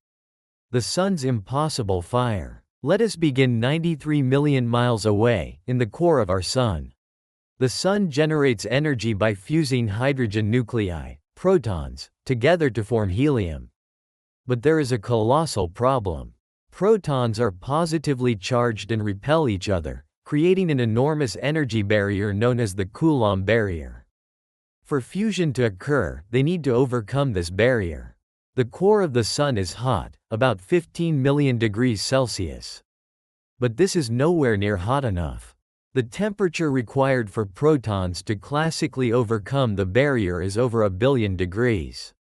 The sun's impossible fire. Let us begin 93 million miles away, in the core of our sun. The sun generates energy by fusing hydrogen nuclei, protons, together to form helium. But there is a colossal problem. Protons are positively charged and repel each other, creating an enormous energy barrier known as the Coulomb barrier. For fusion to occur, they need to overcome this barrier. The core of the sun is hot, about 15 million degrees Celsius. But this is nowhere near hot enough. The temperature required for protons to classically overcome the barrier is over 1 billion degrees.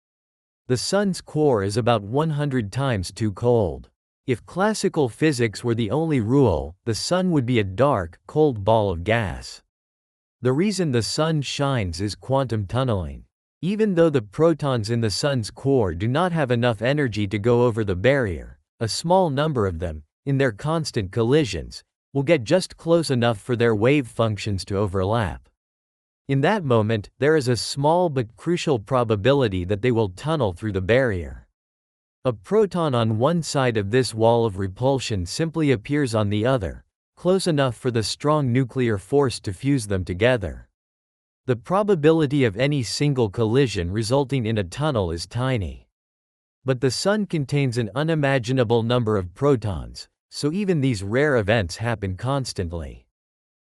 The sun's core is about 100 times too cold. If classical physics were the only rule, the sun would be a dark, cold ball of gas. The reason the sun shines is quantum tunneling. Even though the protons in the sun's core do not have enough energy to go over the barrier, a small number of them, in their constant collisions, will get just close enough for their wave functions to overlap. In that moment, there is a small but crucial probability that they will tunnel through the barrier. A proton on one side of this wall of repulsion simply appears on the other, close enough for the strong nuclear force to fuse them together. The probability of any single collision resulting in a tunnel is tiny. But the sun contains an unimaginable number of protons, so even these rare events happen constantly.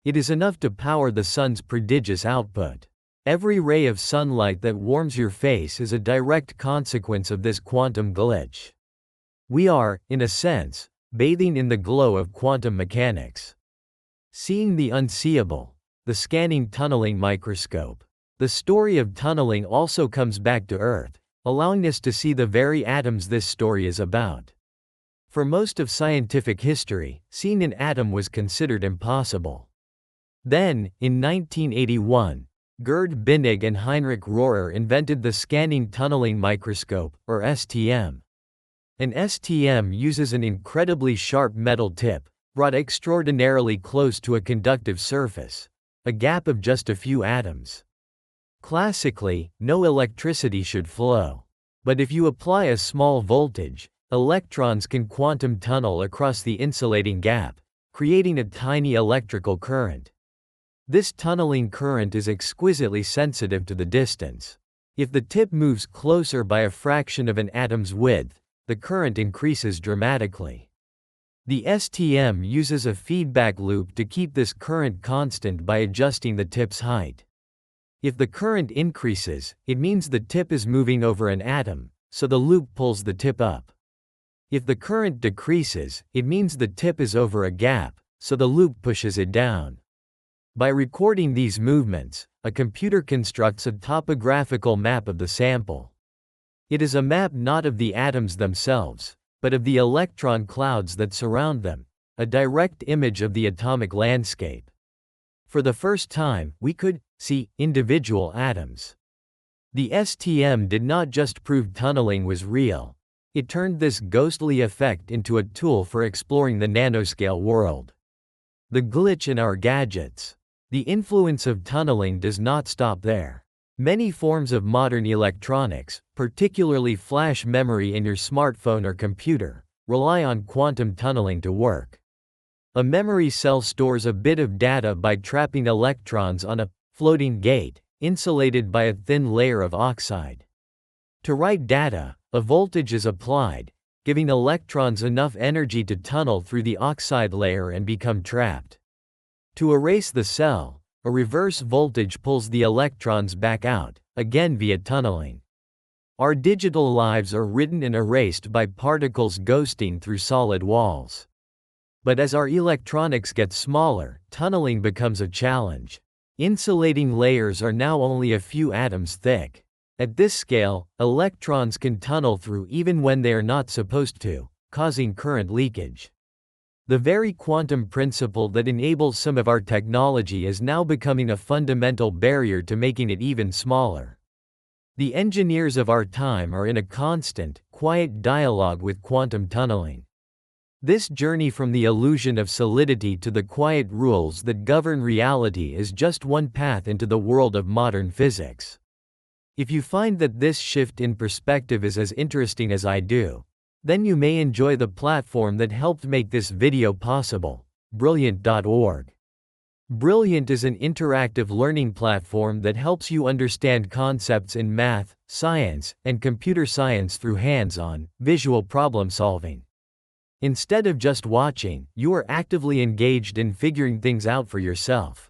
It is enough to power the sun's prodigious output. Every ray of sunlight that warms your face is a direct consequence of this quantum glitch. We are, in a sense, bathing in the glow of quantum mechanics. Seeing the unseeable. The scanning tunneling microscope. The story of tunneling also comes back to Earth, allowing us to see the very atoms this story is about. For most of scientific history, seeing an atom was considered impossible. Then, in 1981, Gerd Binnig and Heinrich Rohrer invented the scanning tunneling microscope, or STM. An STM uses an incredibly sharp metal tip, brought extraordinarily close to a conductive surface, a gap of just a few atoms. Classically, no electricity should flow. But if you apply a small voltage, electrons can quantum tunnel across the insulating gap, creating a tiny electrical current. This tunneling current is exquisitely sensitive to the distance. If the tip moves closer by a fraction of an atom's width, the current increases dramatically. The STM uses a feedback loop to keep this current constant by adjusting the tip's height. If the current increases, it means the tip is moving over an atom, so the loop pulls the tip up. If the current decreases, it means the tip is over a gap, so the loop pushes it down. By recording these movements, a computer constructs a topographical map of the sample. It is a map not of the atoms themselves, but of the electron clouds that surround them, a direct image of the atomic landscape. For the first time, we could see individual atoms. The STM did not just prove tunneling was real, it turned this ghostly effect into a tool for exploring the nanoscale world. The glitch in our gadgets. The influence of tunneling does not stop there. Many forms of modern electronics, particularly flash memory in your smartphone or computer, rely on quantum tunneling to work. A memory cell stores a bit of data by trapping electrons on a floating gate, insulated by a thin layer of oxide. To write data, a voltage is applied, giving electrons enough energy to tunnel through the oxide layer and become trapped. To erase the cell, a reverse voltage pulls the electrons back out, again via tunneling. Our digital lives are written and erased by particles ghosting through solid walls. But as our electronics get smaller, tunneling becomes a challenge. Insulating layers are now only a few atoms thick. At this scale, electrons can tunnel through even when they are not supposed to, causing current leakage. The very quantum principle that enables some of our technology is now becoming a fundamental barrier to making it even smaller. The engineers of our time are in a constant, quiet dialogue with quantum tunneling. This journey from the illusion of solidity to the quiet rules that govern reality is just one path into the world of modern physics. If you find that this shift in perspective is as interesting as I do, then you may enjoy the platform that helped make this video possible, Brilliant.org. Brilliant is an interactive learning platform that helps you understand concepts in math, science, and computer science through hands-on, visual problem solving. Instead of just watching, you are actively engaged in figuring things out for yourself.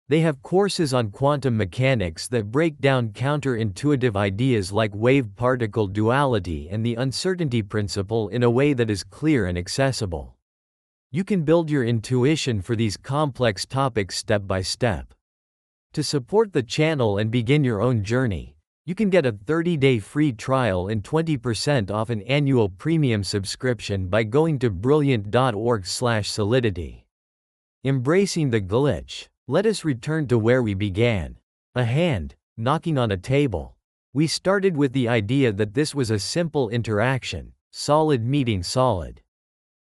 They have courses on quantum mechanics that break down counterintuitive ideas like wave-particle duality and the uncertainty principle in a way that is clear and accessible. You can build your intuition for these complex topics step by step. To support the channel and begin your own journey, you can get a 30-day free trial and 20% off an annual premium subscription by going to brilliant.org/solidity. Embracing the glitch. Let us return to where we began. A hand, knocking on a table. We started with the idea that this was a simple interaction, solid meeting solid.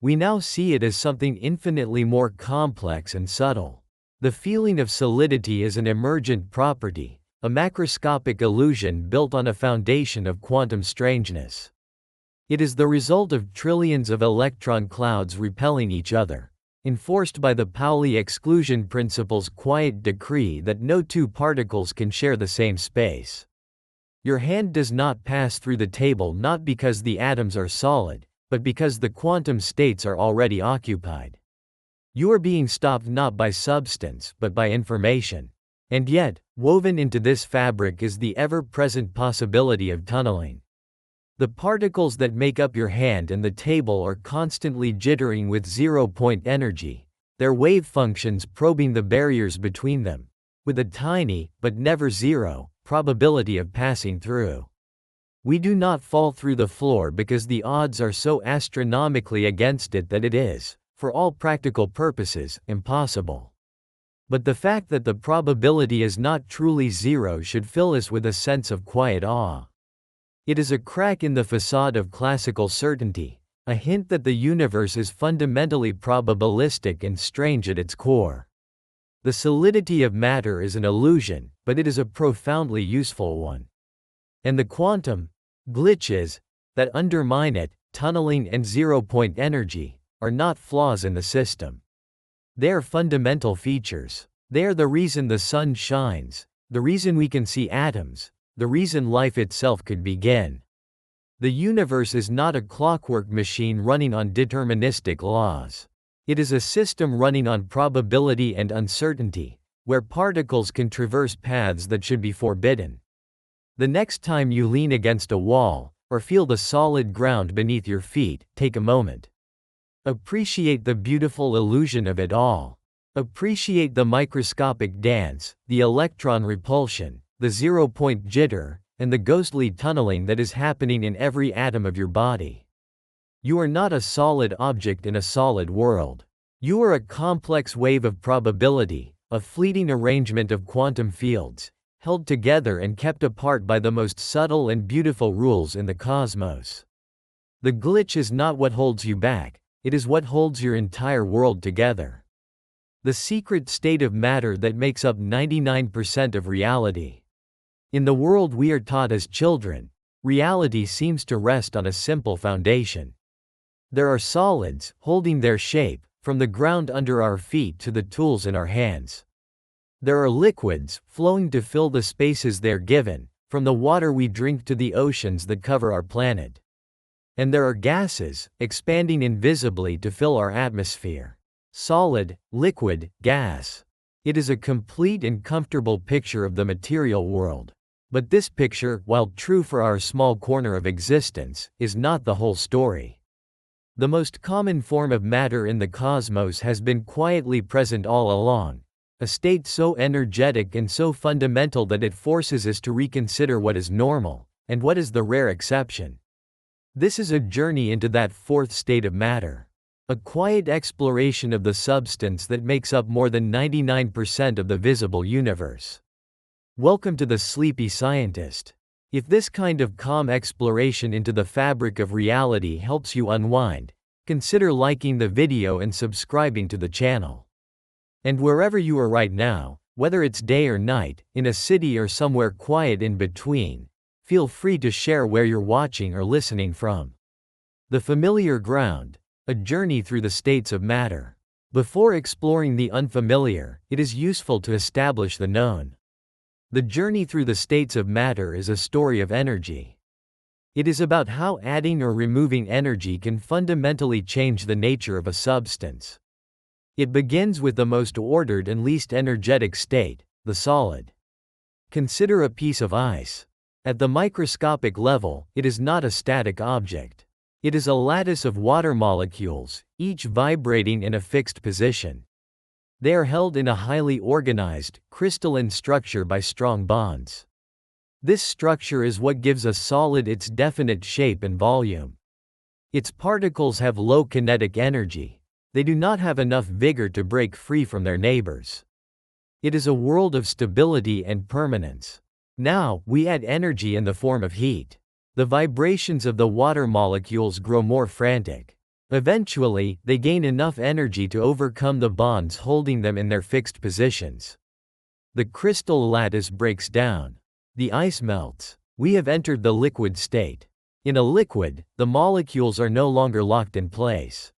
We now see it as something infinitely more complex and subtle. The feeling of solidity is an emergent property, a macroscopic illusion built on a foundation of quantum strangeness. It is the result of trillions of electron clouds repelling each other, enforced by the Pauli exclusion principle's quiet decree that no two particles can share the same space. Your hand does not pass through the table not because the atoms are solid, but because the quantum states are already occupied. You are being stopped not by substance but by information. And yet, woven into this fabric is the ever-present possibility of tunneling. The particles that make up your hand and the table are constantly jittering with zero-point energy, their wave functions probing the barriers between them, with a tiny, but never zero, probability of passing through. We do not fall through the floor because the odds are so astronomically against it that it is, for all practical purposes, impossible. But the fact that the probability is not truly zero should fill us with a sense of quiet awe. It is a crack in the facade of classical certainty, a hint that the universe is fundamentally probabilistic and strange at its core. The solidity of matter is an illusion, but it is a profoundly useful one. And the quantum glitches that undermine it, tunneling and zero-point energy, are not flaws in the system. They are fundamental features. They are the reason the sun shines, the reason we can see atoms, the reason life itself could begin. The universe is not a clockwork machine running on deterministic laws. It is a system running on probability and uncertainty, where particles can traverse paths that should be forbidden. The next time you lean against a wall, or feel the solid ground beneath your feet, take a moment. Appreciate the beautiful illusion of it all. Appreciate the microscopic dance, the electron repulsion, the zero-point jitter, and the ghostly tunneling that is happening in every atom of your body. You are not a solid object in a solid world. You are a complex wave of probability, a fleeting arrangement of quantum fields, held together and kept apart by the most subtle and beautiful rules in the cosmos. The glitch is not what holds you back, it is what holds your entire world together. The secret state of matter that makes up 99% of reality. In the world we are taught as children, reality seems to rest on a simple foundation. There are solids, holding their shape, from the ground under our feet to the tools in our hands. There are liquids, flowing to fill the spaces they're given, from the water we drink to the oceans that cover our planet. And there are gases, expanding invisibly to fill our atmosphere. Solid, liquid, gas. It is a complete and comfortable picture of the material world. But this picture, while true for our small corner of existence, is not the whole story. The most common form of matter in the cosmos has been quietly present all along, a state so energetic and so fundamental that it forces us to reconsider what is normal, and what is the rare exception. This is a journey into that fourth state of matter. A quiet exploration of the substance that makes up more than 99% of the visible universe. Welcome to the Sleepy Scientist. If this kind of calm exploration into the fabric of reality helps you unwind, consider liking the video and subscribing to the channel. And wherever you are right now, whether it's day or night, in a city or somewhere quiet in between, feel free to share where you're watching or listening from. The familiar ground, a journey through the states of matter. Before exploring the unfamiliar, it is useful to establish the known. The journey through the states of matter is a story of energy. It is about how adding or removing energy can fundamentally change the nature of a substance. It begins with the most ordered and least energetic state, the solid. Consider a piece of ice. At the microscopic level, it is not a static object. It is a lattice of water molecules, each vibrating in a fixed position. They are held in a highly organized, crystalline structure by strong bonds. This structure is what gives a solid its definite shape and volume. Its particles have low kinetic energy. They do not have enough vigor to break free from their neighbors. It is a world of stability and permanence. Now, we add energy in the form of heat. The vibrations of the water molecules grow more frantic. Eventually, they gain enough energy to overcome the bonds holding them in their fixed positions. The crystal lattice breaks down. The ice melts. We have entered the liquid state. In a liquid, the molecules are no longer locked in place.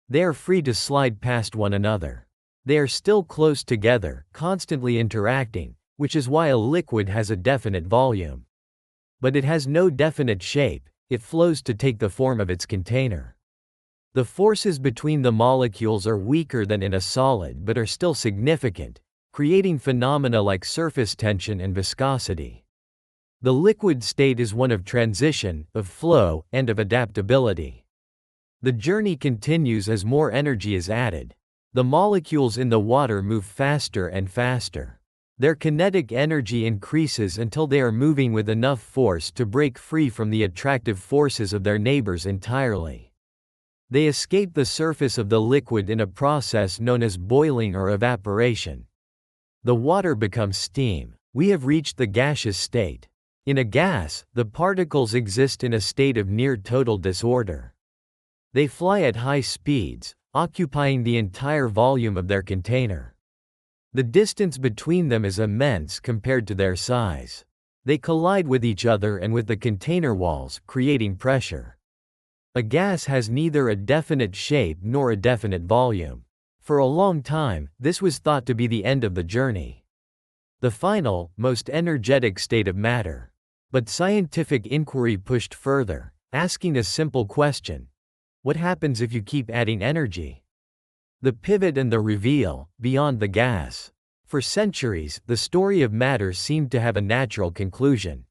They are free to slide past one another. They are still close together, constantly interacting, which is why a liquid has a definite volume. But it has no definite shape, it flows to take the form of its container. The forces between the molecules are weaker than in a solid but are still significant, creating phenomena like surface tension and viscosity. The liquid state is one of transition, of flow, and of adaptability. The journey continues as more energy is added. The molecules in the water move faster and faster. Their kinetic energy increases until they are moving with enough force to break free from the attractive forces of their neighbors entirely. They escape the surface of the liquid in a process known as boiling or evaporation. The water becomes steam. We have reached the gaseous state. In a gas, the particles exist in a state of near total disorder. They fly at high speeds, occupying the entire volume of their container. The distance between them is immense compared to their size. They collide with each other and with the container walls, creating pressure. A gas has neither a definite shape nor a definite volume. For a long time, this was thought to be the end of the journey. The final, most energetic state of matter. But scientific inquiry pushed further, asking a simple question. What happens if you keep adding energy? The pivot and the reveal, beyond the gas. For centuries, the story of matter seemed to have a natural conclusion.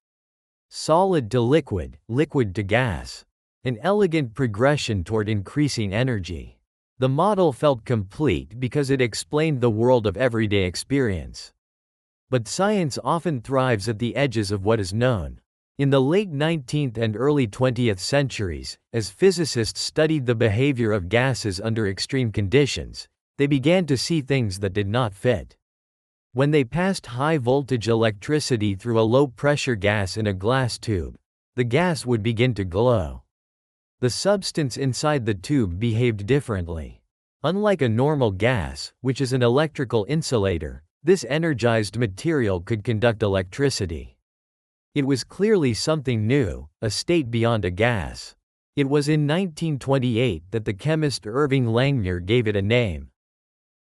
Solid to liquid, liquid to gas. An elegant progression toward increasing energy. The model felt complete because it explained the world of everyday experience. But science often thrives at the edges of what is known. In the late 19th and early 20th centuries, as physicists studied the behavior of gases under extreme conditions, they began to see things that did not fit. When they passed high-voltage electricity through a low-pressure gas in a glass tube, the gas would begin to glow. The substance inside the tube behaved differently. Unlike a normal gas, which is an electrical insulator, this energized material could conduct electricity. It was clearly something new, a state beyond a gas. It was in 1928 that the chemist Irving Langmuir gave it a name.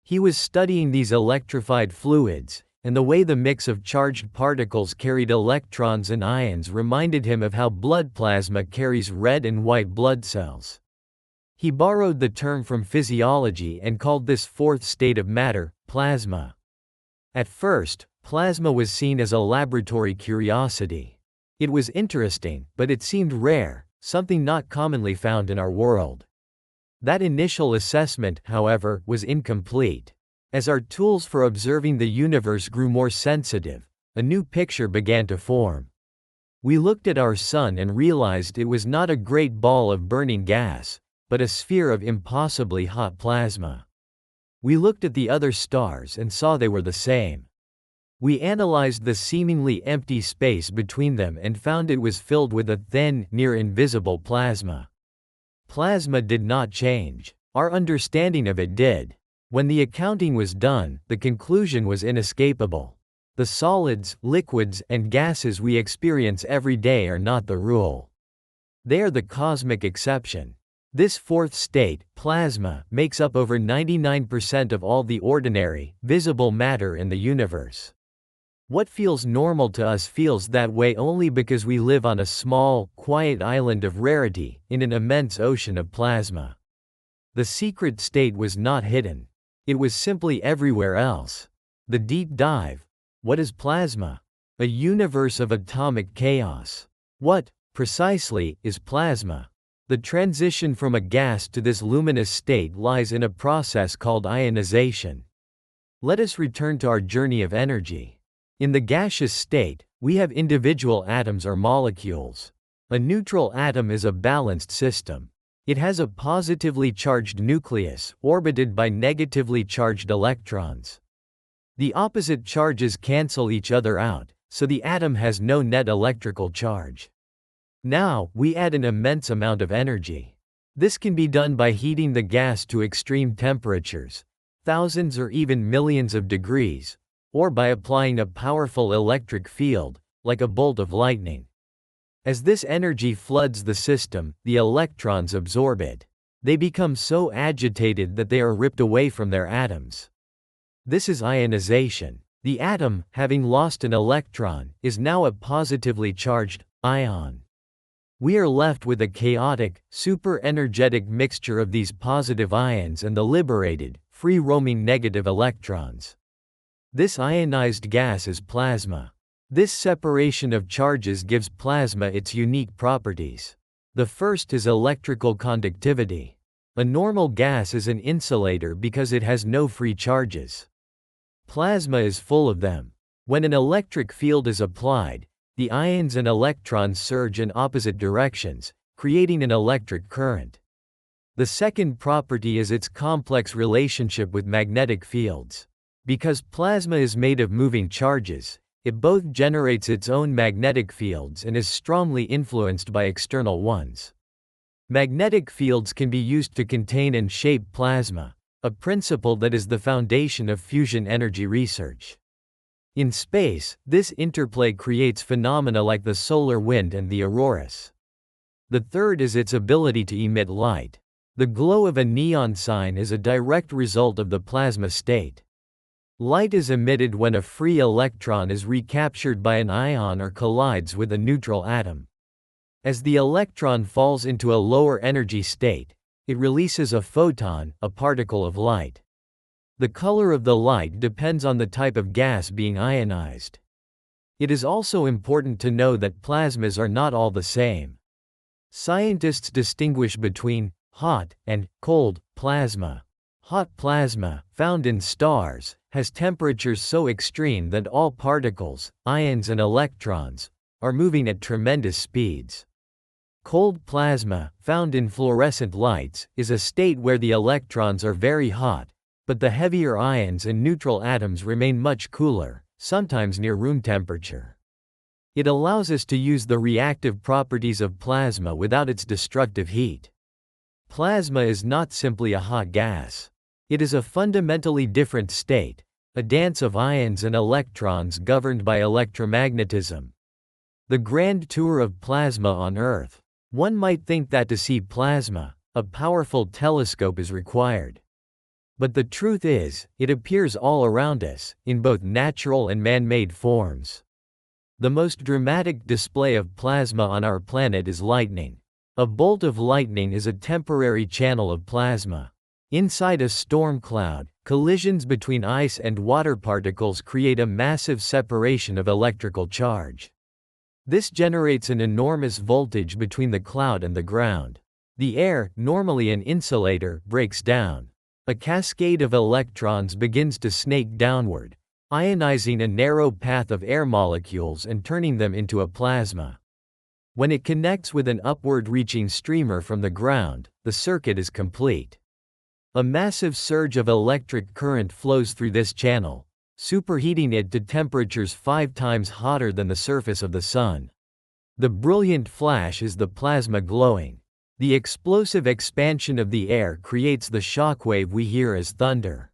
He was studying these electrified fluids, and the way the mix of charged particles carried electrons and ions reminded him of how blood plasma carries red and white blood cells. He borrowed the term from physiology and called this fourth state of matter, plasma. At first, plasma was seen as a laboratory curiosity. It was interesting, but it seemed rare, something not commonly found in our world. That initial assessment, however, was incomplete. As our tools for observing the universe grew more sensitive, a new picture began to form. We looked at our sun and realized it was not a great ball of burning gas, but a sphere of impossibly hot plasma. We looked at the other stars and saw they were the same. We analyzed the seemingly empty space between them and found it was filled with a thin, near-invisible plasma. Plasma did not change. Our understanding of it did. When the accounting was done, the conclusion was inescapable. The solids, liquids, and gases we experience every day are not the rule. They are the cosmic exception. This fourth state, plasma, makes up over 99% of all the ordinary, visible matter in the universe. What feels normal to us feels that way only because we live on a small, quiet island of rarity, in an immense ocean of plasma. The secret state was not hidden. It was simply everywhere else. The deep dive. What is plasma? A universe of atomic chaos. What, precisely, is plasma? The transition from a gas to this luminous state lies in a process called ionization. Let us return to our journey of energy. In the gaseous state, we have individual atoms or molecules. A neutral atom is a balanced system. It has a positively charged nucleus, orbited by negatively charged electrons. The opposite charges cancel each other out, so the atom has no net electrical charge. Now, we add an immense amount of energy. This can be done by heating the gas to extreme temperatures, thousands or even millions of degrees, or by applying a powerful electric field, like a bolt of lightning. As this energy floods the system, the electrons absorb it. They become so agitated that they are ripped away from their atoms. This is ionization. The atom, having lost an electron, is now a positively charged ion. We are left with a chaotic, super-energetic mixture of these positive ions and the liberated, free-roaming negative electrons. This ionized gas is plasma. This separation of charges gives plasma its unique properties. The first is electrical conductivity. A normal gas is an insulator because it has no free charges. Plasma is full of them. When an electric field is applied, the ions and electrons surge in opposite directions, creating an electric current. The second property is its complex relationship with magnetic fields. Because plasma is made of moving charges, it both generates its own magnetic fields and is strongly influenced by external ones. Magnetic fields can be used to contain and shape plasma, a principle that is the foundation of fusion energy research. In space, this interplay creates phenomena like the solar wind and the auroras. The third is its ability to emit light. The glow of a neon sign is a direct result of the plasma state. Light is emitted when a free electron is recaptured by an ion or collides with a neutral atom. As the electron falls into a lower energy state, it releases a photon, a particle of light. The color of the light depends on the type of gas being ionized. It is also important to know that plasmas are not all the same. Scientists distinguish between hot and cold plasma. Hot plasma, found in stars, has temperatures so extreme that all particles, ions and electrons, are moving at tremendous speeds. Cold plasma, found in fluorescent lights, is a state where the electrons are very hot, but the heavier ions and neutral atoms remain much cooler, sometimes near room temperature. It allows us to use the reactive properties of plasma without its destructive heat. Plasma is not simply a hot gas. It is a fundamentally different state, a dance of ions and electrons governed by electromagnetism. The grand tour of plasma on Earth. One might think that to see plasma, a powerful telescope is required. But the truth is, it appears all around us, in both natural and man-made forms. The most dramatic display of plasma on our planet is lightning. A bolt of lightning is a temporary channel of plasma. Inside a storm cloud, collisions between ice and water particles create a massive separation of electrical charge. This generates an enormous voltage between the cloud and the ground. The air, normally an insulator, breaks down. A cascade of electrons begins to snake downward, ionizing a narrow path of air molecules and turning them into a plasma. When it connects with an upward-reaching streamer from the ground, the circuit is complete. A massive surge of electric current flows through this channel, superheating it to temperatures 5 times hotter than the surface of the sun. The brilliant flash is the plasma glowing. The explosive expansion of the air creates the shockwave we hear as thunder.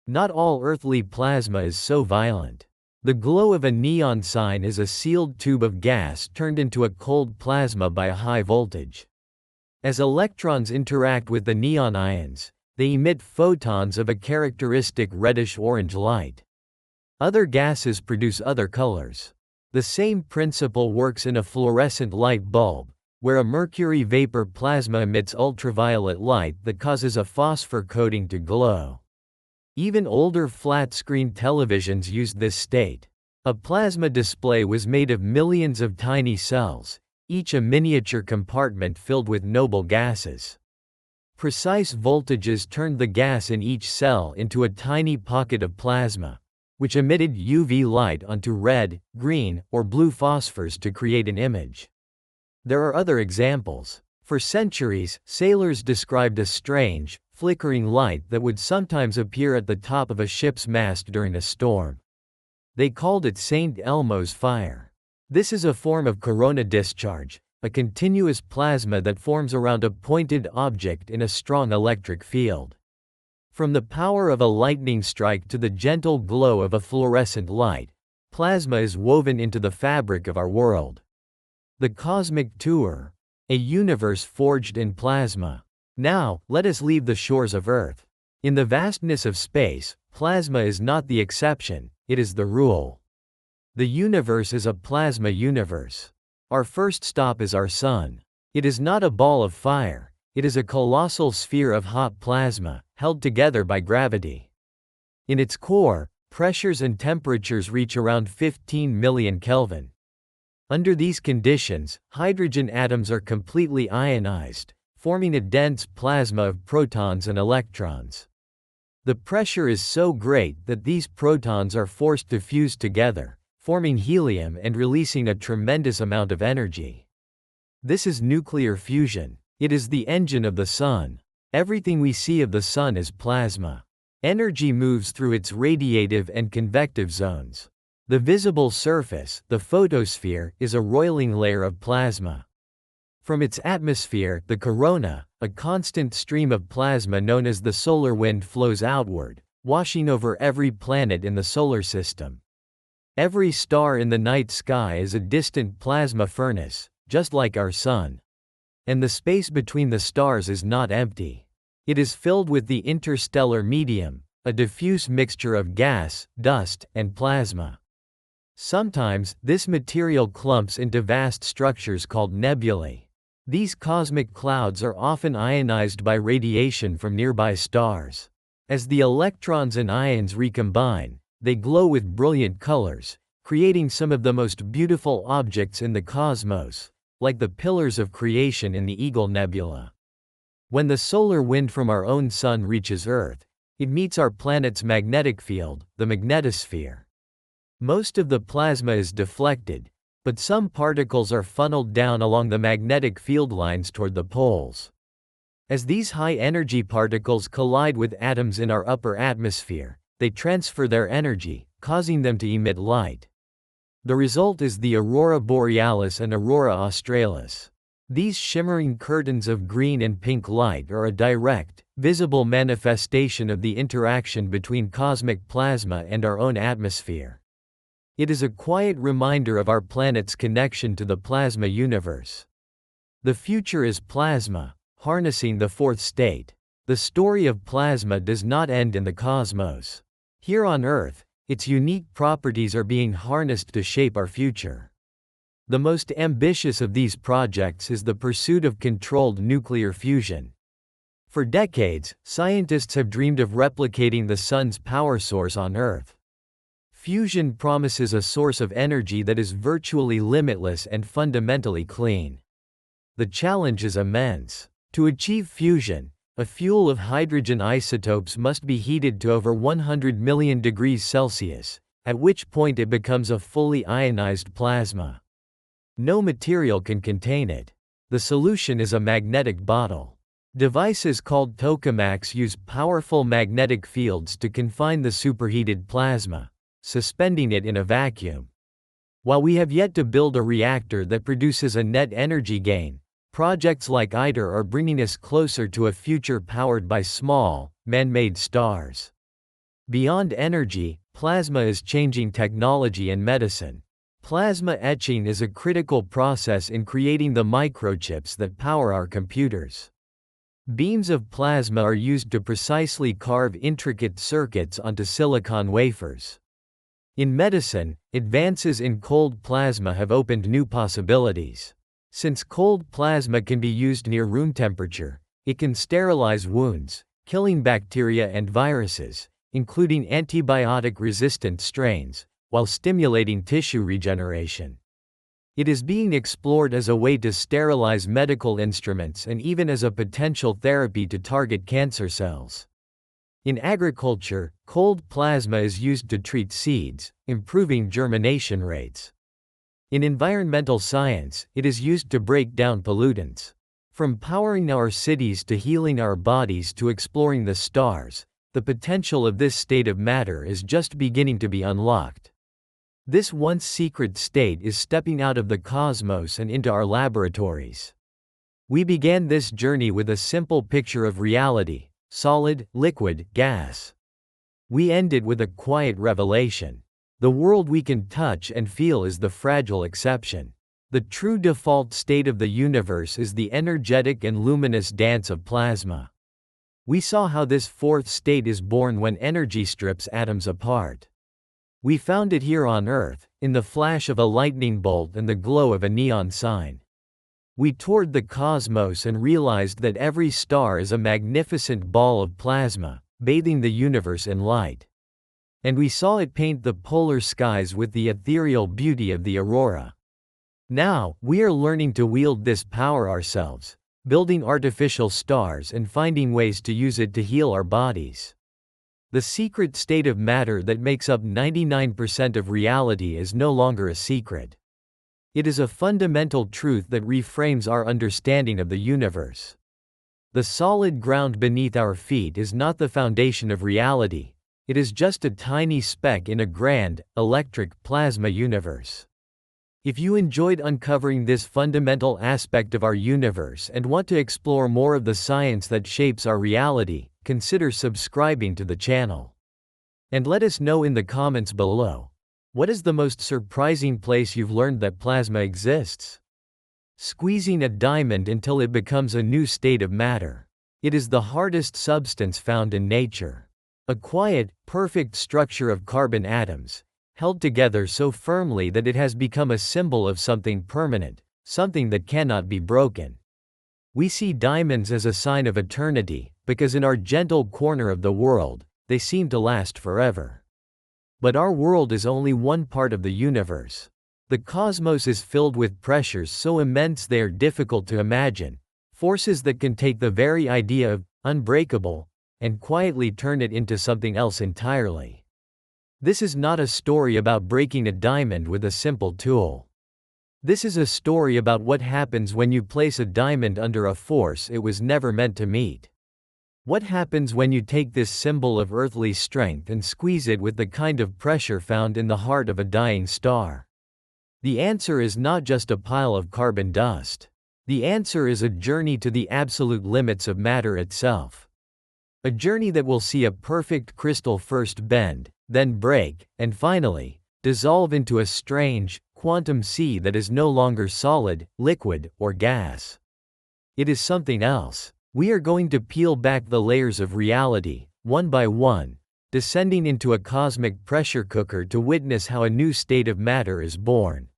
Not all earthly plasma is so violent. The glow of a neon sign is a sealed tube of gas turned into a cold plasma by a high voltage. As electrons interact with the neon ions, they emit photons of a characteristic reddish-orange light. Other gases produce other colors. The same principle works in a fluorescent light bulb, where a mercury vapor plasma emits ultraviolet light that causes a phosphor coating to glow. Even older flat-screen televisions used this state. A plasma display was made of millions of tiny cells, each a miniature compartment filled with noble gases. Precise voltages turned the gas in each cell into a tiny pocket of plasma, which emitted UV light onto red, green, or blue phosphors to create an image. There are other examples. For centuries, sailors described a strange, flickering light that would sometimes appear at the top of a ship's mast during a storm. They called it St. Elmo's fire. This is a form of corona discharge, a continuous plasma that forms around a pointed object in a strong electric field. From the power of a lightning strike to the gentle glow of a fluorescent light, plasma is woven into the fabric of our world. The Cosmic Tour, a universe forged in plasma. Now, let us leave the shores of Earth. In the vastness of space, plasma is not the exception, it is the rule. The universe is a plasma universe. Our first stop is our sun. It is not a ball of fire, it is a colossal sphere of hot plasma, held together by gravity. In its core, pressures and temperatures reach around 15 million Kelvin. Under these conditions, hydrogen atoms are completely ionized, forming a dense plasma of protons and electrons. The pressure is so great that these protons are forced to fuse together, forming helium and releasing a tremendous amount of energy. This is nuclear fusion. It is the engine of the sun. Everything we see of the sun is plasma. Energy moves through its radiative and convective zones. The visible surface, the photosphere, is a roiling layer of plasma. From its atmosphere, the corona, a constant stream of plasma known as the solar wind flows outward, washing over every planet in the solar system. Every star in the night sky is a distant plasma furnace, just like our sun. And the space between the stars is not empty. It is filled with the interstellar medium, a diffuse mixture of gas, dust, and plasma. Sometimes, this material clumps into vast structures called nebulae. These cosmic clouds are often ionized by radiation from nearby stars. As the electrons and ions recombine, they glow with brilliant colors, creating some of the most beautiful objects in the cosmos, like the pillars of creation in the Eagle Nebula. When the solar wind from our own sun reaches Earth, it meets our planet's magnetic field, the magnetosphere. Most of the plasma is deflected, but some particles are funneled down along the magnetic field lines toward the poles. As these high-energy particles collide with atoms in our upper atmosphere, they transfer their energy, causing them to emit light. The result is the aurora borealis and aurora australis. These shimmering curtains of green and pink light are a direct, visible manifestation of the interaction between cosmic plasma and our own atmosphere. It is a quiet reminder of our planet's connection to the plasma universe. The future is plasma, harnessing the fourth state. The story of plasma does not end in the cosmos. Here on Earth, its unique properties are being harnessed to shape our future. The most ambitious of these projects is the pursuit of controlled nuclear fusion. For decades, scientists have dreamed of replicating the sun's power source on Earth. Fusion promises a source of energy that is virtually limitless and fundamentally clean. The challenge is immense. To achieve fusion, a fuel of hydrogen isotopes must be heated to over 100 million degrees Celsius, at which point it becomes a fully ionized plasma. No material can contain it. The solution is a magnetic bottle. Devices called tokamaks use powerful magnetic fields to confine the superheated plasma, suspending it in a vacuum. While we have yet to build a reactor that produces a net energy gain, projects like ITER are bringing us closer to a future powered by small, man-made stars. Beyond energy, plasma is changing technology and medicine. Plasma etching is a critical process in creating the microchips that power our computers. Beams of plasma are used to precisely carve intricate circuits onto silicon wafers. In medicine, advances in cold plasma have opened new possibilities. Since cold plasma can be used near room temperature, it can sterilize wounds, killing bacteria and viruses, including antibiotic-resistant strains, while stimulating tissue regeneration. It is being explored as a way to sterilize medical instruments and even as a potential therapy to target cancer cells. In agriculture, cold plasma is used to treat seeds, improving germination rates. In environmental science, it is used to break down pollutants. From powering our cities to healing our bodies to exploring the stars, the potential of this state of matter is just beginning to be unlocked. This once secret state is stepping out of the cosmos and into our laboratories. We began this journey with a simple picture of reality: solid, liquid, gas. We end it with a quiet revelation. The world we can touch and feel is the fragile exception. The true default state of the universe is the energetic and luminous dance of plasma. We saw how this fourth state is born when energy strips atoms apart. We found it here on Earth, in the flash of a lightning bolt and the glow of a neon sign. We toured the cosmos and realized that every star is a magnificent ball of plasma, bathing the universe in light. And we saw it paint the polar skies with the ethereal beauty of the aurora. Now, we are learning to wield this power ourselves, building artificial stars and finding ways to use it to heal our bodies. The secret state of matter that makes up 99% of reality is no longer a secret. It is a fundamental truth that reframes our understanding of the universe. The solid ground beneath our feet is not the foundation of reality. It is just a tiny speck in a grand, electric plasma universe. If you enjoyed uncovering this fundamental aspect of our universe and want to explore more of the science that shapes our reality, consider subscribing to the channel. And let us know in the comments below, what is the most surprising place you've learned that plasma exists? Squeezing a diamond until it becomes a new state of matter. It is the hardest substance found in nature. A quiet, perfect structure of carbon atoms, held together so firmly that it has become a symbol of something permanent, something that cannot be broken. We see diamonds as a sign of eternity, because in our gentle corner of the world, they seem to last forever. But our world is only one part of the universe. The cosmos is filled with pressures so immense they are difficult to imagine, forces that can take the very idea of unbreakable and quietly turn it into something else entirely. This is not a story about breaking a diamond with a simple tool. This is a story about what happens when you place a diamond under a force it was never meant to meet. What happens when you take this symbol of earthly strength and squeeze it with the kind of pressure found in the heart of a dying star? The answer is not just a pile of carbon dust. The answer is a journey to the absolute limits of matter itself. A journey that will see a perfect crystal first bend, then break, and finally, dissolve into a strange, quantum sea that is no longer solid, liquid, or gas. It is something else. We are going to peel back the layers of reality, one by one, descending into a cosmic pressure cooker to witness how a new state of matter is born.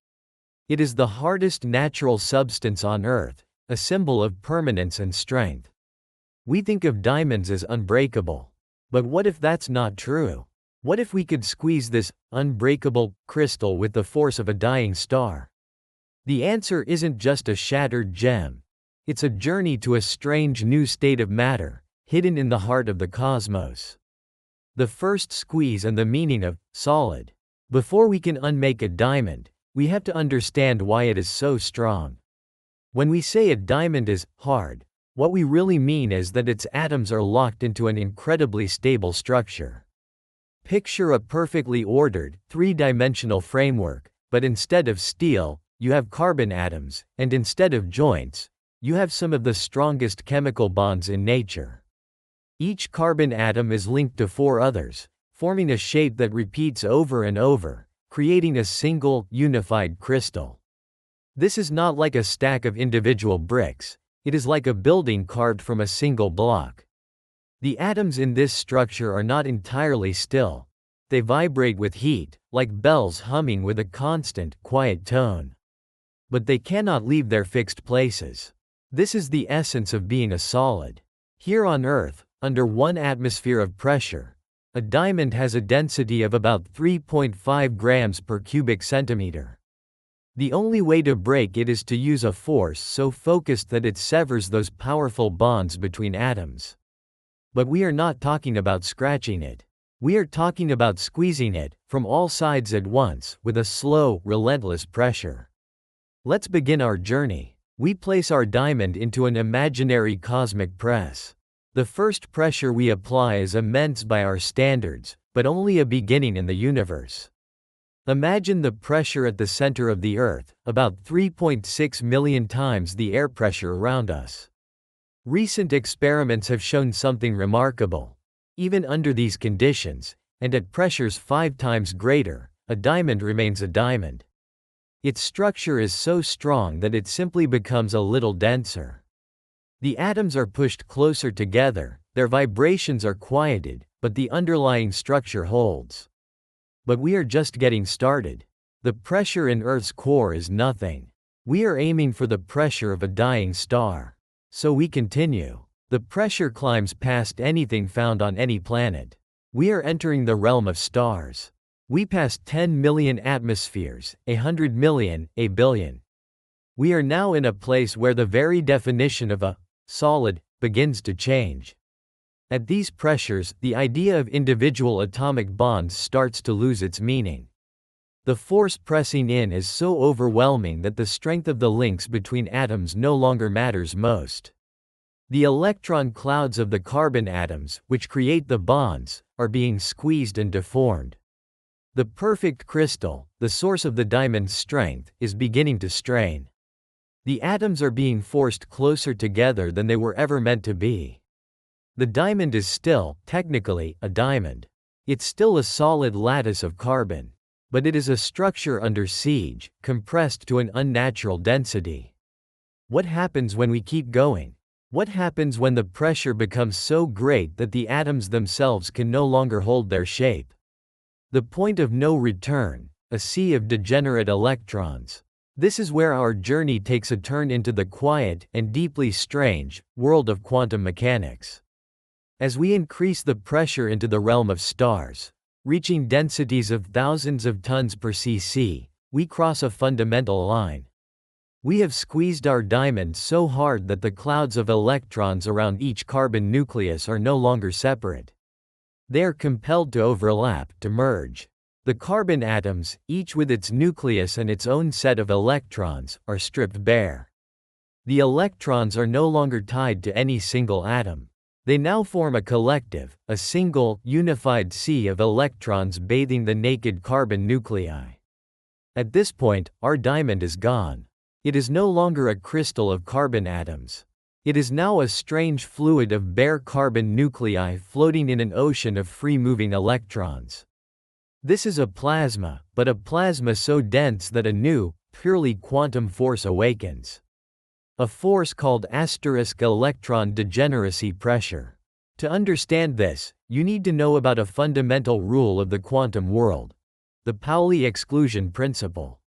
It is the hardest natural substance on Earth, a symbol of permanence and strength. We think of diamonds as unbreakable. But what if that's not true? What if we could squeeze this unbreakable crystal with the force of a dying star? The answer isn't just a shattered gem. It's a journey to a strange new state of matter, hidden in the heart of the cosmos. The first squeeze and the meaning of solid. Before we can unmake a diamond, we have to understand why it is so strong. When we say a diamond is hard, what we really mean is that its atoms are locked into an incredibly stable structure. Picture a perfectly ordered, three-dimensional framework, but instead of steel, you have carbon atoms, and instead of joints, you have some of the strongest chemical bonds in nature. Each carbon atom is linked to four others, forming a shape that repeats over and over, creating a single, unified crystal. This is not like a stack of individual bricks. It is like a building carved from a single block. The atoms in this structure are not entirely still. They vibrate with heat, like bells humming with a constant, quiet tone. But they cannot leave their fixed places. This is the essence of being a solid. Here on Earth, under 1 atmosphere of pressure, a diamond has a density of about 3.5 grams per cubic centimeter. The only way to break it is to use a force so focused that it severs those powerful bonds between atoms. But we are not talking about scratching it. We are talking about squeezing it, from all sides at once, with a slow, relentless pressure. Let's begin our journey. We place our diamond into an imaginary cosmic press. The first pressure we apply is immense by our standards, but only a beginning in the universe. Imagine the pressure at the center of the Earth, about 3.6 million times the air pressure around us. Recent experiments have shown something remarkable. Even under these conditions, and at pressures 5 times greater, a diamond remains a diamond. Its structure is so strong that it simply becomes a little denser. The atoms are pushed closer together, their vibrations are quieted, but the underlying structure holds. But we are just getting started. The pressure in Earth's core is nothing. We are aiming for the pressure of a dying star. So we continue. The pressure climbs past anything found on any planet. We are entering the realm of stars. We passed 10 million atmospheres, 100 million, a billion. We are now in a place where the very definition of a solid begins to change. At these pressures, the idea of individual atomic bonds starts to lose its meaning. The force pressing in is so overwhelming that the strength of the links between atoms no longer matters most. The electron clouds of the carbon atoms, which create the bonds, are being squeezed and deformed. The perfect crystal, the source of the diamond's strength, is beginning to strain. The atoms are being forced closer together than they were ever meant to be. The diamond is still, technically, a diamond. It's still a solid lattice of carbon. But it is a structure under siege, compressed to an unnatural density. What happens when we keep going? What happens when the pressure becomes so great that the atoms themselves can no longer hold their shape? The point of no return, a sea of degenerate electrons. This is where our journey takes a turn into the quiet and deeply strange world of quantum mechanics. As we increase the pressure into the realm of stars, reaching densities of thousands of tons per cc, we cross a fundamental line. We have squeezed our diamond so hard that the clouds of electrons around each carbon nucleus are no longer separate. They are compelled to overlap, to merge. The carbon atoms, each with its nucleus and its own set of electrons, are stripped bare. The electrons are no longer tied to any single atom. They now form a collective, a single, unified sea of electrons bathing the naked carbon nuclei. At this point, our diamond is gone. It is no longer a crystal of carbon atoms. It is now a strange fluid of bare carbon nuclei floating in an ocean of free-moving electrons. This is a plasma, but a plasma so dense that a new, purely quantum force awakens. A force called electron degeneracy pressure. To understand this, you need to know about a fundamental rule of the quantum world: the Pauli exclusion principle.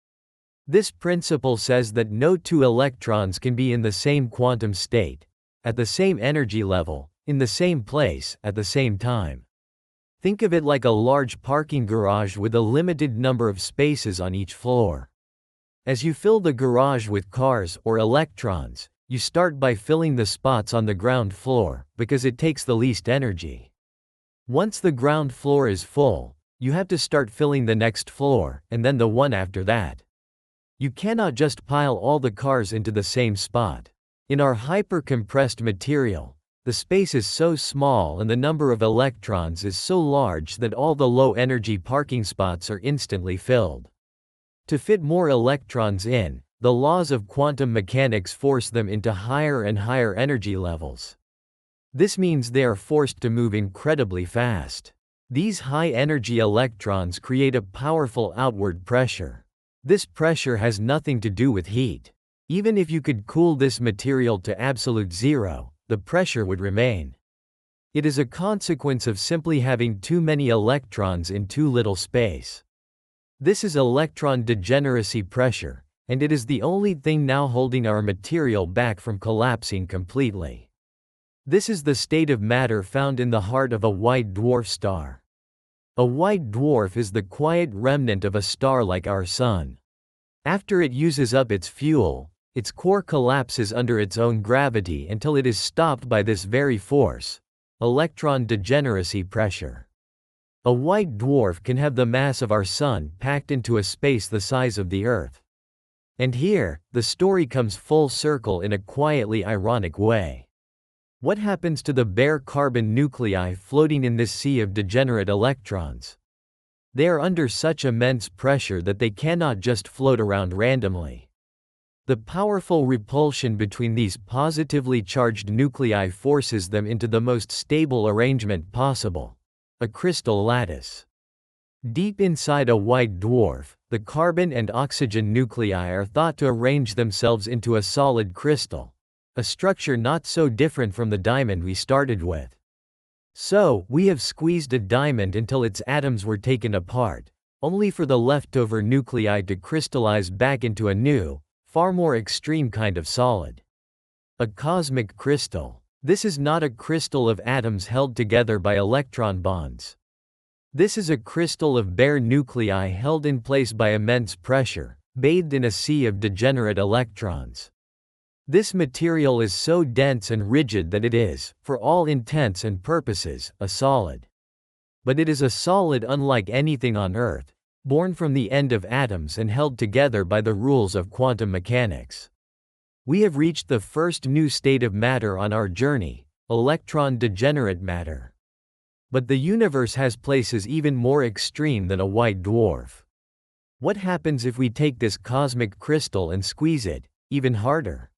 This principle says that no two electrons can be in the same quantum state, at the same energy level, in the same place, at the same time. Think of it like a large parking garage with a limited number of spaces on each floor. As you fill the garage with cars or electrons, you start by filling the spots on the ground floor, because it takes the least energy. Once the ground floor is full, you have to start filling the next floor, and then the one after that. You cannot just pile all the cars into the same spot. In our hyper-compressed material, the space is so small and the number of electrons is so large that all the low-energy parking spots are instantly filled. To fit more electrons in, the laws of quantum mechanics force them into higher and higher energy levels. This means they are forced to move incredibly fast. These high-energy electrons create a powerful outward pressure. This pressure has nothing to do with heat. Even if you could cool this material to absolute zero, the pressure would remain. It is a consequence of simply having too many electrons in too little space. This is electron degeneracy pressure, and it is the only thing now holding our material back from collapsing completely. This is the state of matter found in the heart of a white dwarf star. A white dwarf is the quiet remnant of a star like our Sun. After it uses up its fuel, its core collapses under its own gravity until it is stopped by this very force, electron degeneracy pressure. A white dwarf can have the mass of our Sun packed into a space the size of the Earth. And here, the story comes full circle in a quietly ironic way. What happens to the bare carbon nuclei floating in this sea of degenerate electrons? They are under such immense pressure that they cannot just float around randomly. The powerful repulsion between these positively charged nuclei forces them into the most stable arrangement possible, a crystal lattice. Deep inside a white dwarf, the carbon and oxygen nuclei are thought to arrange themselves into a solid crystal, a structure not so different from the diamond we started with. So, we have squeezed a diamond until its atoms were taken apart, only for the leftover nuclei to crystallize back into a new, far more extreme kind of solid. A cosmic crystal. This is not a crystal of atoms held together by electron bonds. This is a crystal of bare nuclei held in place by immense pressure, bathed in a sea of degenerate electrons. This material is so dense and rigid that it is, for all intents and purposes, a solid. But it is a solid unlike anything on Earth, born from the end of atoms and held together by the rules of quantum mechanics. We have reached the first new state of matter on our journey, electron degenerate matter. But the universe has places even more extreme than a white dwarf. What happens if we take this cosmic crystal and squeeze it, even harder?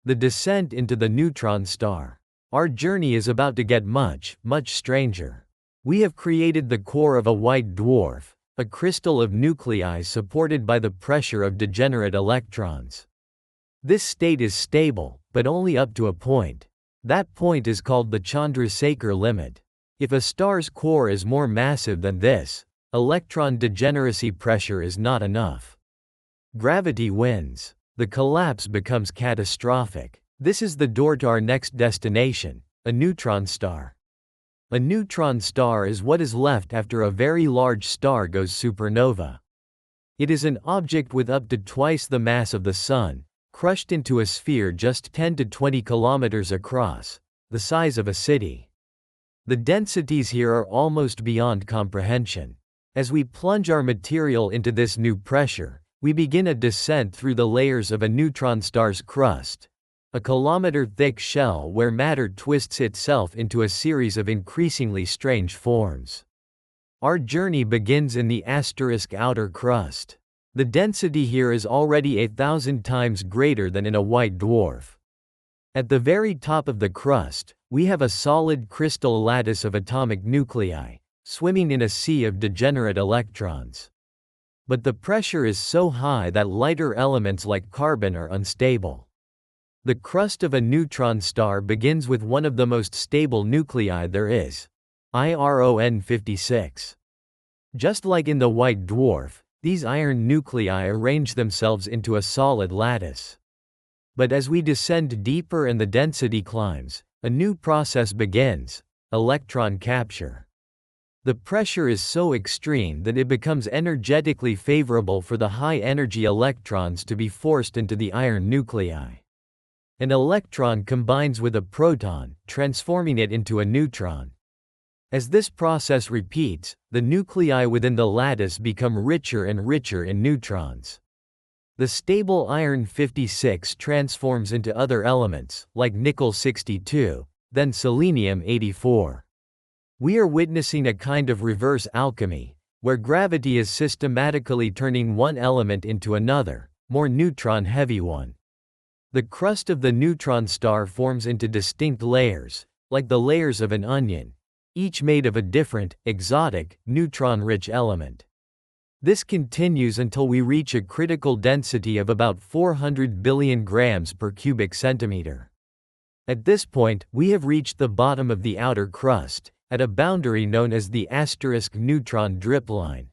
The descent into the neutron star. Our journey is about to get much, much stranger. We have created the core of a white dwarf, a crystal of nuclei supported by the pressure of degenerate electrons. This state is stable, but only up to a point. That point is called the Chandrasekhar limit. If a star's core is more massive than this, electron degeneracy pressure is not enough. Gravity wins. The collapse becomes catastrophic. This is the door to our next destination, a neutron star. A neutron star is what is left after a very large star goes supernova. It is an object with up to twice the mass of the Sun, crushed into a sphere just 10 to 20 kilometers across, the size of a city. The densities here are almost beyond comprehension. As we plunge our material into this new pressure, we begin a descent through the layers of a neutron star's crust, a kilometer-thick shell where matter twists itself into a series of increasingly strange forms. Our journey begins in the asterisk outer crust. The density here is already 1,000 times greater than in a white dwarf. At the very top of the crust, we have a solid crystal lattice of atomic nuclei, swimming in a sea of degenerate electrons. But the pressure is so high that lighter elements like carbon are unstable. The crust of a neutron star begins with one of the most stable nuclei there is, iron 56. Just like in the white dwarf, These iron nuclei arrange themselves into a solid lattice. But as we descend deeper and the density climbs, a new process begins: electron capture. The pressure is so extreme that it becomes energetically favorable for the high-energy electrons to be forced into the iron nuclei. An electron combines with a proton, transforming it into a neutron. As this process repeats, the nuclei within the lattice become richer and richer in neutrons. The stable iron 56 transforms into other elements, like nickel 62, then selenium 84. We are witnessing a kind of reverse alchemy, where gravity is systematically turning one element into another, more neutron-heavy one. The crust of the neutron star forms into distinct layers, like the layers of an onion, each made of a different, exotic, neutron-rich element. This continues until we reach a critical density of about 400 billion grams per cubic centimeter. At this point, we have reached the bottom of the outer crust, at a boundary known as the asterisk neutron drip line.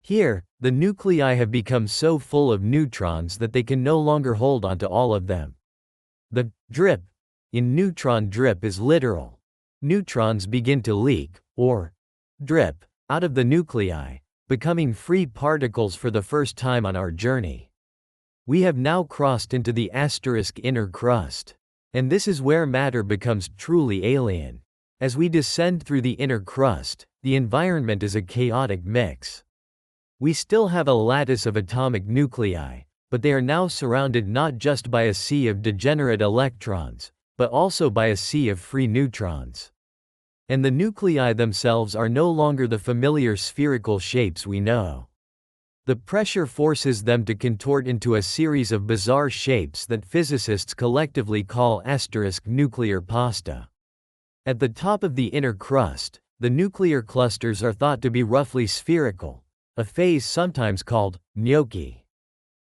Here, the nuclei have become so full of neutrons that they can no longer hold onto all of them. The drip in neutron drip is literal. Neutrons begin to leak, or drip, out of the nuclei, becoming free particles for the first time on our journey. We have now crossed into the asterisk inner crust. And this is where matter becomes truly alien. As we descend through the inner crust, the environment is a chaotic mix. We still have a lattice of atomic nuclei, but they are now surrounded not just by a sea of degenerate electrons, but also by a sea of free neutrons. And the nuclei themselves are no longer the familiar spherical shapes we know. The pressure forces them to contort into a series of bizarre shapes that physicists collectively call asterisk nuclear pasta. At the top of the inner crust, the nuclear clusters are thought to be roughly spherical, a phase sometimes called gnocchi.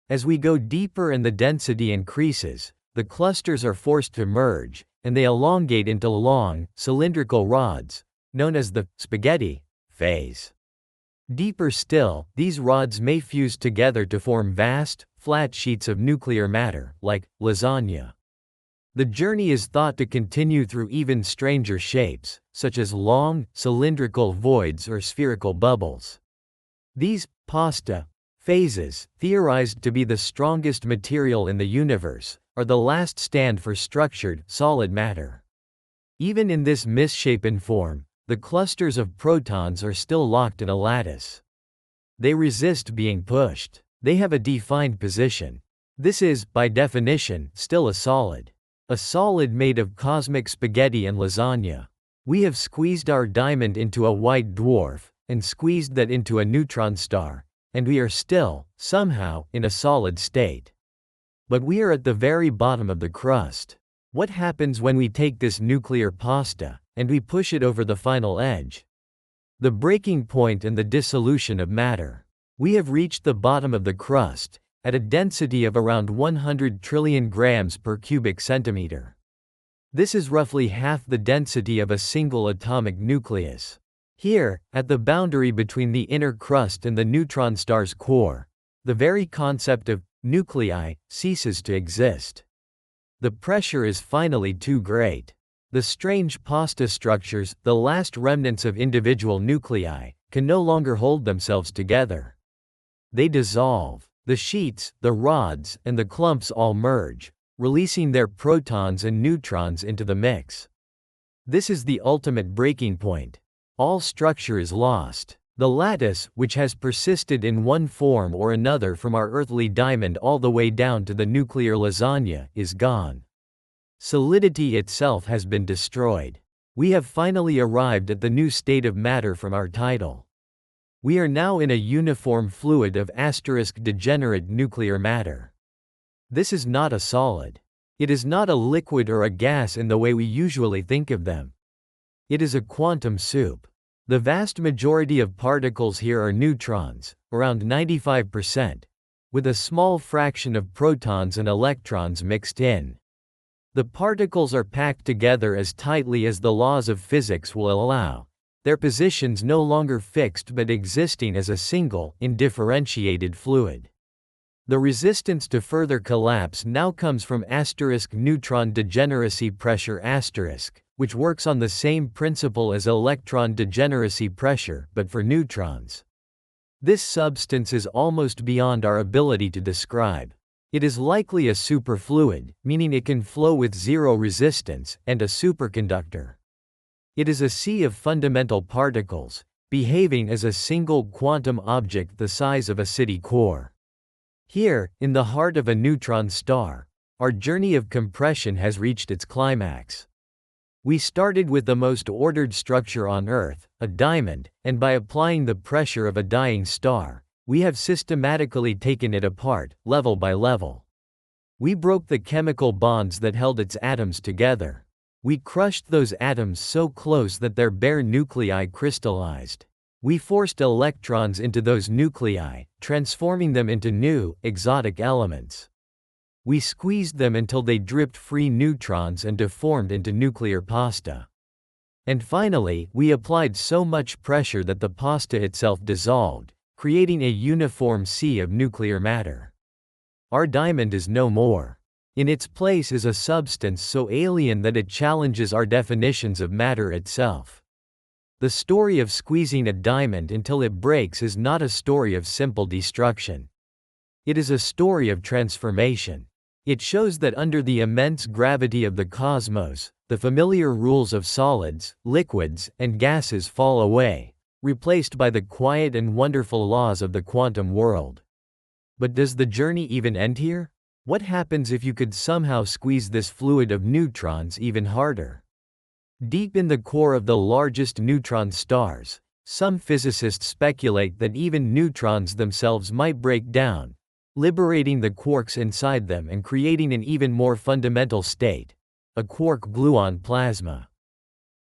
As we go deeper and the density increases, the clusters are forced to merge, and they elongate into long, cylindrical rods, known as the spaghetti phase. Deeper still, these rods may fuse together to form vast, flat sheets of nuclear matter, like lasagna. The journey is thought to continue through even stranger shapes, such as long, cylindrical voids or spherical bubbles. These pasta phases, theorized to be the strongest material in the universe, are the last stand for structured, solid matter. Even in this misshapen form, the clusters of protons are still locked in a lattice. They resist being pushed. They have a defined position. This is, by definition, still a solid. A solid made of cosmic spaghetti and lasagna. We have squeezed our diamond into a white dwarf, and squeezed that into a neutron star, and we are still, somehow, in a solid state. But we are at the very bottom of the crust. What happens when we take this nuclear pasta, and we push it over the final edge? The breaking point and the dissolution of matter. We have reached the bottom of the crust, at a density of around 100 trillion grams per cubic centimeter. This is roughly half the density of a single atomic nucleus. Here, at the boundary between the inner crust and the neutron star's core, the very concept of nuclei ceases to exist. The pressure is finally too great. The strange pasta structures, the last remnants of individual nuclei, can no longer hold themselves together. They dissolve. The sheets, the rods, and the clumps all merge, releasing their protons and neutrons into the mix. This is the ultimate breaking point. All structure is lost. The lattice, which has persisted in one form or another from our earthly diamond all the way down to the nuclear lasagna, is gone. Solidity itself has been destroyed. We have finally arrived at the new state of matter from our title. We are now in a uniform fluid of asterisk degenerate nuclear matter. This is not a solid. It is not a liquid or a gas in the way we usually think of them. It is a quantum soup. The vast majority of particles here are neutrons, around 95%, with a small fraction of protons and electrons mixed in. The particles are packed together as tightly as the laws of physics will allow, their positions no longer fixed but existing as a single, indifferentiated fluid. The resistance to further collapse now comes from neutron degeneracy pressure, which works on the same principle as electron degeneracy pressure but for neutrons. This substance is almost beyond our ability to describe. It is likely a superfluid, meaning it can flow with zero resistance, and a superconductor. It is a sea of fundamental particles, behaving as a single quantum object the size of a city core. Here, in the heart of a neutron star, our journey of compression has reached its climax. We started with the most ordered structure on Earth, a diamond, and by applying the pressure of a dying star, we have systematically taken it apart, level by level. We broke the chemical bonds that held its atoms together. We crushed those atoms so close that their bare nuclei crystallized. We forced electrons into those nuclei, transforming them into new, exotic elements. We squeezed them until they dripped free neutrons and deformed into nuclear pasta. And finally, we applied so much pressure that the pasta itself dissolved, creating a uniform sea of nuclear matter. Our diamond is no more. In its place is a substance so alien that it challenges our definitions of matter itself. The story of squeezing a diamond until it breaks is not a story of simple destruction. It is a story of transformation. It shows that under the immense gravity of the cosmos, the familiar rules of solids, liquids, and gases fall away, replaced by the quiet and wonderful laws of the quantum world. But does the journey even end here? What happens if you could somehow squeeze this fluid of neutrons even harder? Deep in the core of the largest neutron stars, some physicists speculate that even neutrons themselves might break down, liberating the quarks inside them and creating an even more fundamental state, a quark-gluon plasma.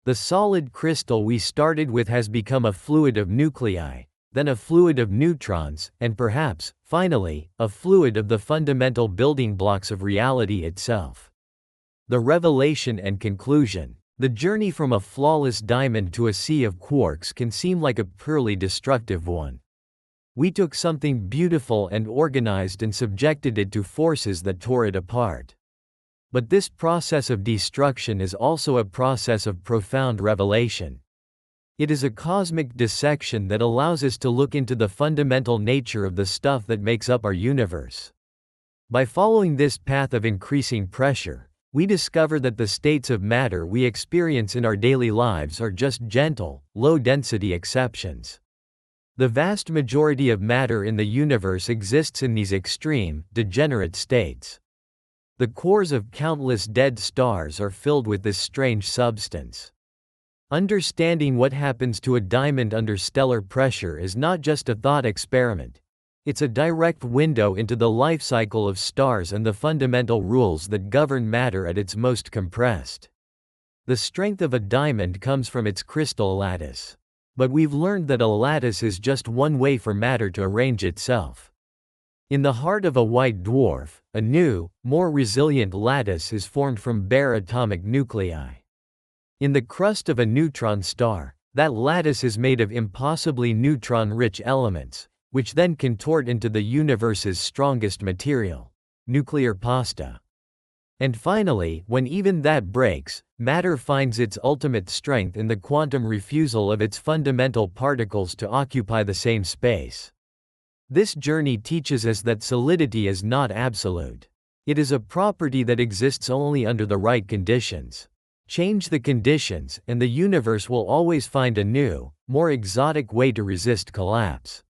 The solid crystal we started with has become a fluid of nuclei, then a fluid of neutrons, and perhaps, finally, a fluid of the fundamental building blocks of reality itself. The revelation and conclusion. The journey from a flawless diamond to a sea of quarks can seem like a purely destructive one. We took something beautiful and organized and subjected it to forces that tore it apart. But this process of destruction is also a process of profound revelation. It is a cosmic dissection that allows us to look into the fundamental nature of the stuff that makes up our universe. By following this path of increasing pressure, we discover that the states of matter we experience in our daily lives are just gentle, low-density exceptions. The vast majority of matter in the universe exists in these extreme, degenerate states. The cores of countless dead stars are filled with this strange substance. Understanding what happens to a diamond under stellar pressure is not just a thought experiment. It's a direct window into the life cycle of stars and the fundamental rules that govern matter at its most compressed. The strength of a diamond comes from its crystal lattice. But we've learned that a lattice is just one way for matter to arrange itself. In the heart of a white dwarf, a new, more resilient lattice is formed from bare atomic nuclei. In the crust of a neutron star, that lattice is made of impossibly neutron-rich elements, which then contort into the universe's strongest material, nuclear pasta. And finally, when even that breaks, matter finds its ultimate strength in the quantum refusal of its fundamental particles to occupy the same space. This journey teaches us that solidity is not absolute. It is a property that exists only under the right conditions. Change the conditions, and the universe will always find a new, more exotic way to resist collapse.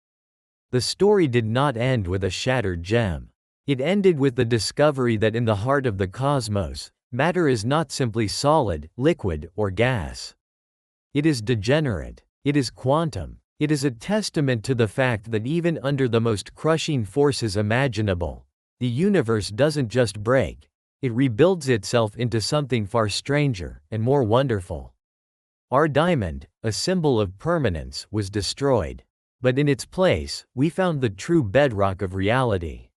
The story did not end with a shattered gem. It ended with the discovery that in the heart of the cosmos, matter is not simply solid, liquid, or gas. It is degenerate. It is quantum. It is a testament to the fact that even under the most crushing forces imaginable, the universe doesn't just break, it rebuilds itself into something far stranger and more wonderful. Our diamond, a symbol of permanence, was destroyed. But in its place, we found the true bedrock of reality.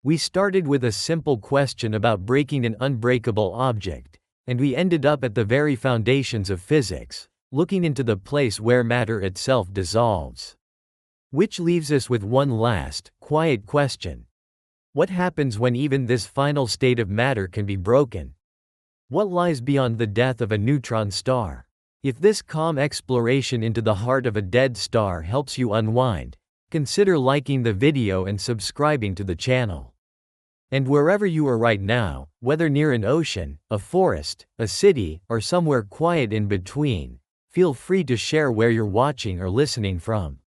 We started with a simple question about breaking an unbreakable object, and we ended up at the very foundations of physics, looking into the place where matter itself dissolves. Which leaves us with one last, quiet question. What happens when even this final state of matter can be broken? What lies beyond the death of a neutron star? If this calm exploration into the heart of a dead star helps you unwind, consider liking the video and subscribing to the channel. And wherever you are right now, whether near an ocean, a forest, a city, or somewhere quiet in between, feel free to share where you're watching or listening from.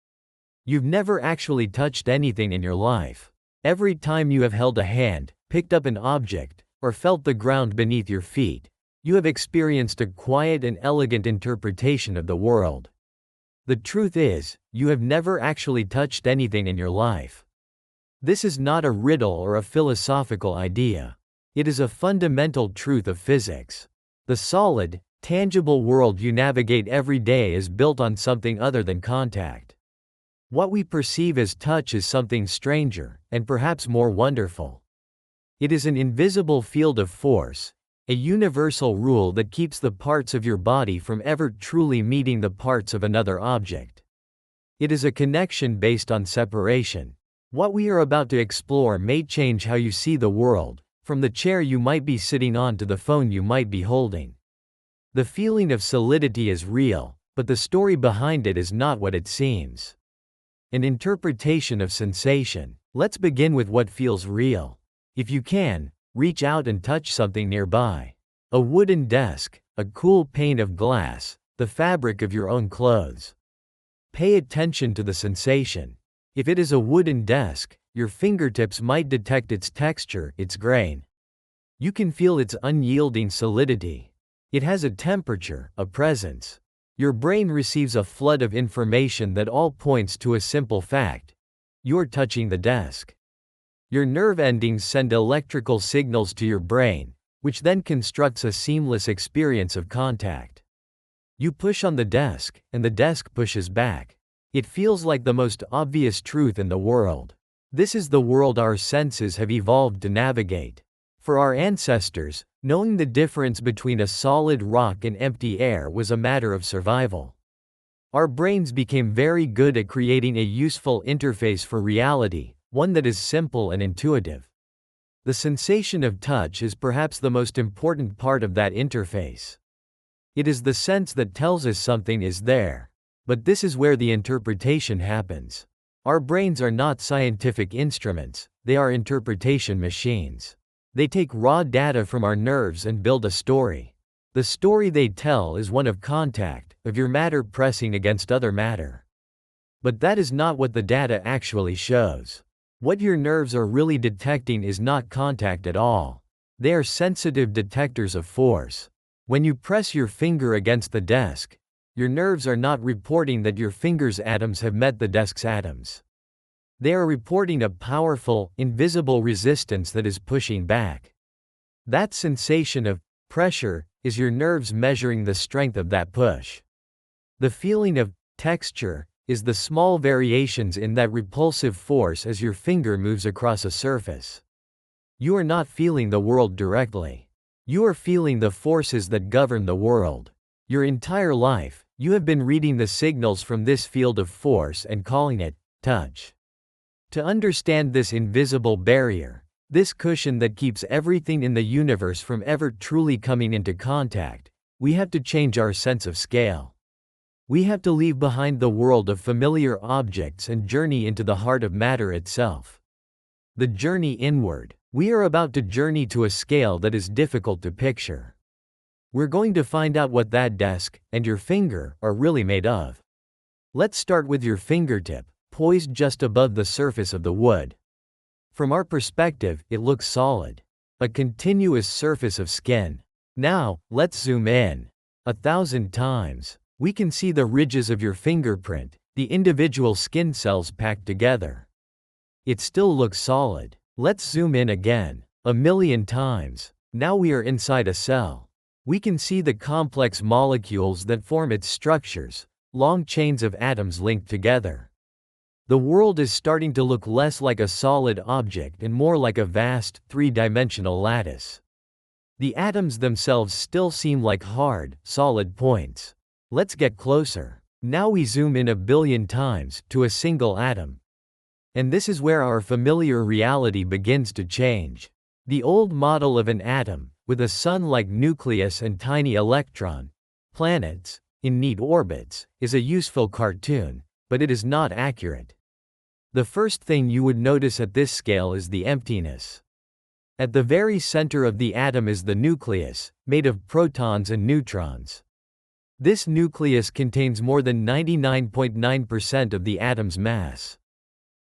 You've never actually touched anything in your life. Every time you have held a hand, picked up an object, or felt the ground beneath your feet, you have experienced a quiet and elegant interpretation of the world. The truth is, you have never actually touched anything in your life. This is not a riddle or a philosophical idea. It is a fundamental truth of physics. The solid, tangible world you navigate every day is built on something other than contact. What we perceive as touch is something stranger, and perhaps more wonderful. It is an invisible field of force, a universal rule that keeps the parts of your body from ever truly meeting the parts of another object. It is a connection based on separation. What we are about to explore may change how you see the world, from the chair you might be sitting on to the phone you might be holding. The feeling of solidity is real, but the story behind it is not what it seems. An interpretation of sensation. Let's begin with what feels real. If you can, reach out and touch something nearby. A wooden desk, a cool pane of glass, the fabric of your own clothes. Pay attention to the sensation. If it is a wooden desk, your fingertips might detect its texture, its grain. You can feel its unyielding solidity. It has a temperature, a presence. Your brain receives a flood of information that all points to a simple fact. You're touching the desk. Your nerve endings send electrical signals to your brain, which then constructs a seamless experience of contact. You push on the desk, and the desk pushes back. It feels like the most obvious truth in the world. This is the world our senses have evolved to navigate. For our ancestors, knowing the difference between a solid rock and empty air was a matter of survival. Our brains became very good at creating a useful interface for reality, one that is simple and intuitive. The sensation of touch is perhaps the most important part of that interface. It is the sense that tells us something is there. But this is where the interpretation happens. Our brains are not scientific instruments, they are interpretation machines. They take raw data from our nerves and build a story. The story they tell is one of contact, of your matter pressing against other matter. But that is not what the data actually shows. What your nerves are really detecting is not contact at all. They are sensitive detectors of force. When you press your finger against the desk, your nerves are not reporting that your finger's atoms have met the desk's atoms. They are reporting a powerful, invisible resistance that is pushing back. That sensation of pressure is your nerves measuring the strength of that push. The feeling of texture is the small variations in that repulsive force as your finger moves across a surface. You are not feeling the world directly. You are feeling the forces that govern the world. Your entire life, you have been reading the signals from this field of force and calling it touch. To understand this invisible barrier, this cushion that keeps everything in the universe from ever truly coming into contact, we have to change our sense of scale. We have to leave behind the world of familiar objects and journey into the heart of matter itself. The journey inward. We are about to journey to a scale that is difficult to picture. We're going to find out what that desk and your finger are really made of. Let's start with your fingertip, poised just above the surface of the wood. From our perspective, it looks solid. A continuous surface of skin. Now, let's zoom in. 1,000 times. We can see the ridges of your fingerprint, the individual skin cells packed together. It still looks solid. Let's zoom in again. 1,000,000 times. Now we are inside a cell. We can see the complex molecules that form its structures, long chains of atoms linked together. The world is starting to look less like a solid object and more like a vast, three-dimensional lattice. The atoms themselves still seem like hard, solid points. Let's get closer. Now we zoom in a billion times to a single atom. And this is where our familiar reality begins to change. The old model of an atom, with a sun-like nucleus and tiny electron, planets, in neat orbits, is a useful cartoon, but it is not accurate. The first thing you would notice at this scale is the emptiness. At the very center of the atom is the nucleus, made of protons and neutrons. This nucleus contains more than 99.9% of the atom's mass.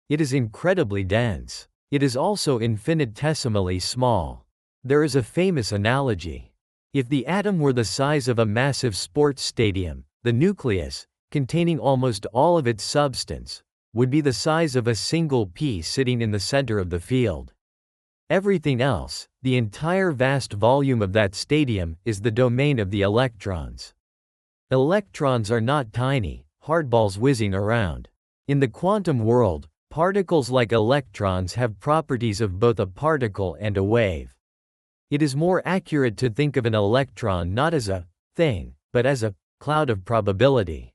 It is incredibly dense. It is also infinitesimally small. There is a famous analogy. If the atom were the size of a massive sports stadium, the nucleus, containing almost all of its substance, would be the size of a single pea sitting in the center of the field. Everything else, the entire vast volume of that stadium, is the domain of the electrons. Electrons are not tiny, hardballs whizzing around. In the quantum world, particles like electrons have properties of both a particle and a wave. It is more accurate to think of an electron not as a thing, but as a cloud of probability.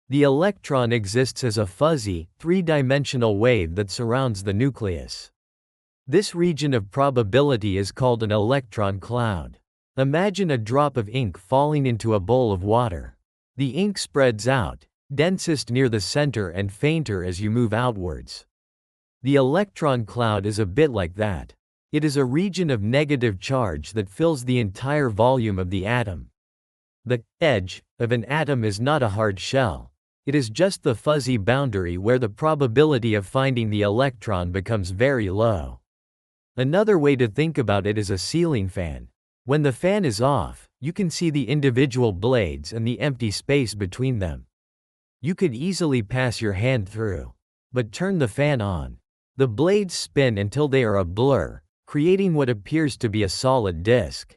The electron exists as a fuzzy, three-dimensional wave that surrounds the nucleus. This region of probability is called an electron cloud. Imagine a drop of ink falling into a bowl of water. The ink spreads out, densest near the center and fainter as you move outwards. The electron cloud is a bit like that. It is a region of negative charge that fills the entire volume of the atom. The edge of an atom is not a hard shell. It is just the fuzzy boundary where the probability of finding the electron becomes very low. Another way to think about it is a ceiling fan. When the fan is off, you can see the individual blades and the empty space between them. You could easily pass your hand through. But turn the fan on. The blades spin until they are a blur, creating what appears to be a solid disk.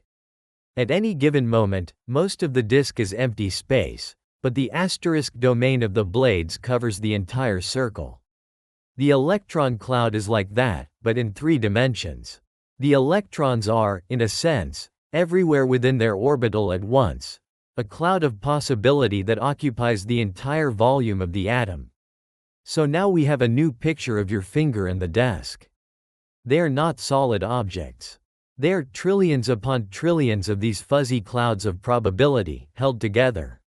At any given moment, most of the disk is empty space, but the asterisk domain of the blades covers the entire circle. The electron cloud is like that, but in 3 dimensions. The electrons are, in a sense, everywhere within their orbital at once, a cloud of possibility that occupies the entire volume of the atom. So now we have a new picture of your finger and the desk. They are not solid objects. They are trillions upon trillions of these fuzzy clouds of probability, held together.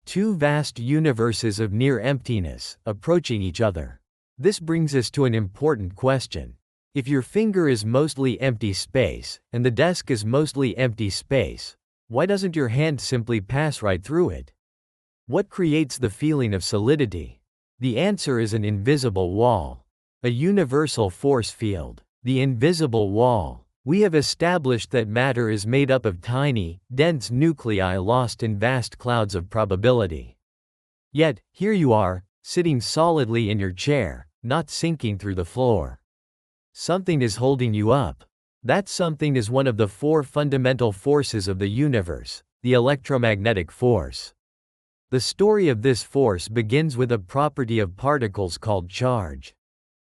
2 vast universes of near emptiness, approaching each other. This brings us to an important question. If your finger is mostly empty space, and the desk is mostly empty space, why doesn't your hand simply pass right through it? What creates the feeling of solidity? The answer is an invisible wall. A universal force field. The invisible wall. We have established that matter is made up of tiny, dense nuclei lost in vast clouds of probability. Yet, here you are, sitting solidly in your chair, not sinking through the floor. Something is holding you up. That something is one of the 4 fundamental forces of the universe, the electromagnetic force. The story of this force begins with a property of particles called charge.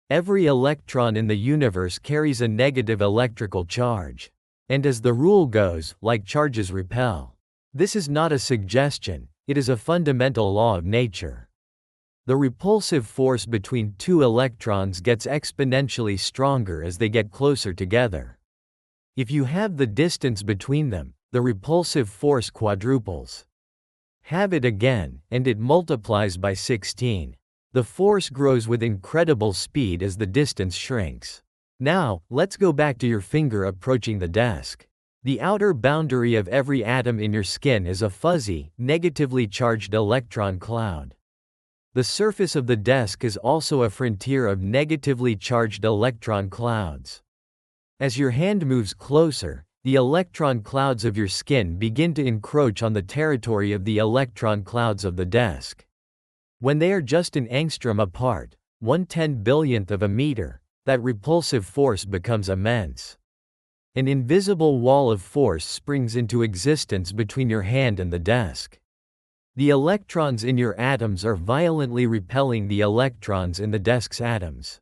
Every electron in the universe carries a negative electrical charge. And as the rule goes, like charges repel. This is not a suggestion, it is a fundamental law of nature. The repulsive force between 2 electrons gets exponentially stronger as they get closer together. If you have the distance between them, the repulsive force quadruples. Have it again, and it multiplies by 16. The force grows with incredible speed as the distance shrinks. Now, let's go back to your finger approaching the desk. The outer boundary of every atom in your skin is a fuzzy, negatively charged electron cloud. The surface of the desk is also a frontier of negatively charged electron clouds. As your hand moves closer, the electron clouds of your skin begin to encroach on the territory of the electron clouds of the desk. When they are just an angstrom apart, 1/10 billionth of a meter, that repulsive force becomes immense. An invisible wall of force springs into existence between your hand and the desk. The electrons in your atoms are violently repelling the electrons in the desk's atoms.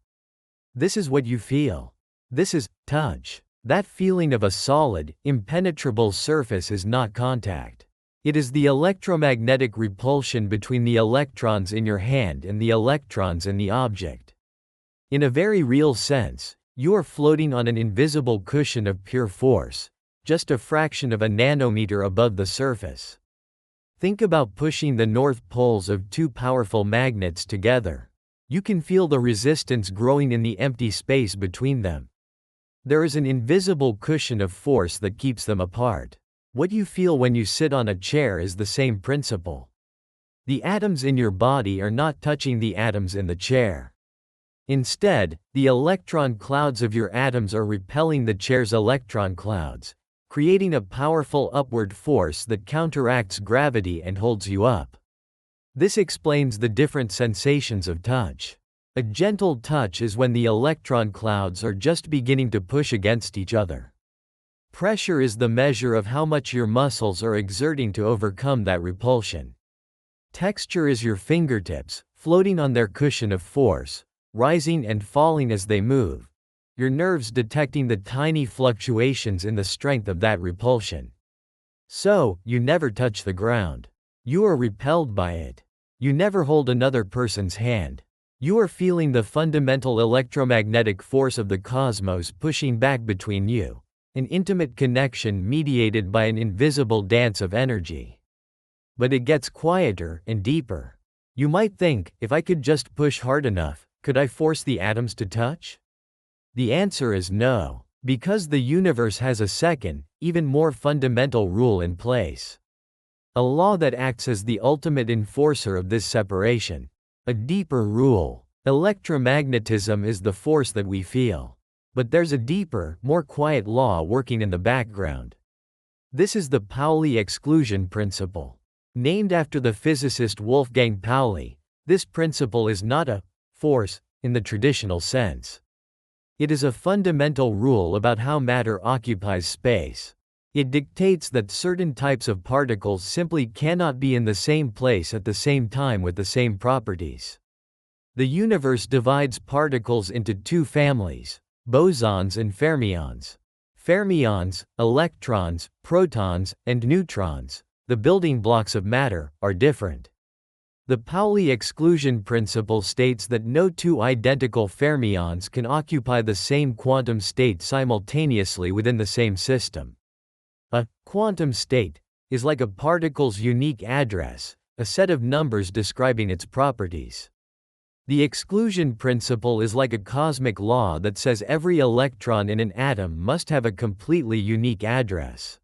This is what you feel. This is touch. That feeling of a solid, impenetrable surface is not contact. It is the electromagnetic repulsion between the electrons in your hand and the electrons in the object. In a very real sense, you are floating on an invisible cushion of pure force, just a fraction of a nanometer above the surface. Think about pushing the north poles of two powerful magnets together. You can feel the resistance growing in the empty space between them. There is an invisible cushion of force that keeps them apart. What you feel when you sit on a chair is the same principle. The atoms in your body are not touching the atoms in the chair. Instead, the electron clouds of your atoms are repelling the chair's electron clouds, creating a powerful upward force that counteracts gravity and holds you up. This explains the different sensations of touch. A gentle touch is when the electron clouds are just beginning to push against each other. Pressure is the measure of how much your muscles are exerting to overcome that repulsion. Texture is your fingertips, floating on their cushion of force, rising and falling as they move, your nerves detecting the tiny fluctuations in the strength of that repulsion. So, you never touch the ground. You are repelled by it. You never hold another person's hand. You are feeling the fundamental electromagnetic force of the cosmos pushing back between you, an intimate connection mediated by an invisible dance of energy. But it gets quieter and deeper. You might think, if I could just push hard enough, could I force the atoms to touch? The answer is no, because the universe has a second, even more fundamental rule in place. A law that acts as the ultimate enforcer of this separation. A deeper rule. Electromagnetism is the force that we feel. But there's a deeper, more quiet law working in the background. This is the Pauli exclusion principle. Named after the physicist Wolfgang Pauli, this principle is not a force in the traditional sense. It is a fundamental rule about how matter occupies space. It dictates that certain types of particles simply cannot be in the same place at the same time with the same properties. The universe divides particles into two families, bosons and fermions. Fermions, electrons, protons, and neutrons, the building blocks of matter, are different. The Pauli exclusion principle states that no two identical fermions can occupy the same quantum state simultaneously within the same system. A quantum state is like a particle's unique address, a set of numbers describing its properties. The exclusion principle is like a cosmic law that says every electron in an atom must have a completely unique address.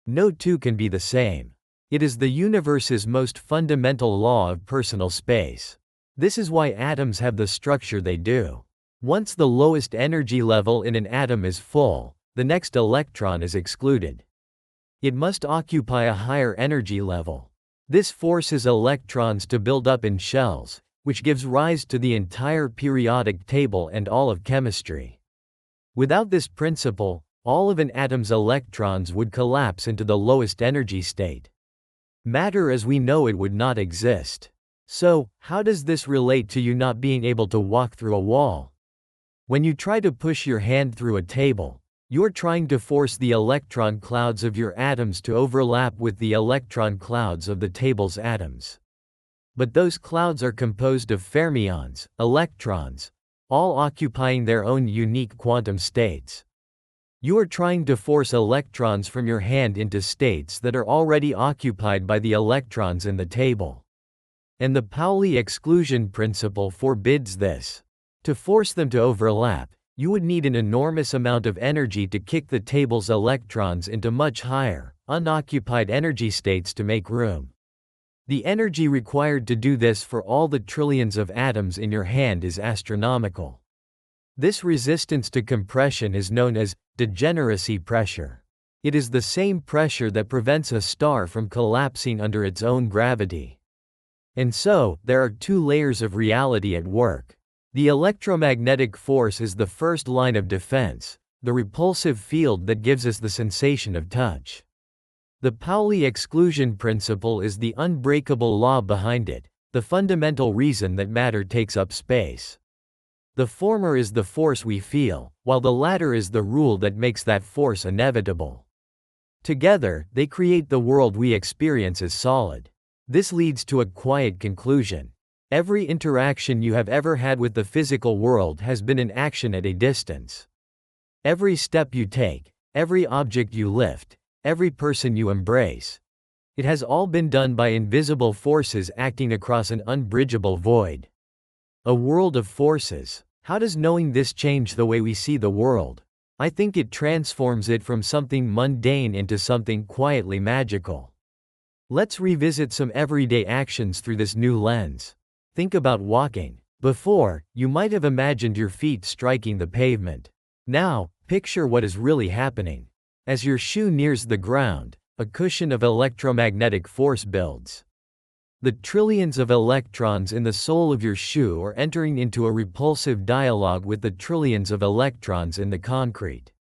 No two can be the same. It is the universe's most fundamental law of personal space. This is why atoms have the structure they do. Once the lowest energy level in an atom is full, the next electron is excluded. It must occupy a higher energy level. This forces electrons to build up in shells, which gives rise to the entire periodic table and all of chemistry. Without this principle, all of an atom's electrons would collapse into the lowest energy state. Matter as we know it would not exist. So, how does this relate to you not being able to walk through a wall? When you try to push your hand through a table, you're trying to force the electron clouds of your atoms to overlap with the electron clouds of the table's atoms. But those clouds are composed of fermions, electrons, all occupying their own unique quantum states. You are trying to force electrons from your hand into states that are already occupied by the electrons in the table. And the Pauli exclusion principle forbids this. To force them to overlap, you would need an enormous amount of energy to kick the table's electrons into much higher, unoccupied energy states to make room. The energy required to do this for all the trillions of atoms in your hand is astronomical. This resistance to compression is known as degeneracy pressure. It is the same pressure that prevents a star from collapsing under its own gravity. And so, there are two layers of reality at work. The electromagnetic force is the first line of defense, the repulsive field that gives us the sensation of touch. The Pauli exclusion principle is the unbreakable law behind it, the fundamental reason that matter takes up space. The former is the force we feel, while the latter is the rule that makes that force inevitable. Together, they create the world we experience as solid. This leads to a quiet conclusion. Every interaction you have ever had with the physical world has been an action at a distance. Every step you take, every object you lift, every person you embrace, it has all been done by invisible forces acting across an unbridgeable void. A world of forces. How does knowing this change the way we see the world? I think it transforms it from something mundane into something quietly magical. Let's revisit some everyday actions through this new lens. Think about walking. Before, you might have imagined your feet striking the pavement. Now, picture what is really happening. As your shoe nears the ground, a cushion of electromagnetic force builds. The trillions of electrons in the sole of your shoe are entering into a repulsive dialogue with the trillions of electrons in the concrete.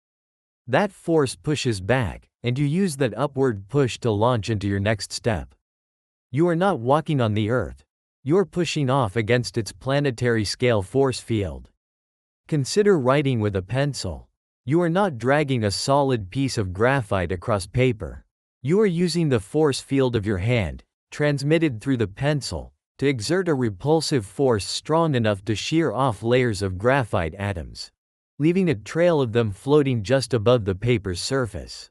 That force pushes back, and you use that upward push to launch into your next step. You are not walking on the earth. You're pushing off against its planetary scale force field. Consider writing with a pencil. You are not dragging a solid piece of graphite across paper. You are using the force field of your hand, transmitted through the pencil, to exert a repulsive force strong enough to shear off layers of graphite atoms, leaving a trail of them floating just above the paper's surface.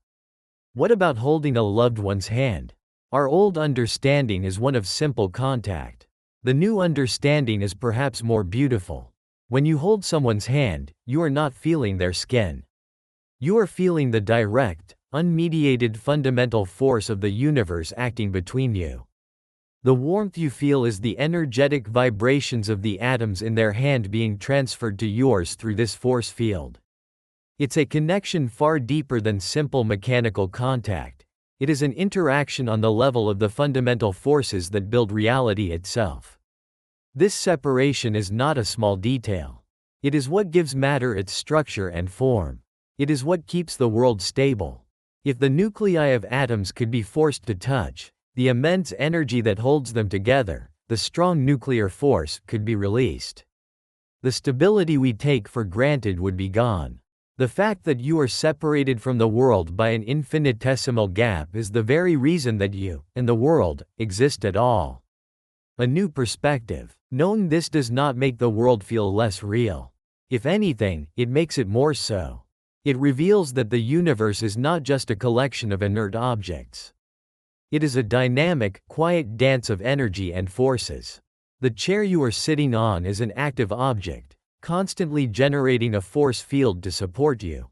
What about holding a loved one's hand? Our old understanding is one of simple contact. The new understanding is perhaps more beautiful. When you hold someone's hand, you are not feeling their skin. You are feeling the direct, unmediated fundamental force of the universe acting between you. The warmth you feel is the energetic vibrations of the atoms in their hand being transferred to yours through this force field. It's a connection far deeper than simple mechanical contact. It is an interaction on the level of the fundamental forces that build reality itself. This separation is not a small detail. It is what gives matter its structure and form. It is what keeps the world stable. If the nuclei of atoms could be forced to touch, the immense energy that holds them together, the strong nuclear force, could be released. The stability we take for granted would be gone. The fact that you are separated from the world by an infinitesimal gap is the very reason that you, and the world, exist at all. A new perspective. Knowing this does not make the world feel less real. If anything, it makes it more so. It reveals that the universe is not just a collection of inert objects. It is a dynamic, quiet dance of energy and forces. The chair you are sitting on is an active object, constantly generating a force field to support you.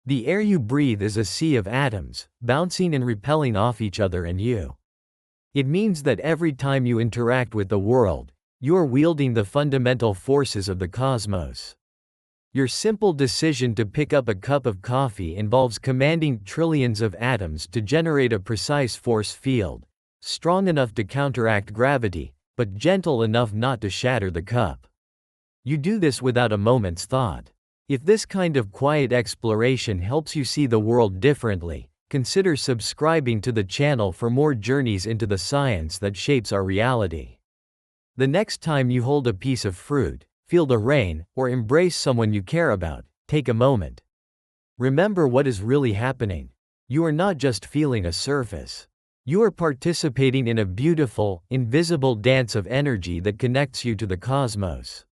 The air you breathe is a sea of atoms, bouncing and repelling off each other and you. It means that every time you interact with the world, you are wielding the fundamental forces of the cosmos. Your simple decision to pick up a cup of coffee involves commanding trillions of atoms to generate a precise force field, strong enough to counteract gravity, but gentle enough not to shatter the cup. You do this without a moment's thought. If this kind of quiet exploration helps you see the world differently, consider subscribing to the channel for more journeys into the science that shapes our reality. The next time you hold a piece of fruit, feel the rain, or embrace someone you care about, take a moment. Remember what is really happening. You are not just feeling a surface. You are participating in a beautiful, invisible dance of energy that connects you to the cosmos.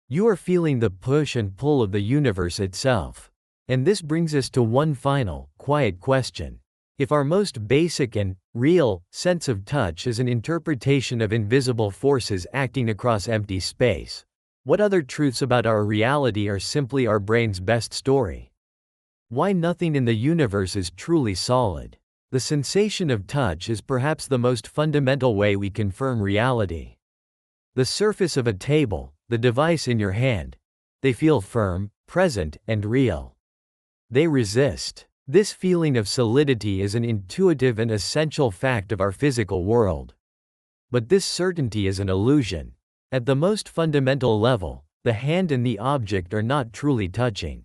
You are feeling the push and pull of the universe itself. And this brings us to one final, quiet question. If our most basic and real sense of touch is an interpretation of invisible forces acting across empty space, what other truths about our reality are simply our brain's best story? Why nothing in the universe is truly solid? The sensation of touch is perhaps the most fundamental way we confirm reality. The surface of a table, the device in your hand, they feel firm, present, and real. They resist. This feeling of solidity is an intuitive and essential fact of our physical world. But this certainty is an illusion. At the most fundamental level, the hand and the object are not truly touching.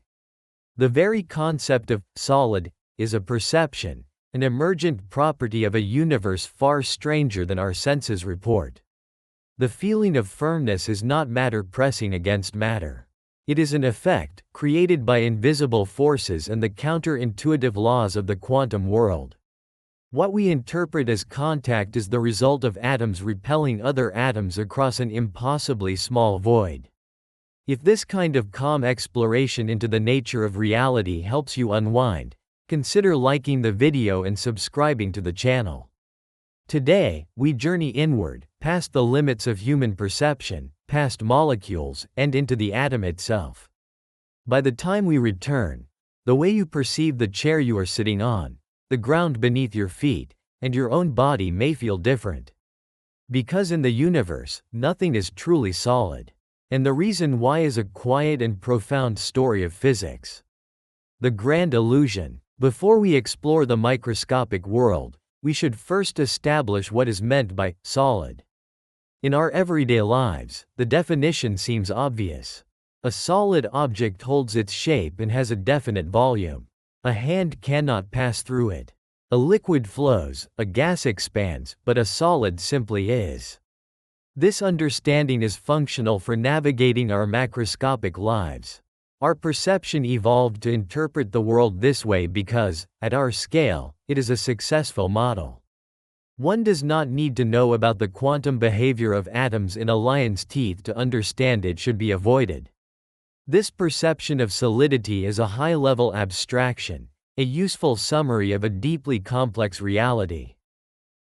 The very concept of solid is a perception, an emergent property of a universe far stranger than our senses report. The feeling of firmness is not matter pressing against matter. It is an effect, created by invisible forces and the counterintuitive laws of the quantum world. What we interpret as contact is the result of atoms repelling other atoms across an impossibly small void. If this kind of calm exploration into the nature of reality helps you unwind, consider liking the video and subscribing to the channel. Today, we journey inward, past the limits of human perception, past molecules, and into the atom itself. By the time we return, the way you perceive the chair you are sitting on, the ground beneath your feet, and your own body may feel different. Because in the universe, nothing is truly solid. And the reason why is a quiet and profound story of physics. The grand illusion. Before we explore the microscopic world, we should first establish what is meant by solid. In our everyday lives, the definition seems obvious. A solid object holds its shape and has a definite volume. A hand cannot pass through it. A liquid flows, a gas expands, but a solid simply is. This understanding is functional for navigating our macroscopic lives. Our perception evolved to interpret the world this way because, at our scale, it is a successful model. One does not need to know about the quantum behavior of atoms in a lion's teeth to understand it should be avoided. This perception of solidity is a high-level abstraction, a useful summary of a deeply complex reality.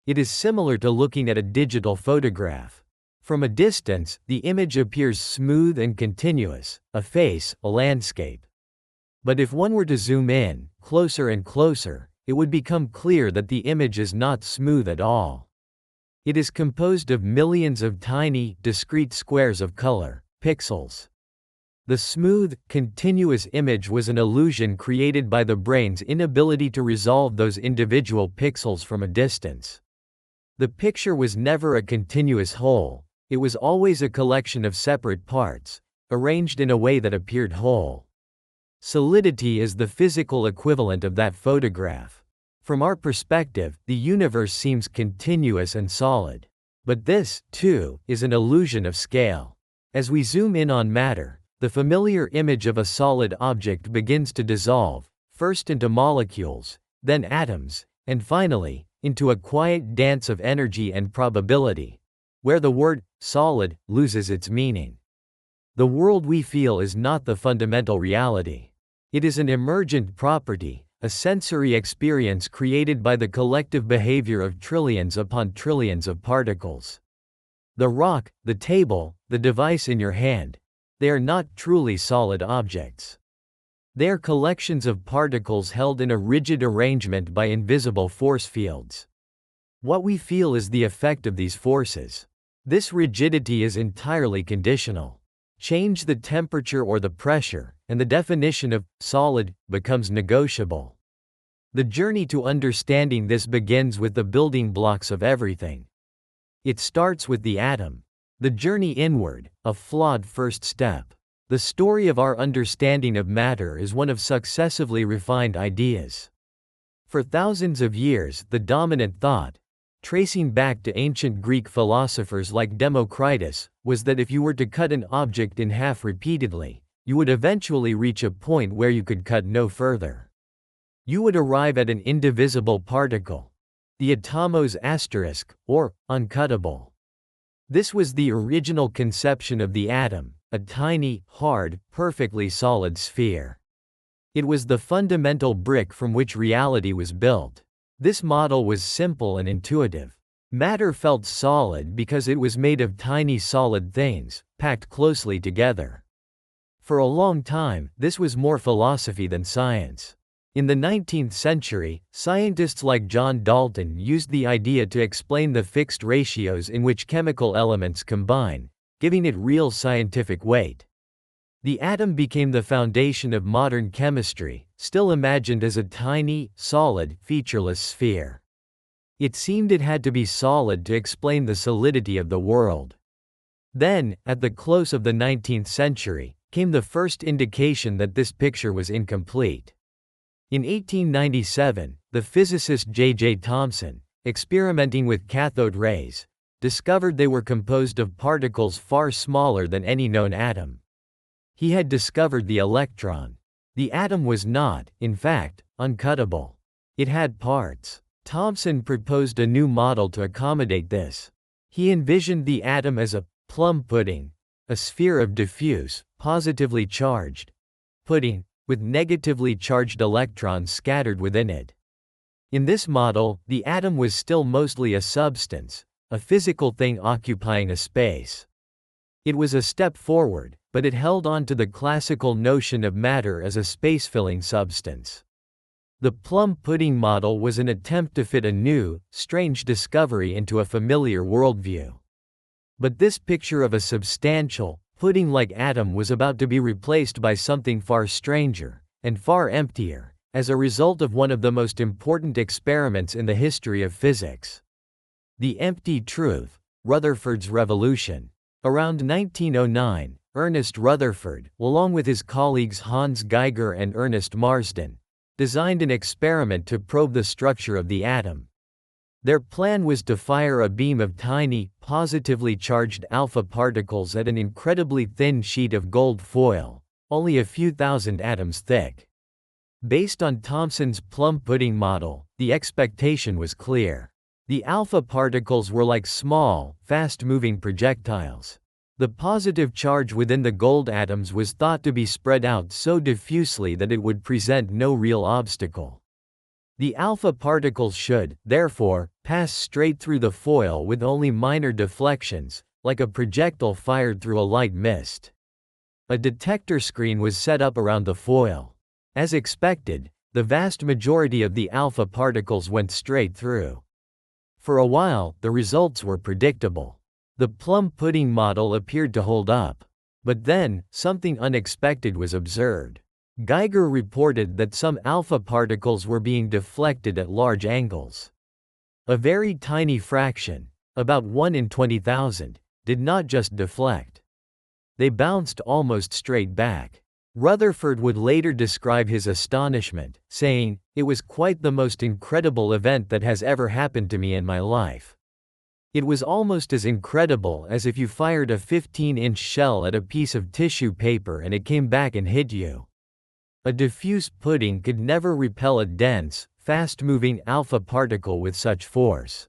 It is similar to looking at a digital photograph. From a distance, the image appears smooth and continuous, a face, a landscape. But if one were to zoom in, closer and closer, it would become clear that the image is not smooth at all. It is composed of millions of tiny, discrete squares of color, pixels. The smooth, continuous image was an illusion created by the brain's inability to resolve those individual pixels from a distance. The picture was never a continuous whole, it was always a collection of separate parts, arranged in a way that appeared whole. Solidity is the physical equivalent of that photograph. From our perspective, the universe seems continuous and solid. But this, too, is an illusion of scale. As we zoom in on matter, the familiar image of a solid object begins to dissolve, first into molecules, then atoms, and finally, into a quiet dance of energy and probability, where the word solid loses its meaning. The world we feel is not the fundamental reality. It is an emergent property, a sensory experience created by the collective behavior of trillions upon trillions of particles. The rock, the table, the device in your hand, they are not truly solid objects. They are collections of particles held in a rigid arrangement by invisible force fields. What we feel is the effect of these forces. This rigidity is entirely conditional. Change the temperature or the pressure, and the definition of solid becomes negotiable. The journey to understanding this begins with the building blocks of everything. It starts with the atom. The journey inward, a flawed first step. The story of our understanding of matter is one of successively refined ideas. For thousands of years, the dominant thought, tracing back to ancient Greek philosophers like Democritus, was that if you were to cut an object in half repeatedly, you would eventually reach a point where you could cut no further. You would arrive at an indivisible particle, the atomos asterisk, or uncuttable. This was the original conception of the atom, a tiny, hard, perfectly solid sphere. It was the fundamental brick from which reality was built. This model was simple and intuitive. Matter felt solid because it was made of tiny solid things, packed closely together. For a long time, this was more philosophy than science. In the 19th century, scientists like John Dalton used the idea to explain the fixed ratios in which chemical elements combine, giving it real scientific weight. The atom became the foundation of modern chemistry, still imagined as a tiny, solid, featureless sphere. It seemed it had to be solid to explain the solidity of the world. Then, at the close of the 19th century, came the first indication that this picture was incomplete. In 1897, the physicist J.J. Thomson, experimenting with cathode rays, discovered they were composed of particles far smaller than any known atom. He had discovered the electron. The atom was not, in fact, uncuttable. It had parts. Thomson proposed a new model to accommodate this. He envisioned the atom as a plum pudding, a sphere of diffuse, positively charged pudding, with negatively charged electrons scattered within it. In this model, the atom was still mostly a substance, a physical thing occupying a space. It was a step forward, but it held on to the classical notion of matter as a space-filling substance. The plum pudding model was an attempt to fit a new, strange discovery into a familiar worldview. But this picture of a substantial, pudding-like atom was about to be replaced by something far stranger, and far emptier, as a result of one of the most important experiments in the history of physics. The empty truth, Rutherford's revolution. Around 1909, Ernest Rutherford, along with his colleagues Hans Geiger and Ernest Marsden, designed an experiment to probe the structure of the atom. Their plan was to fire a beam of tiny, positively charged alpha particles at an incredibly thin sheet of gold foil, only a few thousand atoms thick. Based on Thomson's plum pudding model, the expectation was clear. The alpha particles were like small, fast-moving projectiles. The positive charge within the gold atoms was thought to be spread out so diffusely that it would present no real obstacle. The alpha particles should, therefore, pass straight through the foil with only minor deflections, like a projectile fired through a light mist. A detector screen was set up around the foil. As expected, the vast majority of the alpha particles went straight through. For a while, the results were predictable. The plum pudding model appeared to hold up. But then, something unexpected was observed. Geiger reported that some alpha particles were being deflected at large angles. A very tiny fraction, about 1 in 20,000, did not just deflect. They bounced almost straight back. Rutherford would later describe his astonishment, saying, "It was quite the most incredible event that has ever happened to me in my life. It was almost as incredible as if you fired a 15-inch shell at a piece of tissue paper and it came back and hit you." A diffuse pudding could never repel a dense, fast-moving alpha particle with such force.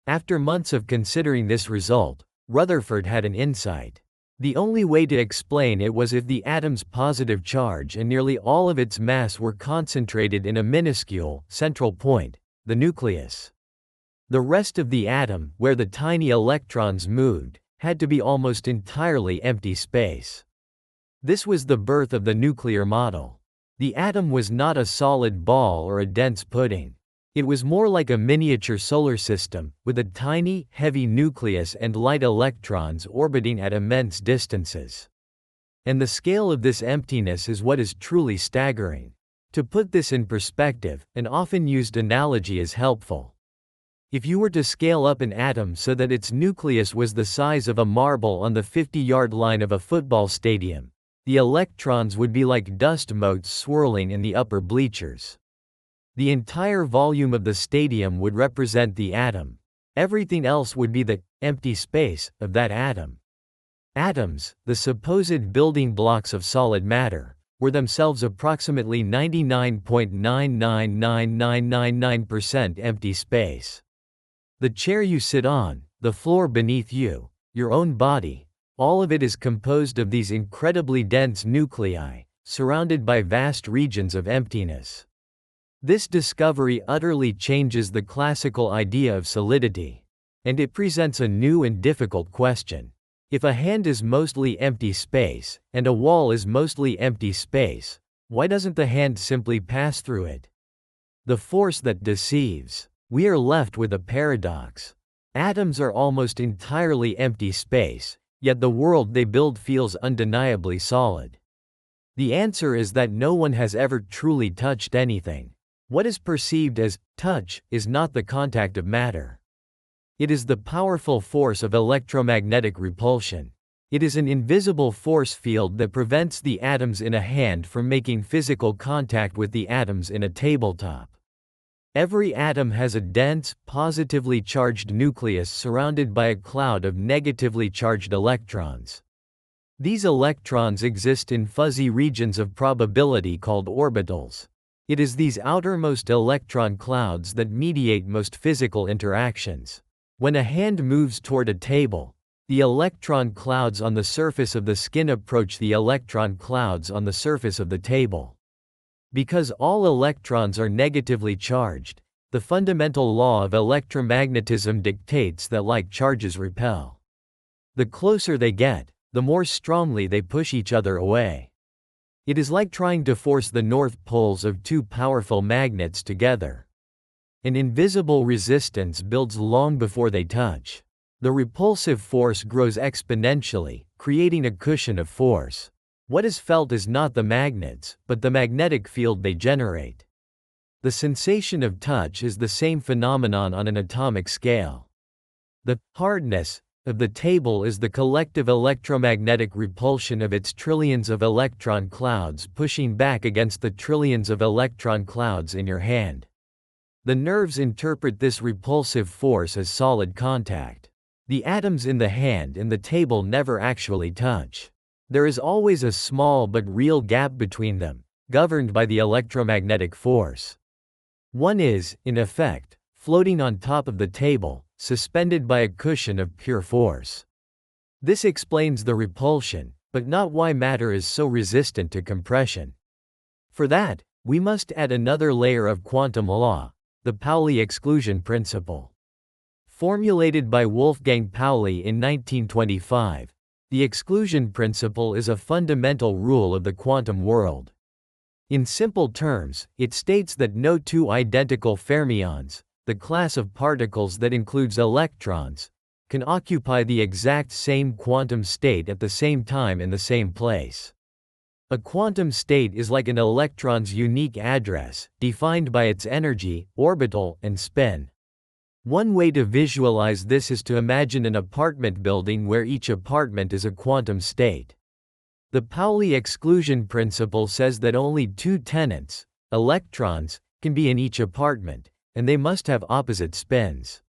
After months of considering this result, Rutherford had an insight. The only way to explain it was if the atom's positive charge and nearly all of its mass were concentrated in a minuscule, central point, the nucleus. The rest of the atom, where the tiny electrons moved, had to be almost entirely empty space. This was the birth of the nuclear model. The atom was not a solid ball or a dense pudding. It was more like a miniature solar system, with a tiny, heavy nucleus and light electrons orbiting at immense distances. And the scale of this emptiness is what is truly staggering. To put this in perspective, an often used analogy is helpful. If you were to scale up an atom so that its nucleus was the size of a marble on the 50-yard line of a football stadium, the electrons would be like dust motes swirling in the upper bleachers. The entire volume of the stadium would represent the atom. Everything else would be the empty space of that atom. Atoms, the supposed building blocks of solid matter, were themselves approximately 99.999999% empty space. The chair you sit on, the floor beneath you, your own body, all of it is composed of these incredibly dense nuclei, surrounded by vast regions of emptiness. This discovery utterly changes the classical idea of solidity. And it presents a new and difficult question. If a hand is mostly empty space, and a wall is mostly empty space, why doesn't the hand simply pass through it? The force that deceives. We are left with a paradox. Atoms are almost entirely empty space, yet the world they build feels undeniably solid. The answer is that no one has ever truly touched anything. What is perceived as touch is not the contact of matter. It is the powerful force of electromagnetic repulsion. It is an invisible force field that prevents the atoms in a hand from making physical contact with the atoms in a tabletop. Every atom has a dense, positively charged nucleus surrounded by a cloud of negatively charged electrons. These electrons exist in fuzzy regions of probability called orbitals. It is these outermost electron clouds that mediate most physical interactions. When a hand moves toward a table, the electron clouds on the surface of the skin approach the electron clouds on the surface of the table. Because all electrons are negatively charged, the fundamental law of electromagnetism dictates that like charges repel. The closer they get, the more strongly they push each other away. It is like trying to force the north poles of two powerful magnets together. An invisible resistance builds long before they touch. The repulsive force grows exponentially, creating a cushion of force. What is felt is not the magnets, but the magnetic field they generate. The sensation of touch is the same phenomenon on an atomic scale. The hardness of the table is the collective electromagnetic repulsion of its trillions of electron clouds pushing back against the trillions of electron clouds in your hand. The nerves interpret this repulsive force as solid contact. The atoms in the hand and the table never actually touch. There is always a small but real gap between them, governed by the electromagnetic force. One is, in effect, floating on top of the table, suspended by a cushion of pure force. This explains the repulsion, but not why matter is so resistant to compression. For that, we must add another layer of quantum law, the Pauli exclusion principle. Formulated by Wolfgang Pauli in 1925, the exclusion principle is a fundamental rule of the quantum world. In simple terms, it states that no two identical fermions, the class of particles that includes electrons, can occupy the exact same quantum state at the same time in the same place. A quantum state is like an electron's unique address, defined by its energy, orbital, and spin. One way to visualize this is to imagine an apartment building where each apartment is a quantum state. The Pauli exclusion principle says that only two tenants, electrons, can be in each apartment, and they must have opposite spins.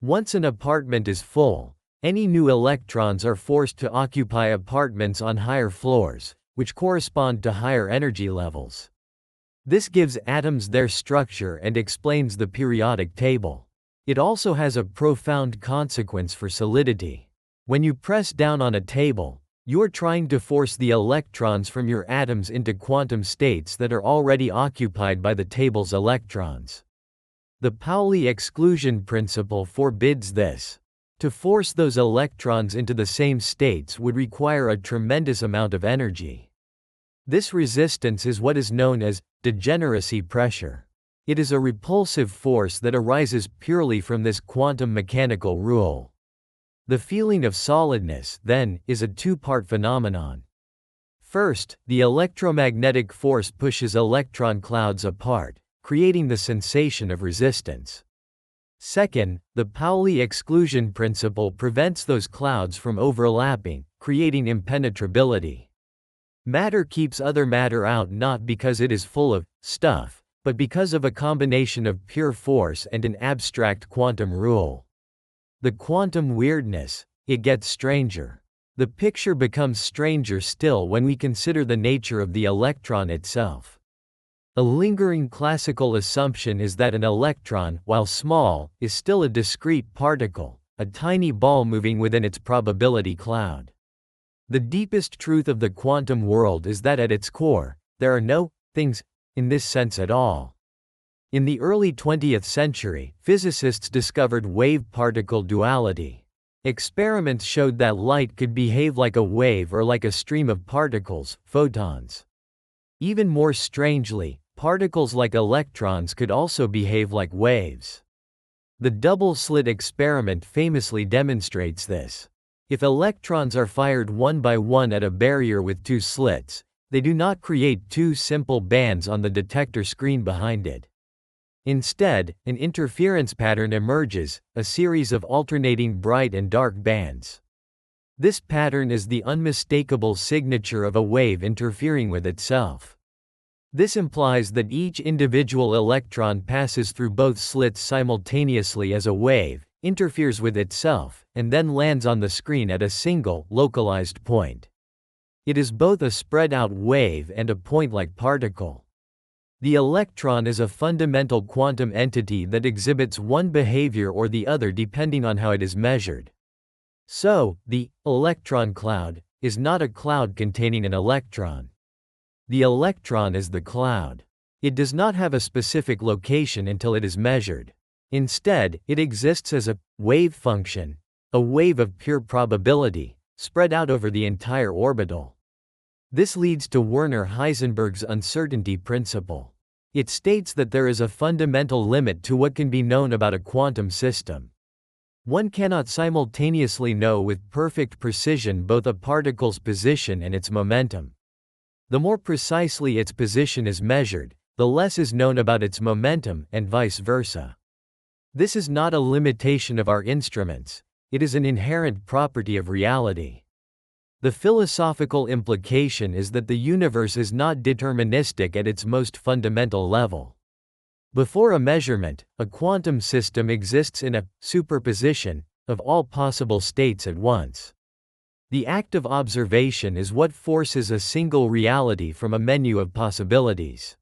Once an apartment is full, any new electrons are forced to occupy apartments on higher floors, which correspond to higher energy levels. This gives atoms their structure and explains the periodic table. It also has a profound consequence for solidity. When you press down on a table, you're trying to force the electrons from your atoms into quantum states that are already occupied by the table's electrons. The Pauli exclusion principle forbids this. To force those electrons into the same states would require a tremendous amount of energy. This resistance is what is known as degeneracy pressure. It is a repulsive force that arises purely from this quantum mechanical rule. The feeling of solidness, then, is a two-part phenomenon. First, the electromagnetic force pushes electron clouds apart, creating the sensation of resistance. Second, the Pauli exclusion principle prevents those clouds from overlapping, creating impenetrability. Matter keeps other matter out not because it is full of stuff, but because of a combination of pure force and an abstract quantum rule. The quantum weirdness, it gets stranger. The picture becomes stranger still when we consider the nature of the electron itself. A lingering classical assumption is that an electron, while small, is still a discrete particle, a tiny ball moving within its probability cloud. The deepest truth of the quantum world is that at its core, there are no things in this sense at all. In the early 20th century, physicists discovered wave-particle duality. Experiments showed that light could behave like a wave or like a stream of particles, photons. Even more strangely, particles like electrons could also behave like waves. The double-slit experiment famously demonstrates this. If electrons are fired one by one at a barrier with two slits, they do not create two simple bands on the detector screen behind it. Instead, an interference pattern emerges, a series of alternating bright and dark bands. This pattern is the unmistakable signature of a wave interfering with itself. This implies that each individual electron passes through both slits simultaneously as a wave, interferes with itself, and then lands on the screen at a single, localized point. It is both a spread-out wave and a point-like particle. The electron is a fundamental quantum entity that exhibits one behavior or the other depending on how it is measured. So, the electron cloud is not a cloud containing an electron. The electron is the cloud. It does not have a specific location until it is measured. Instead, it exists as a wave function, a wave of pure probability, spread out over the entire orbital. This leads to Werner-Heisenberg's uncertainty principle. It states that there is a fundamental limit to what can be known about a quantum system. One cannot simultaneously know with perfect precision both a particle's position and its momentum. The more precisely its position is measured, the less is known about its momentum, and vice versa. This is not a limitation of our instruments, it is an inherent property of reality. The philosophical implication is that the universe is not deterministic at its most fundamental level. Before a measurement, a quantum system exists in a superposition of all possible states at once. The act of observation is what forces a single reality from a menu of possibilities.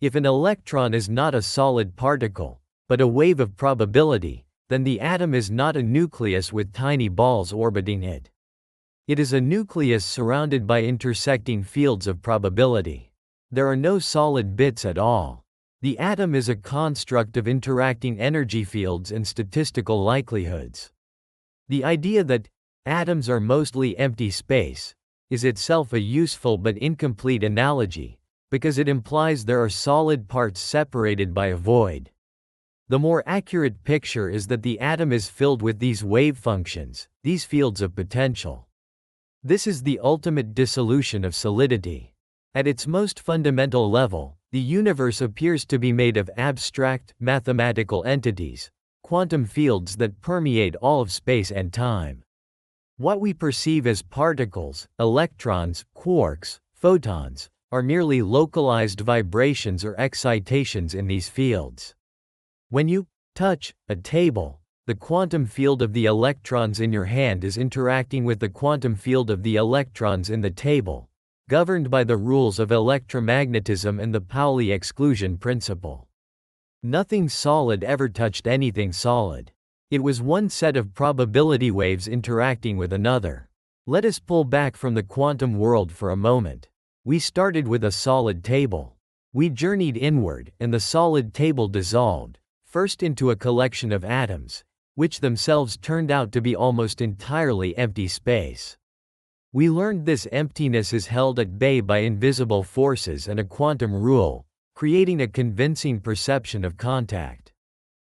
If an electron is not a solid particle, but a wave of probability, then the atom is not a nucleus with tiny balls orbiting it. It is a nucleus surrounded by intersecting fields of probability. There are no solid bits at all. The atom is a construct of interacting energy fields and statistical likelihoods. The idea that atoms are mostly empty space is itself a useful but incomplete analogy, because it implies there are solid parts separated by a void. The more accurate picture is that the atom is filled with these wave functions, these fields of potential. This is the ultimate dissolution of solidity. At its most fundamental level, the universe appears to be made of abstract, mathematical entities, quantum fields that permeate all of space and time. What we perceive as particles, electrons, quarks, photons, are merely localized vibrations or excitations in these fields. When you touch a table, the quantum field of the electrons in your hand is interacting with the quantum field of the electrons in the table, governed by the rules of electromagnetism and the Pauli exclusion principle. Nothing solid ever touched anything solid. It was one set of probability waves interacting with another. Let us pull back from the quantum world for a moment. We started with a solid table. We journeyed inward, and the solid table dissolved, first into a collection of atoms, which themselves turned out to be almost entirely empty space. We learned this emptiness is held at bay by invisible forces and a quantum rule, creating a convincing perception of contact.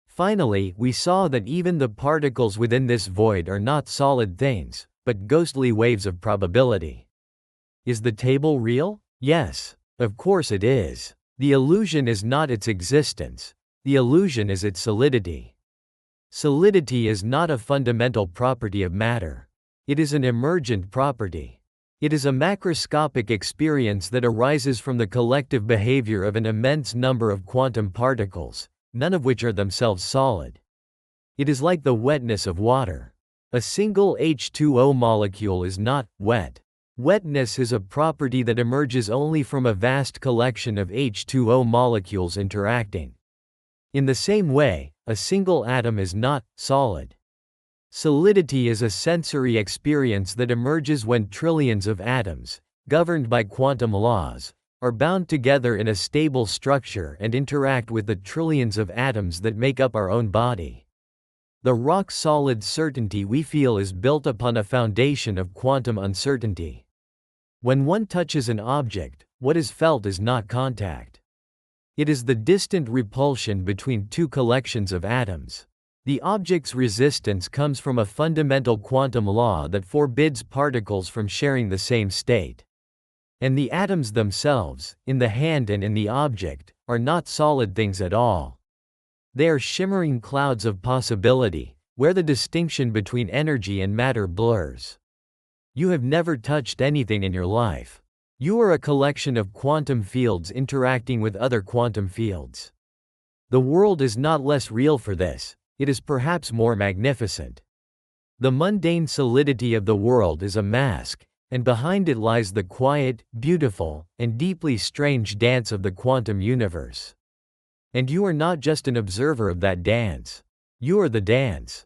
Finally, we saw that even the particles within this void are not solid things, but ghostly waves of probability. Is the table real? Yes, of course it is. The illusion is not its existence. The illusion is its solidity. Solidity is not a fundamental property of matter. It is an emergent property. It is a macroscopic experience that arises from the collective behavior of an immense number of quantum particles, none of which are themselves solid. It is like the wetness of water. A single H2O molecule is not wet. Wetness is a property that emerges only from a vast collection of H2O molecules interacting. In the same way, a single atom is not solid. Solidity is a sensory experience that emerges when trillions of atoms, governed by quantum laws, are bound together in a stable structure and interact with the trillions of atoms that make up our own body. The rock-solid certainty we feel is built upon a foundation of quantum uncertainty. When one touches an object, what is felt is not contact. It is the distant repulsion between two collections of atoms. The object's resistance comes from a fundamental quantum law that forbids particles from sharing the same state. And the atoms themselves, in the hand and in the object, are not solid things at all. They are shimmering clouds of possibility, where the distinction between energy and matter blurs. You have never touched anything in your life. You are a collection of quantum fields interacting with other quantum fields. The world is not less real for this, it is perhaps more magnificent. The mundane solidity of the world is a mask, And behind it lies the quiet, beautiful, and deeply strange dance of the quantum universe. And you are not just an observer of that dance. You are the dance.